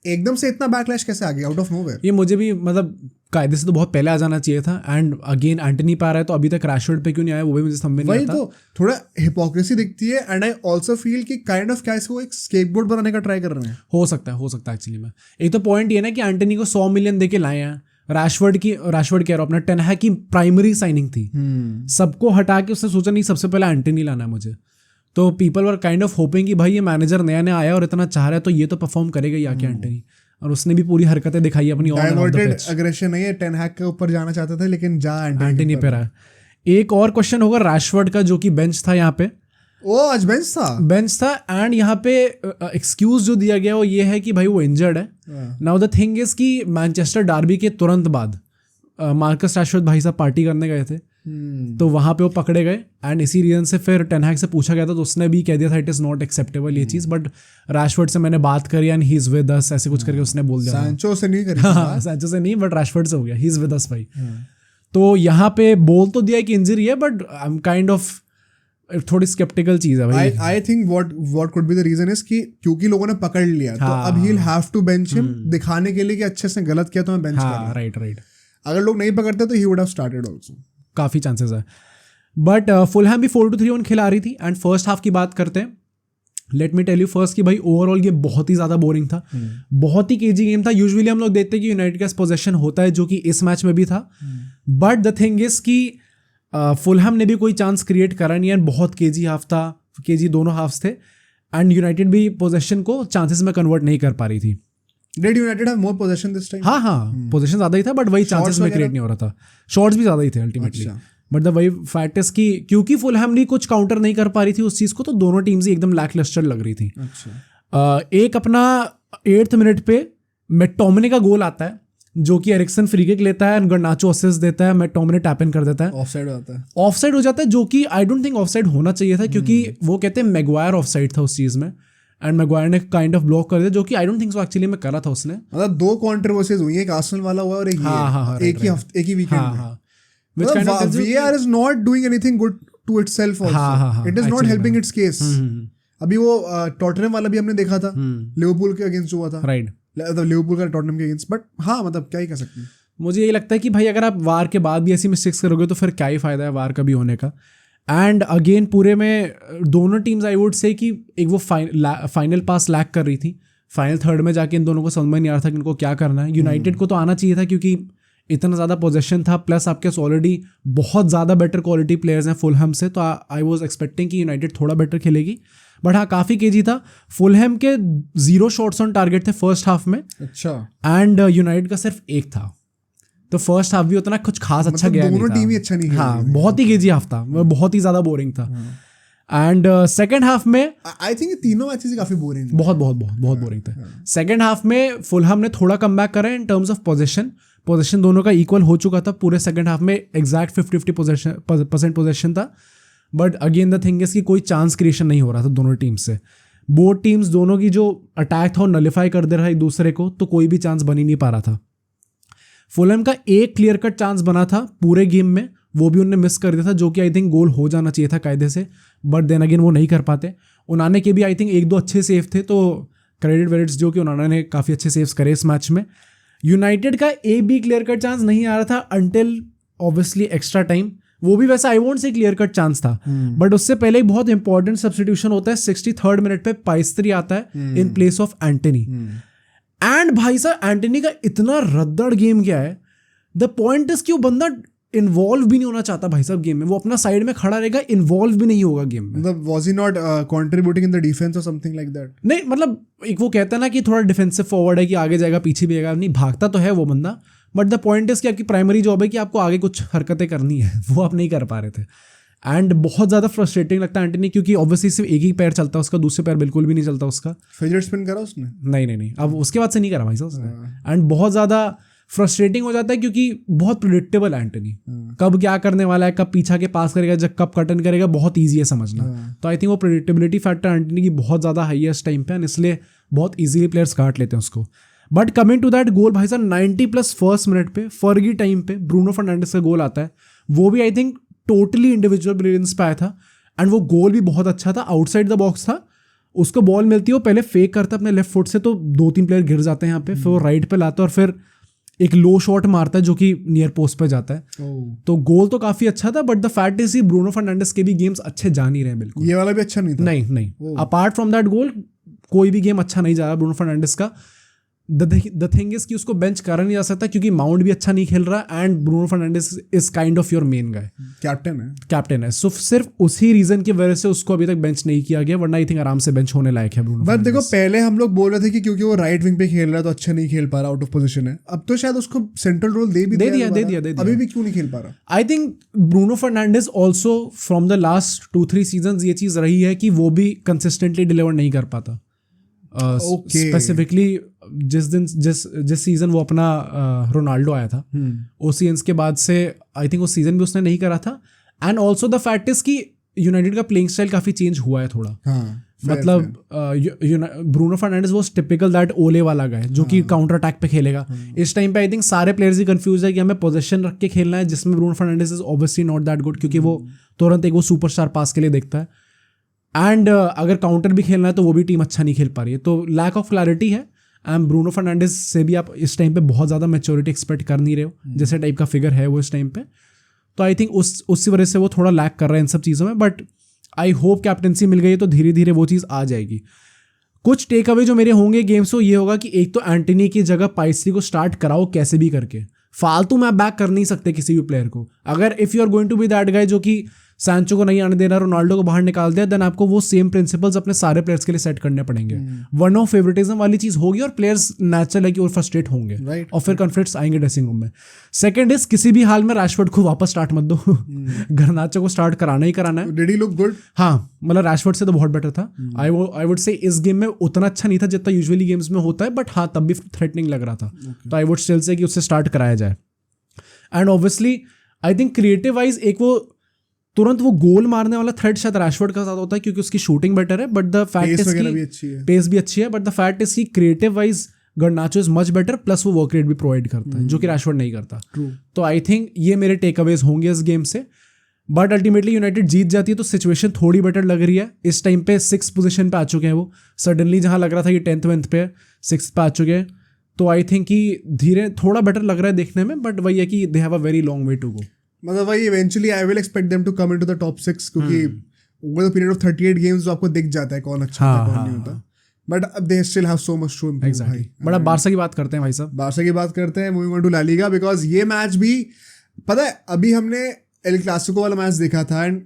Speaker 2: एकदम से इतना बैकलैश कैसे आ गया आउट ऑफ नोवेयर?
Speaker 1: ये मुझे भी मतलब कायदे से तो बहुत पहले आ जाना चाहिए था। एंड अगेन एंटनी पे आ रहा है तो अभी तक रैशफोर्ड पे क्यों नहीं आया, वो भी मुझे समझ में नहीं आता।
Speaker 2: तो थोड़ा हिपोक्रेसी दिखती है। एंड आई आल्सो फील कि काइंड ऑफ क्या इसको एक स्केपबोर्ड बनाने का ट्राई कर रहे हैं।
Speaker 1: हो सकता है एक्चुअली में। एक तो पॉइंट ये ना कि एंटनी को 100 मिलियन देके लाए हैं। रैशफोर्ड कह रहा हूं अपना, टेन हैग की प्राइमरी साइनिंग थी। सबको हटा के उसने सोचा नहीं सबसे पहले एंटनी लाना है मुझे। तो people were kind of hopping कि भाई ये मैनेजर नया नया आया और इतना चाह रहा है तो ये तो परफॉर्म करेगा ही आके एंटनी। और उसने भी पूरी हरकतें दिखाई अपनी।
Speaker 2: डाइवर्टेड एग्रेशन नहीं है, टेन हैग के ऊपर जाना चाहता था लेकिन
Speaker 1: एंटनी पे रहा। एक और क्वेश्चन होगा रैशफोर्ड का, जो कि बेंच था यहाँ पे।
Speaker 2: ओ आज बेंच था।
Speaker 1: एंड यहाँ पे एक्सक्यूज जो दिया गया वो ये है कि भाई वो इंजर्ड है। नाउ द थिंग इज कि मैनचेस्टर डार्बी के तुरंत बाद मार्कस रैशफोर्ड भाई साहब पार्टी करने गए थे, तो वहाँ पे वो पकड़े गए। एंड इसी रीजन से फिर टेन हैग से पूछा गया था तो उसने भी कह दिया था इट इज़ नॉट एक्सेप्टेबल ये चीज़। बट रैशफोर्ड से मैंने बात करी and he is with us, ऐसे कुछ करके उसने बोल दिया।
Speaker 2: सैंचो से नहीं करी।
Speaker 1: सैंचो से नहीं, बट रैशफोर्ड से हो गया, ही इज़ विद अस भाई। तो यहाँ पे बोल तो दिया कि इंजरी है, but I am kind of थोड़ी स्केप्टिकल चीज है भाई।
Speaker 2: I think what could be the reason is कि क्योंकि लोगों ने पकड़ लिया तो अब he will have to bench him, दिखाने के लिए कि अच्छे से गलत किया तो मैं बेंच कर रहा हूं।
Speaker 1: राइट।
Speaker 2: अगर लोग नहीं पकड़ते तो ही वुड हैव स्टार्टेड आल्सो।
Speaker 1: काफी चांसेस है। बट फुलहैम भी 4-3 खेला रही थी। एंड फर्स्ट हाफ की बात करते हैं। Let me tell you first कि भाई ओवरऑल ये बहुत ही ज़्यादा बोरिंग था। बहुत ही केजी गेम था। यूजुअली हम लोग देखते हैं कि यूनाइटेड का पोजेशन होता है, जो कि इस मैच में भी था। बट द थिंग इज कि फुलहैम ने भी कोई चांस क्रिएट करा नहीं। एंड बहुत केजी हाफ था, केजी दोनों हाफ्स थे। एंड यूनाइटेड भी पोजेशन को चांसेस में कन्वर्ट नहीं कर पा रही थी।
Speaker 2: Did United have more possession this time?
Speaker 1: हाँ पोजीशन ज़्यादा ही था, बट वही चांसेस में क्रिएट नहीं हो रहा था। शॉट्स भी ज़्यादा ही थे अल्टीमेटली। बट द वही फैक्ट इज कि क्योंकि फुलहैम भी कुछ काउंटर नहीं कर पा रही थी उस चीज़ को, तो दोनों टीम्स ही एकदम लैकलस्टर लग रही थी। एक अपना 8th मिनट पे मैकटोमिने का गोल आता है, जो कि एरिक्सन फ्री किक लेता है, गर्नाचो असिस्ट देता है, मैकटोमिने टैप इन कर देता है। ऑफसाइड हो जाता है, जो कि आई डोंट थिंक ऑफसाइड होना चाहिए था, क्योंकि वो कहते हैं मैगवायर ऑफसाइड था उस चीज़ में। एंड मैगवायर ने काइंड ऑफ ब्लॉक कर दिया, जो कि आई डोंट थिंक सो एक्चुअली में करा था उसने।
Speaker 2: मतलब दो कंट्रोवर्सीज हुई, एक आर्सेनल वाला हुआ और एक एक ही वीकेंड में। VAR is not doing anything good to itself also. It is not helping its case. अभी वो टॉटनहम वाला भी हमने देखा था, लिवरपूल के अगेंस्ट हुआ था, राइट, लिवरपूल का टॉटनहम के अगेंस्ट, बट हाँ मतलब क्या ही कर सकते हैं.
Speaker 1: मुझे यही लगता है कि भाई अगर आप वार के बाद भी ऐसी मिस्टेक्स करोगे तो फिर क्या ही फायदा है वार का भी होने का. एंड अगेन पूरे में दोनों टीम्स आई वुड से कि एक वो फाइनल पास लैक कर रही थी, फाइनल थर्ड में जाके इन दोनों को समझ में नहीं आ रहा था कि इनको क्या करना है. यूनाइटेड को तो आना चाहिए था क्योंकि इतना ज़्यादा पोजेशन था, प्लस आपके ऑलरेडी बहुत ज़्यादा बेटर क्वालिटी प्लेयर्स हैं फुलहम से, तो आई वॉज एक्सपेक्टिंग कि यूनाइटेड थोड़ा बेटर खेलेगी. बट हाँ काफ़ी केजी था. फुलहम के 0 शॉट्स ऑन टारगेट थे फर्स्ट हाफ में.
Speaker 2: अच्छा.
Speaker 1: एंड यूनाइटेड का सिर्फ 1 था. तो फर्स्ट हाफ भी उतना कुछ खास अच्छा गया नहीं था.
Speaker 2: दोनों टीम ही अच्छा नहीं खेली.
Speaker 1: हाँ बहुत ही केजी हाफ था, बहुत ही ज़्यादा बोरिंग था. एंड सेकेंड हाफ में
Speaker 2: आई थिंक तीनों मैचेस काफ़ी बोरिंग,
Speaker 1: बहुत बोरिंग थे. सेकेंड हाफ में फुलहम ने थोड़ा कम बैक करा इन टर्म्स ऑफ पोजेशन दोनों का इक्वल हो चुका था. पूरे सेकेंड हाफ में एग्जैक्ट 50% पोजेशन था. But again the thing is कि कोई चांस क्रिएशन नहीं हो रहा था दोनों टीम से. बोथ टीम्स दोनों की जो अटैक था वो नलिफाई कर दे रहा है एक दूसरे को, तो कोई भी चांस बन ही नहीं पा रहा था. फुलहम का एक क्लियर कट चांस बना था पूरे गेम में, वो भी उन्होंने मिस कर दिया था, जो कि आई थिंक गोल हो जाना चाहिए था कायदे से, बट देन अगेन वो नहीं कर पाते. उन्होंने के भी आई थिंक 1-2 अच्छे सेव थे, तो क्रेडिट जो कि उन्होंने काफ़ी अच्छे सेव्स करे इस मैच में. यूनाइटेड का एक भी क्लियर कट चांस नहीं आ रहा था अंटिल ऑब्वियसली एक्स्ट्रा टाइम. वो भी वैसे आई वोंट से क्लियर कट चांस था, बट उससे पहले एक बहुत इंपॉर्टेंट सब्स्टिट्यूशन होता है 63rd मिनट पे. पाइस्त्री आता है in place of Antony. And भाई साहब एंटनी का इतना रद्दड़ गेम क्या है. द पॉइंट इज कि वो बंदा इन्वॉल्व भी नहीं होना चाहता भाई साहब गेम में. वो अपना साइड में खड़ा रहेगा, इन्वॉल्व भी नहीं होगा गेम में.
Speaker 2: मतलब was he not contributing in the defence और समथिंग लाइक दैट?
Speaker 1: नहीं मतलब एक वो कहता है ना कि थोड़ा डिफेंसिव फॉरवर्ड है कि आगे जाएगा पीछे भी जाएगा, नहीं भागता तो है वो बंदा, बट द पॉइंट इज कि आपकी प्राइमरी जॉब है कि आपको आगे कुछ हरकतें करनी है, वो आप नहीं कर पा रहे थे. एंड बहुत ज़्यादा फ्रस्ट्रेटिंग लगता है एंटनी, क्योंकि ऑब्वियसली सिर्फ एक ही पैर चलता है उसका, दूसरे पैर बिल्कुल भी नहीं चलता उसका.
Speaker 2: फिजट स्पिन करा उसने?
Speaker 1: नहीं, अब उसके बाद से नहीं करा भाई साहब उसने. एंड बहुत ज़्यादा फ्रस्ट्रेटिंग हो जाता है क्योंकि बहुत प्रिडिक्टेबल है एंटनी, कब क्या करने वाला है, कब पीछा के पास करेगा, जब कब कटन करेगा, बहुत ईजी है समझना. तो आई थिंक वो प्रिडिक्टेबिलिटी फैक्टर एंटनी की बहुत ज़्यादा हाई है इस टाइम पे, इसलिए बहुत ईजिली प्लेयर्स काट लेते हैं उसको. But coming to that goal भाई साहब 90+ फर्स्ट मिनट पे फर्गी टाइम पे ब्रूनो फर्नांडिस का गोल आता है. वो भी I think totally individual brilliance पे आया था. एंड वो गोल भी बहुत अच्छा था, आउटसाइड द बॉक्स था. उसको बॉल मिलती है, वो पहले फेक करता है अपने लेफ्ट फुट से, तो 2-3 प्लेयर गिर जाते हैं यहाँ पे. फिर वो राइट पे लाता है और फिर एक लो शॉट मारता है जो कि नियर पोस्ट पे जाता है. तो गोल तो काफी अच्छा था, but the fact is Bruno Fernandes के भी गेम्स अच्छे जा नहीं रहे बिल्कुल.
Speaker 2: ये वाला भी अच्छा नहीं था.
Speaker 1: नहीं अपार्ट फ्रॉम दैट गोल कोई भी गेम अच्छा नहीं जा रहा ब्रूनो फर्नांडिस का. द थिंग इज कि उसको बेंच करा नहीं जा सकता क्योंकि माउंट भी अच्छा नहीं खेल रहा. And Bruno Fernandes is kind of your main guy, captain है. सो सिर्फ उसी रीजन की वजह से उसको अभी तक बेंच नहीं किया गया, वरना आई थिंक आराम से बेंच होने लायक है ब्रूनो.
Speaker 2: बट देखो पहले हम लोग बोल रहे थे कि क्योंकि वो राइट विंग पे खेल रहा है तो अच्छा नहीं खेल पा रहा, आउट ऑफ पोजीशन है. अब तो शायद उसको सेंट्रल रोल दे दिया. अभी भी क्यों नहीं खेल पा रहा?
Speaker 1: I think Bruno Fernandes also from the last 2-3 season ये चीज रही है कि वो भी कंसिस्टेंटली डिलीवर नहीं कर पाता. स्पेसिफिकली जिस सीजन वो अपना रोनाल्डो आया था, उस सीजन के बाद से आई थिंक उस सीजन भी उसने नहीं करा था. And also the fact is कि यूनाइटेड का प्लेइंग स्टाइल काफी चेंज हुआ है थोड़ा. मतलब Bruno Fernandes was typical that Ole वाला गाय जो कि काउंटर अटैक पे खेलेगा. इस टाइम पे आई थिंक सारे प्लेयर्स ही कंफ्यूज है कि हमें पोजीशन रख के खेलना है, जिसमें Bruno Fernandes is obviously not that good, क्योंकि वो तुरंत एक वो सुपरस्टार पास के लिए देखता है. एंड अगर काउंटर भी खेलना है तो वो भी टीम अच्छा नहीं खेल पा रही है. तो लैक ऑफ क्लैरिटी है. एंड ब्रूनो फर्नांडिस से भी आप इस टाइम पे बहुत ज़्यादा मैच्योरिटी एक्सपेक्ट कर नहीं रहे हो, जैसे टाइप का फिगर है वो इस टाइम पे. तो आई थिंक उसी वजह से वो थोड़ा लैक कर रहा है इन सब चीज़ों में. बट आई होप कैप्टनसी मिल गई तो धीरे धीरे वो चीज़ आ जाएगी. कुछ टेक अवे जो मेरे होंगे गेम्स को ये होगा कि एक तो एंटनी की जगह पाइस्त्री को स्टार्ट कराओ कैसे भी करके. फालतू में बैक कर नहीं सकते किसी भी प्लेयर को. अगर if you are going to be that guy जो कि सैंचो को नहीं आने देना, रोनाल्डो को बाहर निकाल दिया, देन आपको वो सेम प्रिंसिपल्स अपने सारे प्लेयर्स के लिए सेट करने पड़ेंगे. वन ऑफ फेवरेटिज्म वाली चीज़ होगी और प्लेयर्स नेचुरल है कि वो फ्रस्ट्रेट होंगे और फिर कॉन्फ्लिक्ट्स आएंगे ड्रेसिंग रूम में. सेकंड इज किसी भी हाल में रैशफोर्ड को वापस स्टार्ट मत दो. गर्नाचो को स्टार्ट कराना ही कराना है.
Speaker 2: Did he look good?
Speaker 1: हाँ मतलब रैशफोर्ड से तो बहुत बेटर था. आई वुड से इस गेम में उतना अच्छा नहीं था जितना यूजुअली गेम्स में होता है, बट हाँ तब भी थ्रेटनिंग लग रहा था. तो आई वुड स्टिल से कि उससे स्टार्ट कराया जाए. And obviously I think creative wise एक वो तुरंत वो गोल मारने वाला थ्रेड शायद रैशफोर्ड का साथ होता है क्योंकि उसकी शूटिंग बेटर है. बट द फैक्ट इज कि पेस भी अच्छी है. बट द फैक्ट इज कि creative wise गर्नाचो is much better, plus वो वर्क रेट भी प्रोवाइड करता है जो कि रैशफोर्ड नहीं करता. तो आई थिंक ये मेरे टेक अवेज होंगे इस गेम से. बट अल्टीमेटली यूनाइटेड जीत जाती है तो सिचुएशन थोड़ी बेटर लग रही है. इस टाइम पे 6 पोजीशन पे आ चुके हैं वो. सडनली जहाँ लग रहा था कि 10th 11th पे 6th पे आ चुके हैं. तो आई थिंक कि धीरे थोड़ा बेटर लग रहा है देखने में. बट वही है कि they have a very long way to go.
Speaker 2: मतलब वही eventually I will expect them to come into the top 6 क्योंकि over the period of 38 games आपको दिख जाता है कौन अच्छा होता है कौन नहीं होता. But they still have so much to improve.
Speaker 1: Exactly. But अब बारसा की बात करते हैं भाई साहब.
Speaker 2: बारसा की बात करते हैं. Moving on to La Liga because ये मैच भी पता है अभी हमने एल क्लासिको वाला मैच देखा था and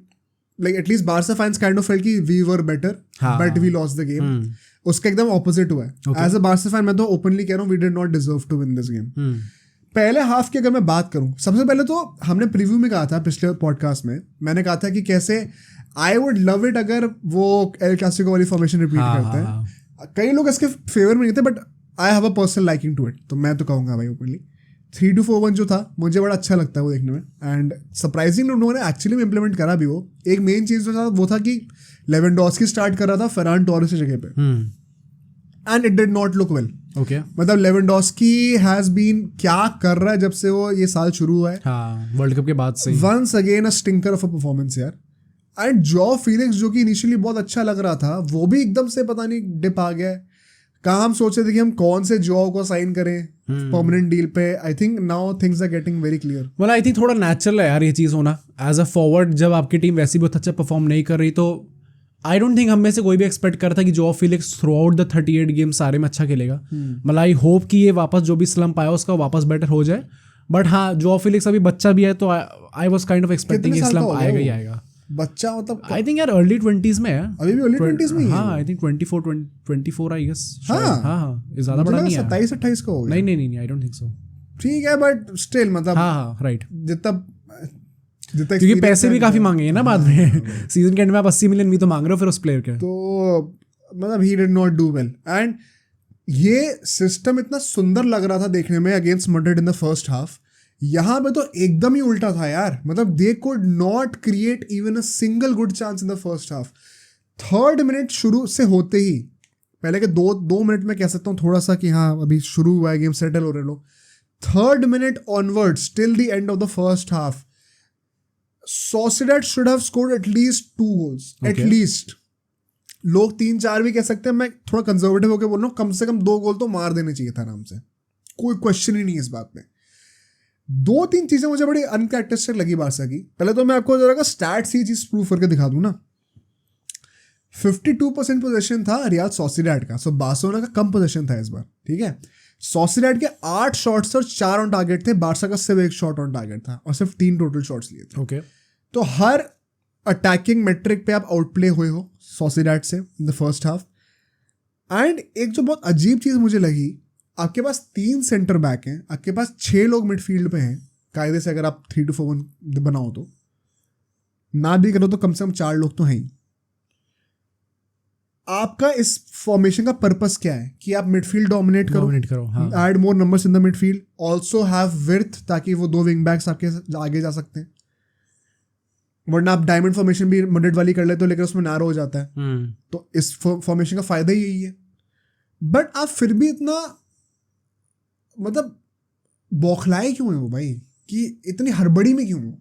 Speaker 2: like at least Barca fans kind of felt कि we were better but we lost the game. उसका एकदम ऑपोजिट हुआ है. एज अ बारसा फैन मैं तो ओपनली कह रहा हूँ we did not deserve to win this game. पहले हाफ की अगर मैं बात करूं, सबसे पहले तो हमने प्रीव्यू में कहा था पिछले पॉडकास्ट में, मैंने कहा था कि कैसे आई वुड लव इट अगर वो एल क्लासिको वाली फॉर्मेशन रिपीट करते हैं. कई लोग इसके फेवर में नहीं थे but I have a personal liking to it. तो मैं तो कहूँगा भाई ओपनली 3-2-4-1 जो था मुझे बड़ा अच्छा लगता है वो देखने में. एंड सरप्राइजिंग उन्होंने एक्चुअली में इम्प्लीमेंट करा भी वो. एक मेन चीज़ जो था वो था कि लेवेंडोस्की स्टार्ट कर रहा था फेरान टोरेस की जगह पे and it did not look well.
Speaker 1: Okay.
Speaker 2: मतलब लेवेंडोस्की हैज बीन क्या कर रहा है जब से वो ये साल शुरू हुआ है.
Speaker 1: हाँ, वर्ल्ड कप के बाद से
Speaker 2: once again a stinker of a performance यार. एंड जॉ फीलिक्स जो कि इनिशियली बहुत अच्छा लग रहा था वो भी एकदम से पता नहीं डिप आ गया है. कहाँ हम सोचे थे कि हम कौन से जॉ को साइन करें परमानेंट डील पे. I think now things are getting very clear.
Speaker 1: मतलब आई थिंक थोड़ा नेचुरल है यार ये चीज़ होना. एज अ फॉरवर्ड जब आपकी टीम वैसी बहुत अच्छा परफॉर्म नहीं कर रही तो आई डोंट थिंक हम में से कोई भी एक्सपेक्ट करता कि jaw Felix through out the 38 game सारे में अच्छा खेलेगा. मतलब आई होप कि ये वापस जो भी स्लम्प आया उसका वापस बेटर हो जाए. बट हाँ, जॉ फिलिक्स अभी बच्चा भी है तो आई was kind of expecting slump आएगा ही आएगा.
Speaker 2: बच्चा मतलब
Speaker 1: आई थिंक यार अर्ली 20s में है
Speaker 2: अभी भी. अर्ली 20s में ही है.
Speaker 1: हाँ, आई थिंक 24 आई गेस.
Speaker 2: हाँ
Speaker 1: हाँ, ज्यादा बड़ा नहीं है.
Speaker 2: 27-28 का हो गया.
Speaker 1: नहीं, आई डोंट थिंक सो.
Speaker 2: ठीक है बट स्टिल मतलब
Speaker 1: हाँ राइट.
Speaker 2: जितना
Speaker 1: क्योंकि पैसे भी काफी मांगे हैं ना बाद में. सीजन के एंड में आप 80 मिलियन भी तो मांग रहे हो फिर उस प्लेयर के.
Speaker 2: तो मतलब he did not do well. And ये सिस्टम इतना सुंदर लग रहा था देखने में against Madrid in the first half. यहाँ पे तो एकदम ही उल्टा था यार. मतलब they could not create even a single good chance in the first half. 3rd minute शुरू से होते ही, पहले के 2 मिनट में कह सकता हूँ थोड़ा सा कि हाँ अभी शुरू हुआ है गेम, सेटल हो रहे लोग. 3rd minute onwards till the end of the first half Sociedad should have scored at least 2 goals. At least. लोग 3-4 भी कह सकते हैं. मैं थोड़ा कंजर्वेटिव होकर बोल रहा हूँ, कम से कम 2 गोल तो मार देने चाहिए था आराम से. कोई क्वेश्चन ही नहीं है इस बात में. 2-3 चीजें मुझे बड़ी अनकैरेक्टरिस्टिक लगी बारसा की. पहले तो मैं आपको जरा स्टैट्स ही चीज प्रूव करके दिखा दूं ना. 52% पोजीशन था रियल सोसिएडाड का. सो बार्सिलोना का कम पोजीशन था इस बार. ठीक है. सोसिएडाड के 8 शॉट्स और 4 ऑन टारगेट थे. बारसा का सिर्फ 1 शॉट ऑन टारगेट था और सिर्फ 3 टोटल शॉट्स लिए थे.
Speaker 1: ओके.
Speaker 2: तो हर अटैकिंग मेट्रिक पे आप आउटप्ले हुए हो सोसिएडाड से इन द फर्स्ट हाफ. एंड एक जो बहुत अजीब चीज मुझे लगी, आपके पास 3 सेंटर बैक हैं, आपके पास 6 लोग मिडफील्ड पे हैं. कायदे से अगर आप 3-2-4-1 बनाओ तो ना भी करो तो कम से कम 4 लोग तो हैं ही. आपका इस फॉर्मेशन का पर्पस क्या है कि आप मिडफील्ड डोमिनेट करो, add more numbers in the midfield, also have width ताकि वो 2 विंग बैक्स आपके आगे जा सकते हैं. वरना आप डायमंड फॉर्मेशन भी मैड्रिड वाली कर लेते हो लेकिन उसमें नैरो हो जाता है. तो इस फॉर्मेशन का फायदा ही यही है. बट आप फिर भी इतना मतलब बौखलाए क्यों है वो भाई, कि इतनी हड़बड़ी में क्यों हो.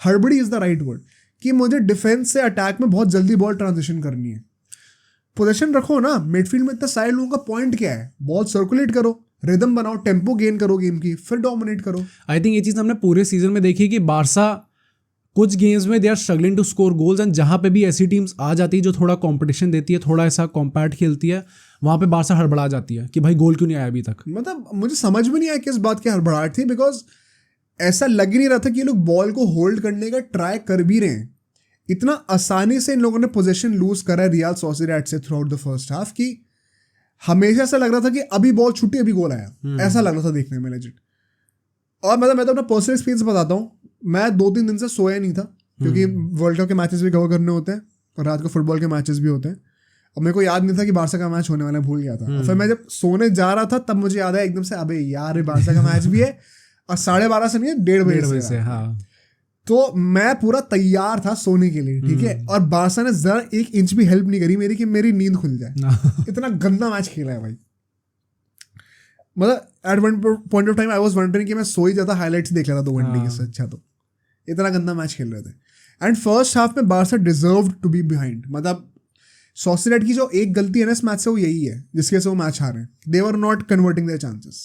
Speaker 2: हड़बड़ी इज द राइट वर्ड. कि मुझे डिफेंस से अटैक में बहुत जल्दी बॉल ट्रांजिशन करनी है. पोजीशन रखो ना. मिडफील्ड में इतना सारे लोगों का पॉइंट क्या है. बॉल सर्कुलेट करो, रिदम बनाओ, टेम्पो गेन करो गेम की, फिर डोमिनेट करो.
Speaker 1: आई थिंक ये चीज़ हमने पूरे सीजन में देखी कि बारसा कुछ गेम्स में they are struggling to score goals. And जहाँ पे भी ऐसी टीम्स आ जाती है जो थोड़ा कंपटीशन देती है, थोड़ा ऐसा कॉम्पैक्ट खेलती है, वहाँ पे बारसा हड़बड़ा जाती है कि भाई गोल क्यों नहीं आया अभी तक.
Speaker 2: मतलब मुझे समझ में नहीं आया किस बात की हड़बड़ाहट थी. बिकॉज ऐसा लग ही नहीं रहा था कि ये लोग बॉल को होल्ड करने का ट्राई कर भी रहे हैं. इतना आसानी से इन लोगों ने पोजीशन लूज करा है रियल सोसिएडाड से through out the first half कि हमेशा ऐसा लग रहा था कि अभी बॉल छूटी अभी गोल आया. ऐसा लग रहा था देखने में लेजिट. और मतलब मैं तो अपना पर्सनल एक्सपीरियंस बताता हूँ. मैं 2-3 दिन से सोया नहीं था क्योंकि वर्ल्ड कप के मैचेस भी कवर करने होते हैं और रात को फुटबॉल के मैचेस भी होते हैं. और मेरे को याद नहीं था कि बारसा का मैच होने वाला, भूल गया था. फिर मैं जब सोने जा रहा था तब मुझे याद आया एकदम से, अबे यार बारसा का मैच भी है और 12:30 से नहीं है, 1:30 बजे से.
Speaker 1: हाँ.
Speaker 2: तो मैं पूरा तैयार था सोने के लिए. ठीक है. और बारसा ने जरा 1 इंच भी हेल्प नहीं करी मेरी कि मेरी नींद खुल जाए. इतना गंदा मैच खेला है भाई. मतलब at one point of time I was wondering कि मैं सो ही जाता, हाईलाइट्स देख लेता 2 घंटे के से. अच्छा तो इतना गंदा मैच खेल रहे थे. एंड फर्स्ट हाफ में Barca deserved to be behind. मतलब सोसिएडाड की जो एक गलती है ना इस मैच से वो यही है जिसके से वो मैच हारे हैं. They were not converting their chances.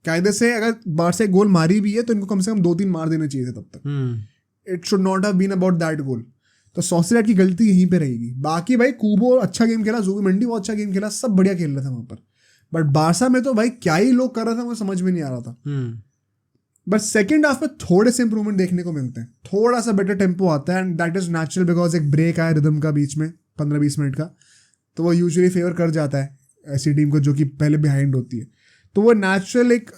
Speaker 2: कायदे से अगर बारसा एक गोल मारी भी है तो इनको कम से कम 2-3 मार देने चाहिए थे तब तक. It should not have been about that goal. तो सोसिएडाड की गलती यहीं पे रहेगी. बाकी भाई कुबो अच्छा गेम खेला, जुबिमेंडी बहुत अच्छा गेम खेला, सब बढ़िया खेल रहा था वहां पर. बट बारसा में तो भाई क्या ही लोग कर रहा था मुझे समझ में नहीं आ रहा था. बट सेकेंड हाफ में थोड़े से इंप्रूवमेंट देखने को मिलते हैं, थोड़ा सा बेटर टेम्पो आता है and that is natural because एक ब्रेक आया रिदम का बीच में 15-20 मिनट का, तो वो यूजुअली फेवर कर जाता है ऐसी टीम को जो कि पहले बिहाइंड होती है. तो वो नेचुरल एक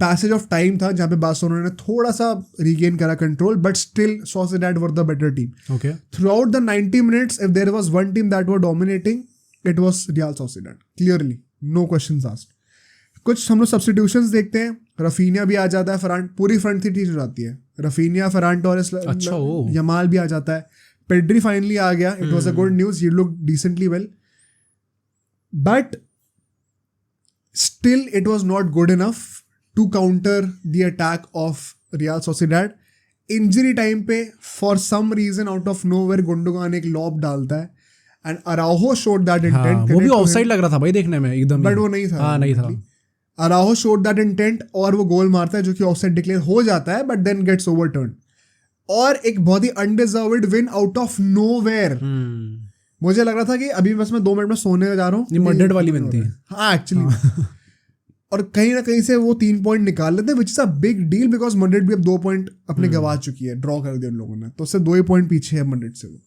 Speaker 2: पैसेज ऑफ टाइम था जहाँ पे बार्सिलोना ने थोड़ा सा रीगेन करा control, but still Sociedad were the better team.
Speaker 1: Okay.
Speaker 2: Throughout the 90 minutes, if there was one team that were dominating, it was Real Sociedad. Clearly, no questions asked. कुछ हम लोग सब्स्टिट्यूशंस देखते हैं. Raphinha भी आ जाता है, पूरी फ्रंट थ्री ठीक हो जाती है. रफीनिया, फरान टोरेस, यमाल भी आ जाता है. पेड्री फाइनली आ गया. It was a good news. He look decently well, but still it was not good enough to counter the attack of Real Sociedad. Injury time पे for some reason out of nowhere Gundogan एक lob डालता है and Araujo showed that intent.
Speaker 1: वो भी offside लग रहा था भाई देखने में एकदम,
Speaker 2: बट वो नहीं था.
Speaker 1: हाँ नहीं था.
Speaker 2: अराउहो शोड दैट इंटेंट और वो गोल मारता है जो कि ऑफसाइड डिक्लेयर हो जाता है, बट देन गेट्स ओवरटर्न. और एक बहुत ही undeserved win out of nowhere. मुझे लग रहा था कि अभी बस मैं 2 मिनट में सोने जा रहा हूँ.
Speaker 1: मड्रिड वाली बनती है.
Speaker 2: हाँ एक्चुअली. और कहीं ना कहीं से वो 3 पॉइंट निकाल लेते हैं, which is a big deal because Madrid भी अब 2 पॉइंट अपने गवा चुकी है. ड्रॉ कर दिया उन लोगों ने, तो उससे 2 ही पॉइंट पीछे है मड्रिड से वो.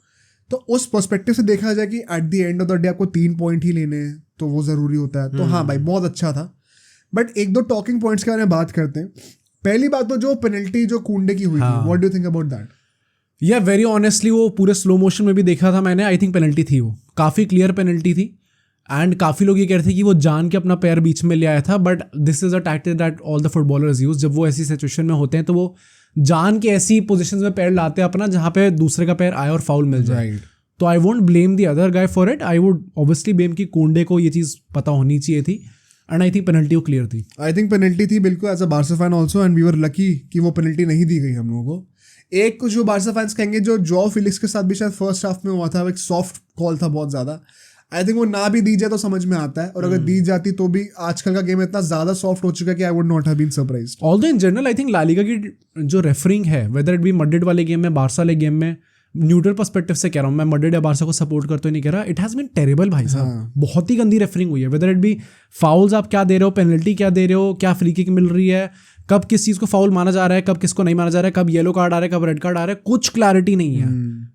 Speaker 2: तो उस पर्सपेक्टिव से देखा जाए कि at the end of the day आपको 3 पॉइंट ही लेने हैं तो वो जरूरी होता है. तो हाँ भाई बहुत अच्छा था. बट 1-2 टॉकिंग पॉइंट्स के बारे में बात करते हैं. पहली बात तो जो पेनल्टी जो कुंडे की हुई थी, what do you think about that?
Speaker 1: या वेरी ऑनेस्टली वो पूरे स्लो मोशन में भी देखा था मैंने. आई थिंक पेनल्टी थी, वो काफ़ी क्लियर पेनल्टी थी. एंड काफ़ी लोग ये कह रहे थे कि वो जान के अपना पैर बीच में ले आया था, but this is a tactic that all the footballers use. जब वो ऐसी सिचुएशन में होते हैं तो वो जान के ऐसी पोजीशंस में पैर लाते हैं अपना जहाँ पे दूसरे का पैर आए और फाउल मिल जाए. तो I won't blame the other guy for it. I would obviously blame कि कोंडे को ये चीज़ पता होनी चाहिए थी. एंड आई थिंक पेनल्टी वो क्लियर थी.
Speaker 2: आई थिंक पेनल्टी थी बिल्कुल as a Barca fan also, and we were lucky कि वो पेनल्टी नहीं दी गई हम लोगों को. एक कुछ जो बार्सा फैंस कहेंगे जो जॉ फिलिक्स के साथ भी शायद फर्स्ट हाफ में हुआ था, एक सॉफ्ट कॉल था बहुत ज़्यादा. आई थिंक वो ना भी दी जाए तो समझ में आता है, और अगर दी जाती तो भी आजकल का गेम इतना ज़्यादा सॉफ्ट हो चुका है कि I would not have been surprised.
Speaker 1: Although in general I think La Liga की जो रेफरिंग है, वेदर इट बी मड्रिड वाले गेम में, बार्सा वाले गेम में, न्यूट्रल पर्सपेक्टिव से कह रहा हूँ मैं, मड्रिड या बार्सा को सपोर्ट करते हुए नहीं कह रहा. इट हैज़ बीन टेरेबल भाई साहब. बहुत ही गंदी रेफरिंग हुई है. वेदर इट बी फाउल्स आप क्या दे रहे हो, पेनल्टी क्या दे रहे हो, क्या फ्री किक मिल रही है, कब किस चीज़ को फाउल माना जा रहा है, कब किसको नहीं माना जा रहा है, कब येलो कार्ड आ रहा है, कब रेड कार्ड आ रहा है, कुछ क्लैरिटी नहीं है.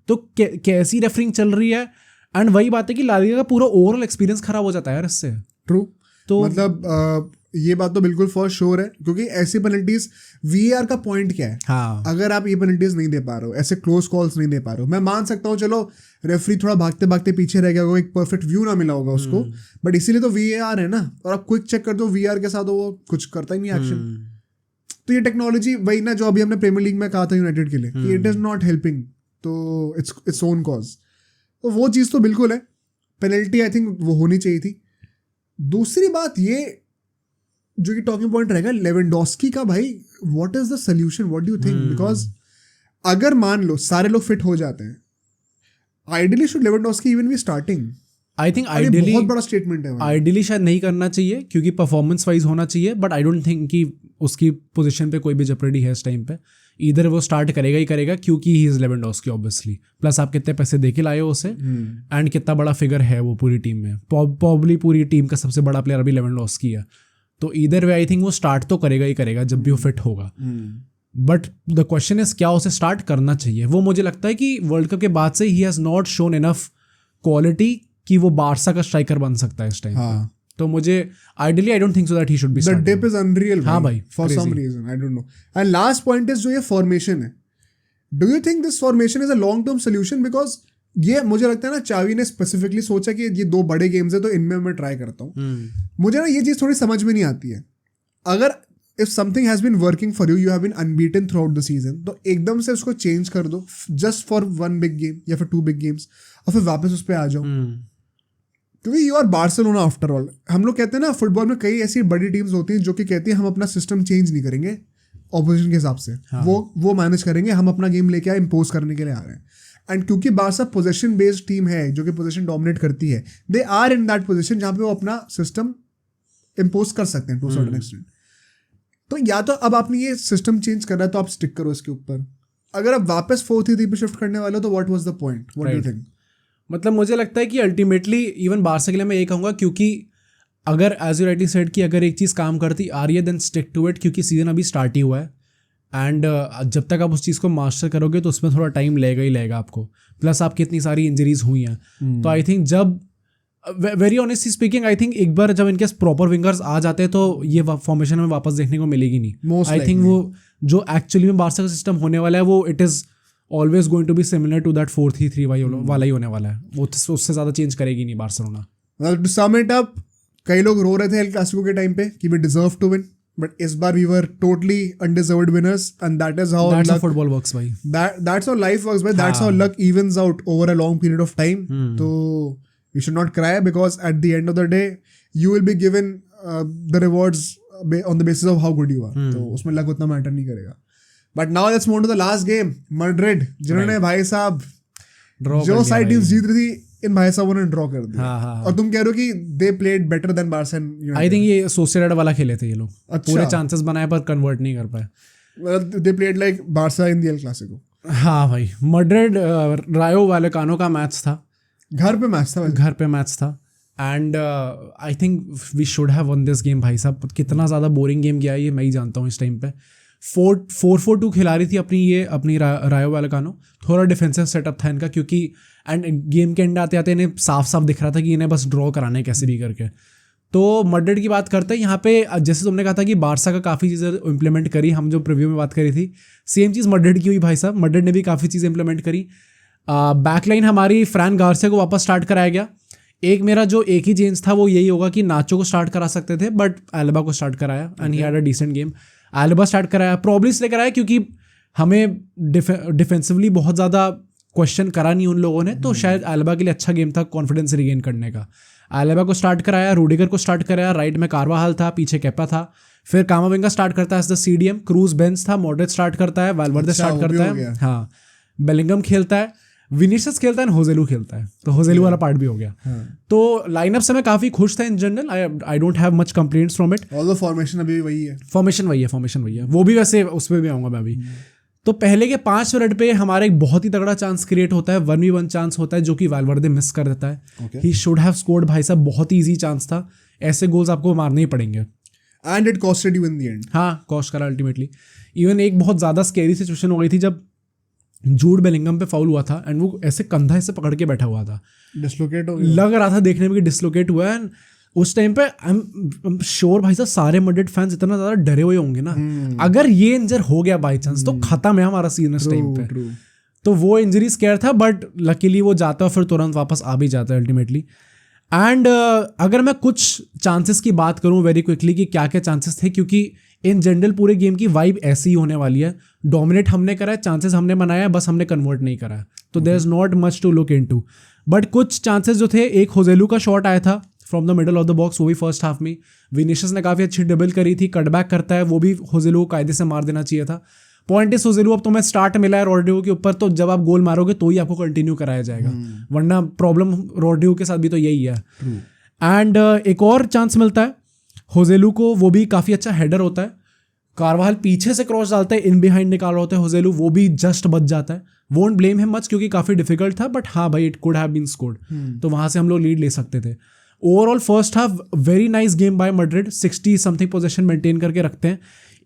Speaker 1: तो कैसी रेफरिंग चल रही है. एंड वही बात है कि ला लीगा का पूरा ओवरऑल एक्सपीरियंस खराब हो जाता है यार इससे.
Speaker 2: ट्रू.
Speaker 1: तो
Speaker 2: मतलब ये बात तो बिल्कुल फॉर श्योर है, क्योंकि ऐसी पेनल्टीज वीआर का पॉइंट क्या है.
Speaker 1: हाँ.
Speaker 2: अगर आप ये पेनल्टीज नहीं दे पा रहे हो, ऐसे क्लोज कॉल्स नहीं दे पा रहे हो, मैं मान सकता हूँ चलो रेफरी थोड़ा भागते भागते पीछे रह गया होगा, एक परफेक्ट व्यू ना मिला होगा उसको, बट इसीलिए तो वीआर है ना. और आप क्विक चेक कर दो वीआर के साथ, वो कुछ करता ही नहीं एक्शन. तो ये टेक्नोलॉजी वही ना जो अभी हमने प्रीमियर लीग में कहा था यूनाइटेड के लिए कि इट इज नॉट हेल्पिंग, तो इट्स ओन कॉज. तो वो चीज़ तो बिल्कुल है. पेनल्टी आई थिंक वो होनी चाहिए थी. दूसरी बात ये जो कि टॉकिंग पॉइंट रहेगा लेवेंडोस्की का, भाई what is the solution, what do you think? Because अगर मान लो सारे लोग फिट हो जाते हैं, ideally should Lewandowski even be starting.
Speaker 1: I think ideally
Speaker 2: बहुत बड़ा स्टेटमेंट है.
Speaker 1: आइडियली शायद नहीं करना चाहिए क्योंकि परफॉर्मेंस वाइज होना चाहिए, बट आई डोंट थिंक कि उसकी पोजीशन पे कोई भी जेपरेडी है इस टाइम पे. इधर वो स्टार्ट करेगा ही करेगा क्योंकि he is Lewandowski obviously. Plus आप कितने पैसे दे के लाए हो उसे, एंड कितना बड़ा फिगर है वो पूरी टीम में. प्रॉब्ली पूरी टीम का सबसे बड़ा प्लेयर अभी लेवेंडोस्की है. तो इधर वे आई थिंक वो स्टार्ट तो करेगा ही करेगा जब भी वो फिट होगा. बट द क्वेश्चन इज क्या उसे स्टार्ट करना चाहिए. वो मुझे लगता है कि वर्ल्ड कप के बाद से he has not shown enough quality कि वो बार्सा का स्ट्राइकर बन सकता है इस टाइम. हाँ. तो मुझे ideally I don't think so that he should be
Speaker 2: starting. The dip is unreal.
Speaker 1: हाँ भाई,
Speaker 2: for some reason I don't know. And last point is जो ये फॉर्मेशन है, do you think this formation is a long term solution? Because ये मुझे लगता है ना चावी ने स्पेसिफिकली सोचा कि ये 2 बड़े गेम्स है तो इनमें मैं ट्राई करता हूँ. मुझे ना ये चीज़ थोड़ी समझ में नहीं आती है. अगर if something has been working for you, you have been unbeaten throughout the season, तो एकदम से उसको चेंज कर दो जस्ट फॉर 1 बिग गेम या फिर 2 बिग गेम्स, और फिर वापस उस पर आ जाओ. क्योंकि you are Barcelona after all. हम लोग कहते हैं ना फुटबॉल में कई ऐसी बड़ी टीम्स होती हैं जो कि कहती हैं हम अपना सिस्टम चेंज नहीं करेंगे, ऑपोजिशन के हिसाब से, वो मैनेज करेंगे, हम अपना गेम लेके इम्पोज करने के लिए आ रहे हैं। एंड क्योंकि बारसा पोजीशन बेस्ड टीम है जो कि पोजीशन डोमिनेट करती है, they are in that position जहाँ पे वो अपना सिस्टम इम्पोज कर सकते हैं टू सर्टेन एक्सटेंट। तो या तो अब आपने ये सिस्टम चेंज कर रहा है तो आप स्टिक करो इसके ऊपर, अगर आप वापस 4-3-3 पे शिफ्ट करने वाले हो तो what was the point, what do you think?
Speaker 1: मतलब मुझे लगता है कि अल्टीमेटली इवन बारसा के लिए मैं ये कहूँगा, क्योंकि अगर एज यू राइटली सेड कि अगर एक चीज़ काम करती आ रही है देन स्टिक टू इट, क्योंकि सीजन अभी स्टार्ट ही हुआ है एंड जब तक आप उस चीज़ को मास्टर करोगे तो उसमें थोड़ा टाइम लगेगा ही लगेगा आपको, प्लस आपकी इतनी सारी इंजरीज हुई हैं। तो आई थिंक जब very honestly speaking I think एक बार जब इनके प्रॉपर विंगर्स आ जाते हैं तो ये फॉर्मेशन में वापस देखने को मिलेगी नहीं। आई थिंक वो जो एक्चुअली में बारसा का सिस्टम होने वाला है वो it is always going to be similar to that 4-3-3 वाला ही होने वाला है, वो उससे ज़्यादा चेंज करेगी नहीं Barcelona.
Speaker 2: To sum it up, कई लोग रो रहे थे एल क्लासिको के टाइम पे कि we deserve to win, but इस बार we were totally undeserved winners and that is how
Speaker 1: football works भाई,
Speaker 2: दैट्स हाउ लाइफ वर्क्स भाई, that's how luck evens out over a long period of time. तो you should not cry because at the end of the day you will be given the rewards on the basis of how good you are. तो उसमें luck उतना matter नहीं करेगा। But now let's move on to the last game, Madrid, जिन्होंने भाई साहब जो side teams जीत रही थी इन भाई साहब ने ड्रॉ कर दिया। और तुम कह रहे हो कि they played better than Barca and United.
Speaker 1: I think ये सोसिएडाड वाला खेले थे ये लोग, पूरे चांसेस बनाए पर कन्वर्ट नहीं कर पाए।
Speaker 2: Well, they played like Barca in the El Clasico.
Speaker 1: हाँ भाई, मैड्रिड रायो वैलेकानो का मैच था,
Speaker 2: घर पे मैच था and I think we should have won this game. भाई साहब कितना ज़्यादा बोरिंग गेम गया है ये मैं ही जानता हूँ। इस टाइम पे 4-4-2 खिला रही थी अपनी रायो वैलेकानो, थोड़ा डिफेंसिव सेटअप था इनका, क्योंकि एंड गेम के एंड आते आते इन्हें साफ साफ दिख रहा था कि इन्हें बस ड्रॉ कराना है कैसे भी करके। तो मैड्रिड की बात करते हैं यहाँ पे, जैसे तुमने कहा था कि बारसा का काफ़ी चीज़ें इम्प्लीमेंट करी, हम जो प्रीव्यू में बात करी थी सेम चीज़ मैड्रिड की हुई भाई साहब। मैड्रिड ने भी काफ़ी चीज़ें इंप्लीमेंट करी। बैकलाइन हमारी फ्रैन गार्सिया को वापस स्टार्ट कराया गया। एक ही चेंज था वो यही होगा कि नाचो को स्टार्ट करा सकते थे बट एल्बा को स्टार्ट कराया and he had a decent game. Alaba start कराया प्रॉब्ली इसलिए कराया क्योंकि हमें डिफेंसिवली बहुत ज़्यादा क्वेश्चन करा नहीं उन लोगों ने, तो शायद एल्बा के लिए अच्छा गेम था कॉन्फिडेंस रिगेन करने का। एल्बा को स्टार्ट कराया, रूडिगर को स्टार्ट कराया, राइट में कारवाहाल था, पीछे केपा था, फिर कामाविंगा स्टार्ट करता है as the CDM, Kroos bench था, मॉडरेट स्टार्ट करता है, वाल्वर्दे स्टार्ट करता है, हाँ, बेलिंगम खेलता है, विनीसियस खेलता है, होजेलू खेलता है, तो होजेलू वाला पार्ट भी हो गया। तो लाइनअप से मैं काफ़ी खुश था इन general, I don't have much complaints from it. Although formation अभी वही है,
Speaker 1: फॉर्मेशन वही है, वो भी वैसे उस पर भी आऊँगा मैं अभी। तो पहले के 5 मिनट पे हमारा एक बहुत ही तगड़ा चांस क्रिएट होता है, 1v1 चांस होता है जो कि वाल्वर्दे मिस कर देता है। ही शुड हैव स्कोर्ड भाई साहब, बहुत ही ईजी चांस था, ऐसे गोल्स आपको मारने ही पड़ेंगे।
Speaker 2: And it costed you in the end.
Speaker 1: हाँ, कॉस्ट करा अल्टीमेटली। इवन एक बहुत ज़्यादा स्केरी सिचुएशन हो गई थी जब जूड बेलिंगम पे फाउल हुआ था एंड वो ऐसे कंधा ऐसे पकड़ के बैठा हुआ था,
Speaker 2: डिसलोकेट हो गया,
Speaker 1: लग रहा था देखने में कि डिसलोकेट हुआ है। एंड उस टाइम पे आई एम श्योर भाई साहब सारे मैड्रिड फैंस इतना ज़्यादा डरे हुए होंगे ना, अगर ये इंजर हो गया बाई चांस तो खत्म है हमारा सीजन इस टाइम पे। तो वो इंजरी स्केयर था बट लकीली वो जाता है फिर तुरंत वापस आ भी जाता है अल्टीमेटली। एंड अगर मैं कुछ चांसेस की बात करूं वेरी क्विकली कि क्या क्या चांसेस थे, क्योंकि इन जनरल पूरे गेम की वाइब ऐसी ही होने वाली है, डोमिनेट हमने करा है, चांसेस हमने बनाया है, बस हमने कन्वर्ट नहीं करा है, तो there is not much to look into. But कुछ चांसेस जो थे, एक होजेलू का शॉट आया था from the middle of the box, वो भी फर्स्ट हाफ में विनीशियस ने काफ़ी अच्छी डबल करी थी, कटबैक करता है, वो भी होजेलू को कायदे से मार देना चाहिए था। पॉइंट इस होजेलू अब तुम्हें स्टार्ट मिला है रोड्रिगो के ऊपर, तो जब आप गोल मारोगे तो ही आपको कंटिन्यू कराया जाएगा, वरना प्रॉब्लम रोड्रिगो के साथ भी तो यही है। एंड एक और चांस मिलता है होजेलू को, वो भी काफ़ी अच्छा हेडर होता है, कारवाहल पीछे से क्रॉस डालता है, इन बिहाइंड निकाल रहा होता है होजेलू, वो भी जस्ट बच जाता है। वोंट ब्लेम हिम मच क्योंकि काफ़ी डिफिकल्ट था, बट हाँ भाई it could have been scored, तो वहाँ से हम लोग लीड ले सकते थे। Overall first half very nice game by Madrid, 60 something position maintain करके रखते हैं।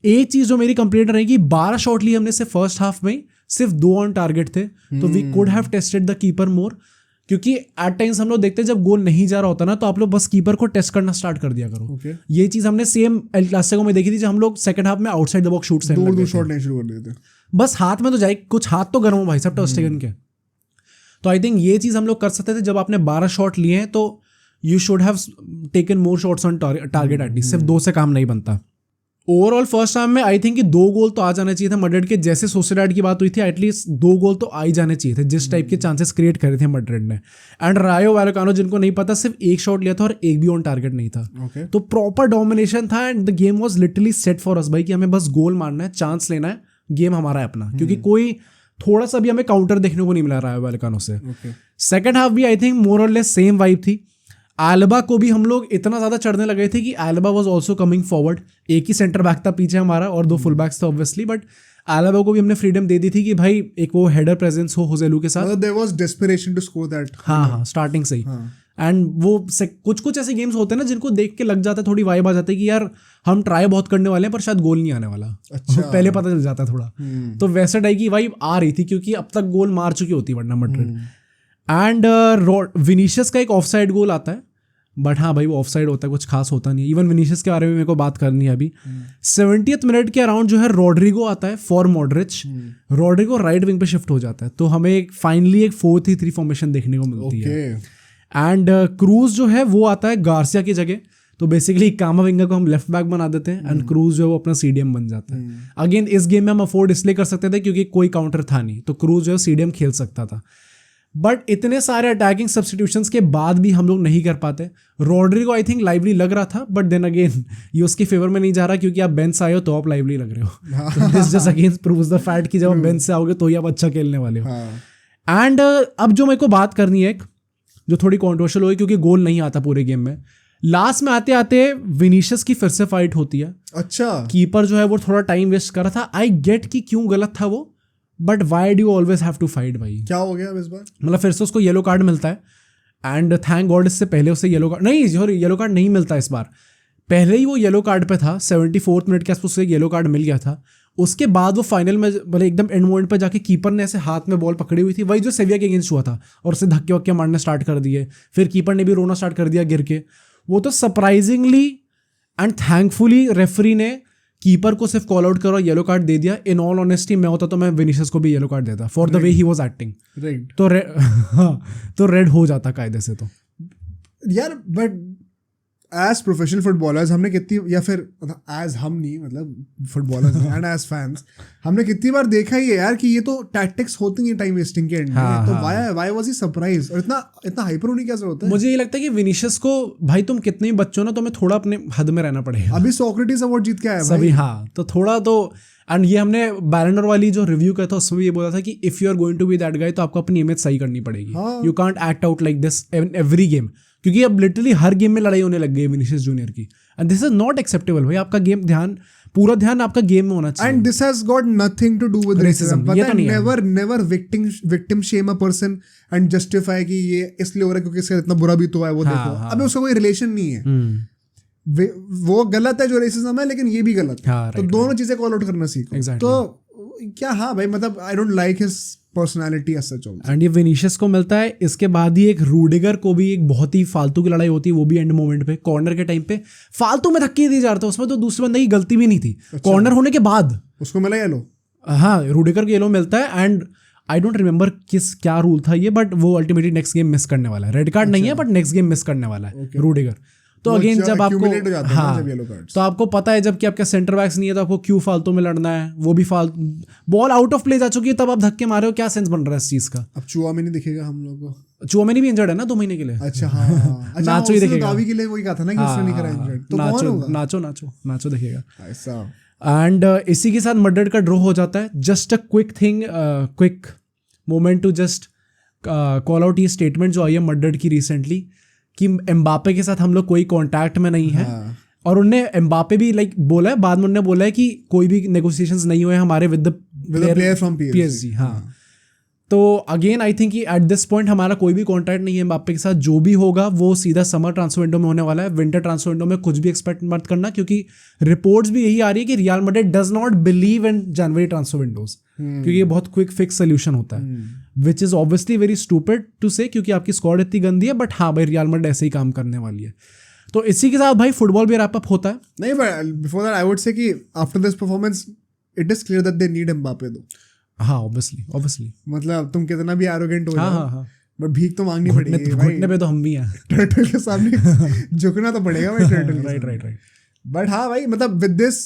Speaker 1: एक चीज़ जो मेरी कंप्लेंट रहेगी, 12 शॉट लिए हमने सिर्फ फर्स्ट हाफ में, सिर्फ 2 ऑन टारगेट थे, तो we could have tested the keeper more, क्योंकि एट टाइम्स हम लोग देखते हैं जब गोल नहीं जा रहा होता ना तो आप लोग बस कीपर को टेस्ट करना स्टार्ट कर दिया करो। ये चीज़ हमने सेम एल क्लासिको में देखी थी, जब हम लोग सेकंड हाफ में आउटसाइड द बॉक्स शूट से
Speaker 2: दूर शॉट नहीं शुरू कर देते,
Speaker 1: बस हाथ में तो जाए, कुछ हाथ तो गर्म हो भाई साहब टर्स्टेगन के। तो आई थिंक ये चीज़ हम लोग कर सकते थे, जब आपने 12 शॉट लिए हैं तो you should have taken more shots on target at least, सिर्फ 2 से काम नहीं बनता। ओवरऑल फर्स्ट हाफ में आई थिंक कि 2 गोल तो आ जाना चाहिए था मैड्रिड के, जैसे सोसिएडाड की बात हुई थी एटलीस्ट 2 गोल तो आ ही जाने चाहिए थे जिस टाइप के चांसेस क्रिएट करे थे मैड्रिड ने। एंड रायो वैलेकानो, जिनको नहीं पता, सिर्फ एक शॉट लिया था और एक भी ऑन टारगेट नहीं था। तो प्रॉपर डोमिनेशन था and the game was literally set for us भाई, कि हमें बस गोल मारना है, चांस लेना है, गेम हमारा है अपना, क्योंकि कोई थोड़ा सा भी हमें काउंटर देखने को नहीं मिला रायो वैलेकानो से। सेकंड हाफ भी आई थिंक मोर और लेस सेम वाइब थी। एल्बा को भी हम लोग इतना ज़्यादा चढ़ने लगे थे कि Elba was also coming forward. एक ही सेंटर बैक था पीछे हमारा और 2 फुल बैक्स थे ऑब्वियसली, बट एल्बा को भी हमने फ्रीडम दे दी थी कि भाई एक वो हेडर प्रेजेंस हो जोसेलू के साथ।
Speaker 2: There was desperation to score that.
Speaker 1: हाँ स्टार्टिंग से ही। एंड वो कुछ ऐसे गेम्स होते हैं ना जिनको देख के लग जाता है, थोड़ी वाइब आ जाती है कि यार हम ट्राई बहुत करने वाले हैं पर शायद गोल नहीं आने वाला। अच्छा। पहले पता चल जाता है थोड़ा। तो वैसे टाइप की वाइब आ रही थी, क्योंकि अब तक गोल मार चुकी होती वरना मैड्रिड। एंड विनीशियस का एक ऑफसाइड गोल आता है, बट हाँ भाई वो ऑफसाइड होता है, कुछ खास होता नहीं। इवन विनीशियस के बारे में मेरे को बात करनी है अभी। 70th मिनट के अराउंड जो है रोड्रिगो आता है for Modric. Rodrigo right wing पे शिफ्ट हो जाता है, तो हमें फाइनली एक 4-3-3 फॉर्मेशन देखने को मिलती है। एंड क्रूज जो है वो आता है गार्सिया की जगह। तो बेसिकली कामाविंगा को हम लेफ्ट बैक बना देते हैं एंड क्रूज जो है वो अपना सीडीएम बन जाता है। अगेन इस गेम में हम अफोर्ड इसलिए कर सकते थे क्योंकि कोई काउंटर था नहीं, तो क्रूज जो है सीडीएम खेल सकता था। बट इतने सारे अटैकिंग सब्स्टिट्यूशंस के बाद भी हम लोग नहीं कर पाते। रोड्रिगो आई थिंक लाइवली लग रहा था, बट देन अगेन ये उसके फेवर में नहीं जा रहा, क्योंकि आप बेंच से आए हो तो आप लाइवली लग रहे हो। तो this just again proves the fact कि जब आप बेंच से आओगे तो ही आप अच्छा खेलने वाले हो। एंड अब जो मेरे को बात करनी है, जो थोड़ी कॉन्ट्रोवर्शियल हुई क्योंकि गोल नहीं आता पूरे गेम में, लास्ट में आते आते विनीशियस की फिर से फाइट होती है। अच्छा। कीपर जो है वो थोड़ा टाइम वेस्ट कर रहा था। आई गेट कि क्यों गलत था वो, but why do always have to fight भाई? क्या हो गया इस बार? मतलब फिर से उसको येलो कार्ड मिलता है एंड थैंक गॉड इससे पहले उसे येलो कार्ड येलो कार्ड नहीं मिलता इस बार। पहले ही वो येलो कार्ड पे था, 74th मिनट के आसपास उसे येलो कार्ड मिल गया था। उसके बाद वो फाइनल में बोले एकदम एंड मोमेंट पे जाके कीपर ने ऐसे हाथ में बॉल पकड़ी हुई थी, वही जो सेविया के अगेंस्ट हुआ था, और उसे धक्के वक्के मारने स्टार्ट कर दिए। फिर कीपर ने भी रोना स्टार्ट कर दिया गिर के। वो तो सरप्राइजिंगली एंड थैंकफुली रेफरी ने कीपर को सिर्फ कॉल आउट करो, येलो कार्ड दे दिया। इन ऑल ऑनेस्टी मैं होता तो मैं विनीशियस को भी येलो कार्ड देता for the way he was acting. Right. तो रेड हो जाता कायदे से। तो यार बट एज प्रोफेशनल फुटबॉलर्स हमने कितनी, या फिर एज हम नहीं, मतलब फुटबॉलर्स एंड एज फैंस हमने कितनी बार देखा ही है यार कि ये तो टैक्टिक्स होती हैं टाइम वेस्टिंग के एंड में। तो व्हाई वाज ही सरप्राइज? और इतना हाइपर होने क्या जरूरत है? मुझे ये लगता है कि विनीशियस को भाई तुम कितने भी बच्चों ना, तुम्हें थोड़ा अपने हद में रहना पड़ेगा। अभी सोक्रेटिस अवार्ड जीत के आया सभी। हाँ, तो थोड़ा तो एंड ये हमने बैलेंड डोर वाली जो रिव्यू किया था उसमें भी ये बोला था कि if you are going to be that guy तो आपको अपनी इमेज सही करनी पड़ेगी। You can't act out like this in every game, क्योंकि अब लिटरली हर गेम में लड़ाई होने लग गई विनीशियस जूनियर की। And this is not acceptable भाई। आपका गेम पूरा ध्यान आपका गेम में होना चाहिए। And this has got nothing to do with racism. पता है, never victim shame a person and justify कि ये इसलिए हो रहा है क्योंकि इसका इतना बुरा भी तो है वो। देखो अबे उसका कोई रिलेशन नहीं है। वो गलत है जो रेसिज्म है, लेकिन ये भी गलत है। तो दोनों चीजें कॉल आउट करना सीखो। तो क्या, हाँ भाई, मतलब I don't like his personality as such also. And ये विनीशियस को मिलता है। इसके बाद ही एक रूडिगर को भी एक बहुत ही फालतू की लड़ाई होती है, वो भी एंड मोमेंट पे कॉर्नर के टाइम पे फालतू में धक्के दिए जा रहे थे। उसमें तो दूसरे बंदे की गलती भी नहीं थी। कॉर्नर होने के बाद उसको मिला येलो। हाँ, रूडिगर को येलो मिलता है। एंड आई डोंट रिमेंबर क्या रूल था ये, बट वो अल्टीमेटली नेक्स्ट गेम मिस करने वाला है। रेड कार्ड नहीं है बट नेक्स्ट गेम मिस करने वाला है रूडिगर। तो अगेन जब आपको तो आपको पता है जब कि आपका सेंटर बैक्स नहीं है तो आपको क्यों फालतू में लड़ना है। वो भी फालतू, बॉल आउट ऑफ प्ले जा चुकी है तब आप धक्के मारे हो, क्या सेंस बन रहा है इस चीज का? अब चुआमेनी दिखेगा हम लोग को। चुआमेनी भी इंजर्ड है ना 2 महीने के लिए। अच्छा हाँ। नाचो ही दिखेगा। दावी के लिए वही कहा था ना कि उसने नहीं करा इंजर्ड। तो नाचो दिखेगा ऐसा। एंड इसी के साथ मैड्रिड का ड्रॉ हो जाता है। Just a quick moment to just call out ये स्टेटमेंट जो आई है मैड्रिड की रिसेंटली कि एम्बापे के साथ हम लोग कोई कांटेक्ट में नहीं है। और उनने एम्बापे भी बोला है, बाद में उन्होंने बोला है कि कोई भी नेगोशिएशंस नहीं हुए हमारे with the player from PSG. हाँ, तो अगेन आई थिंक कि एट दिस पॉइंट हमारा कोई भी कॉन्टैक्ट नहीं है एम्बापे के साथ। जो भी होगा वो सीधा समर ट्रांसफर विंडो में होने वाला है। विंटर ट्रांसफर विंडो में कुछ भी एक्सपेक्ट मत करना, क्योंकि रिपोर्ट्स भी यही आ रही है कि Real Madrid does not believe in January transfer windows, क्योंकि ये बहुत क्विक फिक्स सोल्यूशन होता है। Which is obviously very stupid to say, क्योंकि आपकी स्क्वाड इतनी गंदी है। बट हाँ भाई, रियल मैड्रिड ऐसे ही काम करने वाली है। तो इसी के साथ भाई फुटबॉल भी रैप अप होता है। नहीं, but before that I would say कि after this performance it is clear that they need Mbappe though. हाँ, ऑब्वियसली मतलब तुम कितना भी एरोगेंट हो जाओ, बट भीख तो मांगनी पड़ेगी। घुटने पे तो हम भी हैं। टर्टल के सामने झुकना तो पड़ेगा भाई। Turtle right. बट हाँ भाई, मतलब विद दिस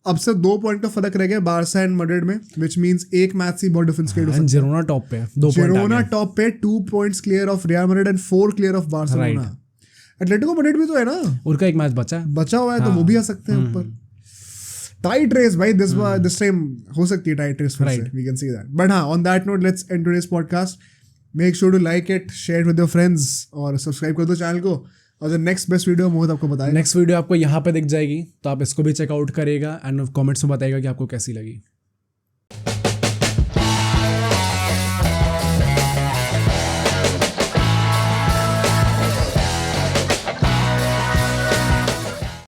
Speaker 2: अब से 2 पॉइंट का फर्क रह गया बारसा एंड मैड्रिड में, व्हिच मींस एक मैच से बहुत डिफरेंस क्रिएट हो सकता है।
Speaker 1: जिरोना टॉप पे 2 पॉइंट,
Speaker 2: जिरोना टॉप पे 2 points clear of real Madrid and 4 clear of Barcelona. Atletico Madrid भी तो है ना,
Speaker 1: उनका एक मैच बचा
Speaker 2: हुआ है, तो वो भी आ सकते हैं ऊपर। टाइट रेस भाई, दिस टाइम हो सकती है टाइट रेस फिर से, we can see that. But हाँ, on that note let's end today's podcast. Make sure to like it, share with your friends और सब्सक्राइब कर दो चैनल को। और जो नेक्स्ट बेस्ट वीडियो मोहित आपको बताएगा,
Speaker 1: नेक्स्ट वीडियो आपको यहाँ पे दिख जाएगी, तो आप इसको भी चेकआउट करिएगा एंड कमेंट्स में बताइएगा कि आपको कैसी लगी।